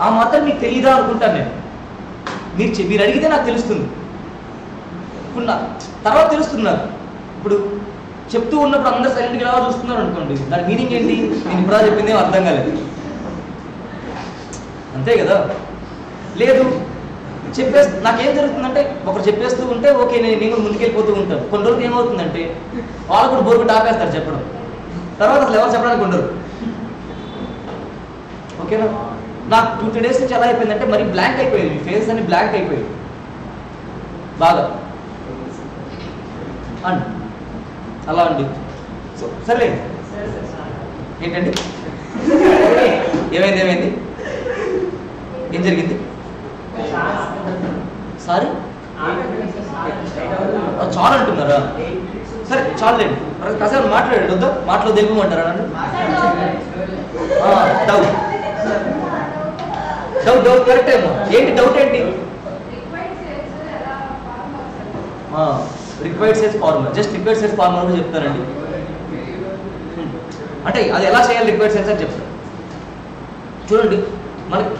ఆ మాత్రం మీకు తెలియదా అనుకుంటాను నేను. మీరు అడిగితే నాకు తెలుస్తుంది, ఇప్పుడు తర్వాత తెలుస్తుంది నాకు. ఇప్పుడు చెప్తూ ఉన్నప్పుడు అందరూ సైలెంట్గా ఎలా చూస్తున్నారు అనుకోండి, దాని మీనింగ్ ఏంటి? నేను ఇప్పుడు చెప్పింది ఏమో అర్థం కాలేదు, అంతే కదా. లేదు నాకేం జరుగుతుందంటే ఒకరు చెప్పేస్తూ ఉంటే ఓకే నేను ముందుకెళ్ళిపోతూ ఉంటాను. కొన్ని రోజులు ఏమవుతుందంటే వాళ్ళు కూడా బోర్డు ఆపేస్తారు చెప్పడం, తర్వాత అసలు ఎవరు చెప్పడానికి ఉండరు. ఓకేనా? నాకు 2-3 డేస్ నుంచి ఎలా అయిపోయిందంటే మరి బ్లాంక్ అయిపోయింది, ఫేస్ అని బ్లాంక్ అయిపోయింది బాగా అండి, అలా అండి. సో సరే ఏంటండి ఏమైంది ఏం జరిగింది? సారీ చాలా అంటున్నారా? సరే చాలండి, కాసేపు మాట్లాడండి, వద్దా మాటలో తెలియమంటారా నన్ను? డౌట్ కరెక్ట్ ఏమో. ఏంటి డౌట్ ఏంటి? Required sales formula, just required sales formula కూడా చెప్తానండి. అంటే అది ఎలా చేయాలి రిక్వైర్డ్ సేల్స్ అని చెప్తాను చూడండి. మనకి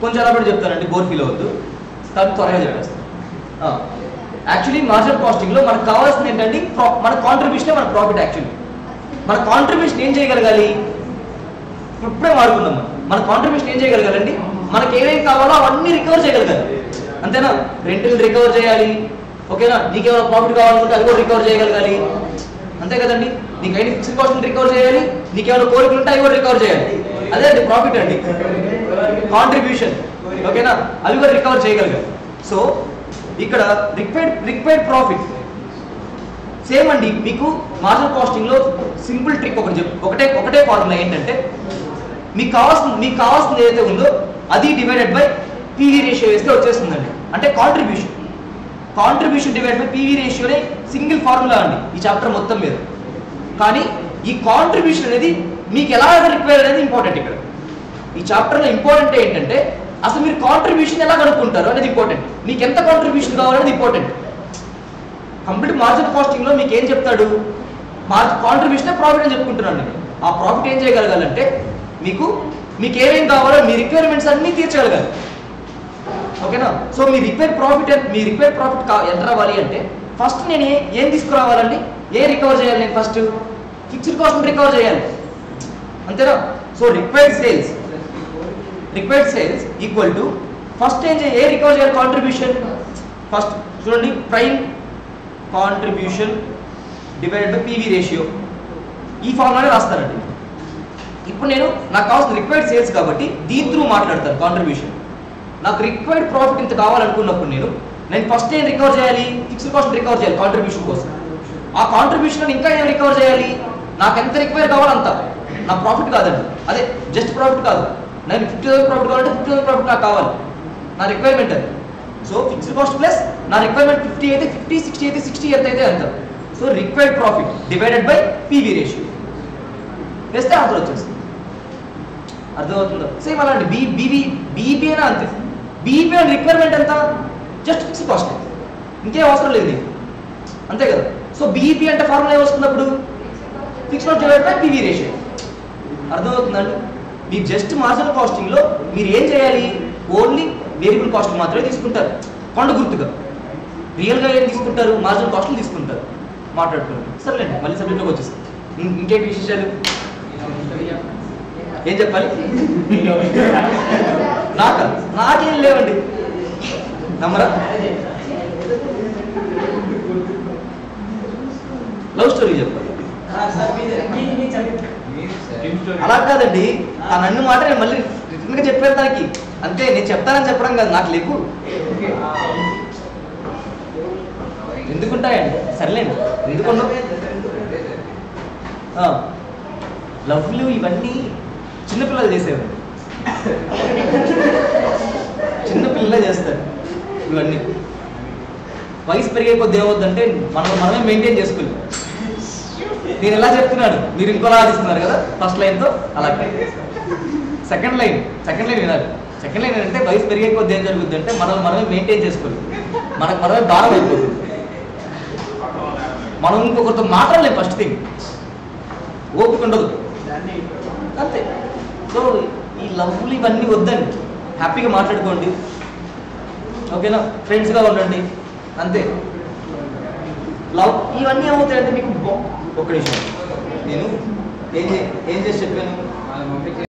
కొంచెం ఎలా కూడా చెప్తానండి, బోర్ ఫీల్ అవ్వద్దు, కానీ త్వరగా చెప్పేస్తాను. యాక్చువల్లీ మార్జినల్ కాస్టింగ్లో మనకు కావాల్సింది ఏంటంటే మన కాంట్రిబ్యూషనే మన ప్రాఫిట్. యాక్చువల్లీ మన కాంట్రిబ్యూషన్ ఏం చేయగలగాలి? ఇప్పుడే వాడుకున్నాం మన కాంట్రిబ్యూషన్ ఏం చేయగలగాలండి? మనకి ఏమేమి కావాలో అవన్నీ రికవర్ చేయగలగాలి, అంతేనా? రెంట్ని రికవర్ చేయాలి, ఓకేనా? నీకేమైనా ప్రాఫిట్ కావాలనుకుంటే అది కూడా రికవర్ చేయగలగాలి, అంతే కదండి? నీకు అయిన ఫిక్స్డ్ కాస్ట్ రికవర్ చేయాలి, నీకేమైనా కోరికలు ఉంటే అవి కూడా రికవర్ చేయాలి, అదే అండి ప్రాఫిట్ అండి, కాంట్రిబ్యూషన్, ఓకేనా? అవి కూడా రికవర్ చేయగలగాలి. సో ఇక్కడ రిక్వైర్డ్ ప్రాఫిట్ సేమ్ అండి. మీకు మార్జినల్ కాస్టింగ్ లో సింపుల్ ట్రిక్ ఒకటే ఫార్ములా ఏంటంటే మీకు కావాల్సింది ఏదైతే ఉందో అది డివైడెడ్ బై పీవీ రేషియో వేస్తే వచ్చేస్తుందండి. అంటే కాంట్రిబ్యూషన్ డివైడ్ బై పీవీ రేషియోనే సింగిల్ ఫార్ములా అండి ఈ చాప్టర్ మొత్తం మీద. కానీ ఈ కాంట్రిబ్యూషన్ అనేది మీకు ఎలా రిక్వైర్ అనేది ఇంపార్టెంట్. ఇక్కడ ఈ చాప్టర్లో ఇంపార్టెంట్ ఏంటంటే అసలు మీరు కాంట్రిబ్యూషన్ ఎలా కనుక్కుంటారు అనేది ఇంపార్టెంట్, మీకు ఎంత కాంట్రిబ్యూషన్ కావాలనేది ఇంపార్టెంట్. కంప్లీట్ మార్జినల్ కాస్టింగ్ లో మీకు ఏం చెప్తాడు? కాంట్రిబ్యూషన్ ప్రాఫిట్ అని చెప్పుకుంటున్నాను నేను. ఆ ప్రాఫిట్ ఏం చేయగలగాలంటే మీకు ఏమేం కావాలో మీ రిక్వైర్మెంట్స్ అన్ని తీర్చగలగాలి, ఓకేనా? సో మీ రిక్వైర్డ్ ప్రాఫిట్ ఎంత రావాలి అంటే ఫస్ట్ నేను ఏం తీసుకురావాలండి? రికవర్ చేయాలి నేను? ఫస్ట్ ఫిక్స్డ్ కాస్ట్ రికవర్ చేయాలి, అంతేనా? So required sales equal to first recover చేయాలి? కాంట్రిబ్యూషన్. ఫస్ట్ చూడండి, prime contribution divided by PV ratio, ఈ ఫార్ములానే రాస్తానండి. ఇప్పుడు నాకు కావాల్సిన రిక్వైర్డ్ సేల్స్ కాబట్టి దీని త్రూ మాట్లాడతాను కాంట్రిబ్యూషన్. నాకు రిక్వైర్డ్ ప్రాఫిట్ ఇంత కావాలనుకున్నప్పుడు నేను ఫస్ట్ ఏం రికవర్ చేయాలి? ఫిక్స్డ్ కాస్ట్ రికవర్ చేయాలి కాంట్రిబ్యూషన్ కోసం. ఆ కాంట్రిబ్యూషన్ ఇంకా ఏం రికవర్ చేయాలి? నాకు ఎంత రిక్వైర్ కావాలంత, నా ప్రాఫిట్ కాదండి, అదే జస్ట్ ప్రాఫిట్ కాదు. నేను 50,000 ప్రాఫిట్ కావాలంటే 50,000 ప్రాఫిట్ నాకు కావాలి, నా రిక్వైర్మెంట్ అది. సో ఫిక్స్డ్ కాస్ట్ ప్లస్ నా రిక్వైర్మెంట్ 50 అయితే 50, 60 అయితే 60, ఎంత అయితే అంత. So required profit divided by PV ratio వేస్తే ఆన్సర్ వచ్చేస్తుంది. అర్థమవుతుందో? సేమ్ అలాంటి బీఈపీ అయినా అంతే. బీఈపీ అండ్ రిక్వైర్మెంట్ ఎంత? జస్ట్ ఫిక్స్డ్ కాస్ట్, ఇంకేం అవసరం లేదు నీకు, అంతే కదా? సో బీఈపీ అంటే ఫార్ములా ఏమొస్తుంది అప్పుడు? Fixed cost divided by PV ratio. అర్థమవుతుందండి? మీరు జస్ట్ మార్జినల్ కాస్టింగ్ లో మీరు ఏం చేయాలి? ఓన్లీ వేరియబుల్ కాస్ట్ మాత్రమే తీసుకుంటారు, కొండ గుర్తుగా. రియల్గా ఏం తీసుకుంటారు? మార్జినల్ కాస్ట్లు తీసుకుంటారు. మాట్లాడుకుంటారు. సరేలేండి, మళ్ళీ సబ్జెక్ట్లోకి వచ్చేస్తాం. ఇంకేంటి విశేషాలు? ఏం చెప్పాలి? నాకేం లేవండి, నమ్మరా? లవ్ స్టోరీ చెప్పాలి. అలా కాదండి, ఆ నన్ను మాట నేను మళ్ళీ రిటర్న్ గా చెప్పాను దానికి, అంతే. నేను చెప్తానని చెప్పడం కాదు, నాకు లేకు ఎందుకుంటాయండి? సర్లేండి, ఎందుకున్నా లవ్లు ఇవన్నీ చిన్నపిల్లలు చేసేవి, చిన్నపిల్లలే చేస్తారు ఇవన్నీ. వయసు పెరిగే కొద్ది ఏమవుద్దంటే మనమే మెయింటైన్ చేసుకోలేదు. నేను ఎలా చెప్తున్నాను, మీరు ఇంకోలా ఆదిస్తున్నారు కదా ఫస్ట్ లైన్తో, అలాగే సెకండ్ లైన్ వినాలి. సెకండ్ లైన్ ఏంటంటే వయసు పెరిగే కొద్ది ఏం జరుగుతుంది అంటే మనమే మెయింటైన్ చేసుకోలేదు, మనమే భారం అయిపోతుంది, మనం ఇంకొకరితో మాట్లాడలేం. ఫస్ట్ థింగ్ ఓపిక ఉండదు అంతే. సో ఈ లవ్లు ఇవన్నీ వద్దండి, హ్యాపీగా మాట్లాడుకోండి, ఓకేనా, ఫ్రెండ్స్గా ఉండండి అంతే. లవ్ ఇవన్నీ ఏమవుతాయంటే మీకు ఒక నిమిషం నేను ఏం చేసి చెప్పాను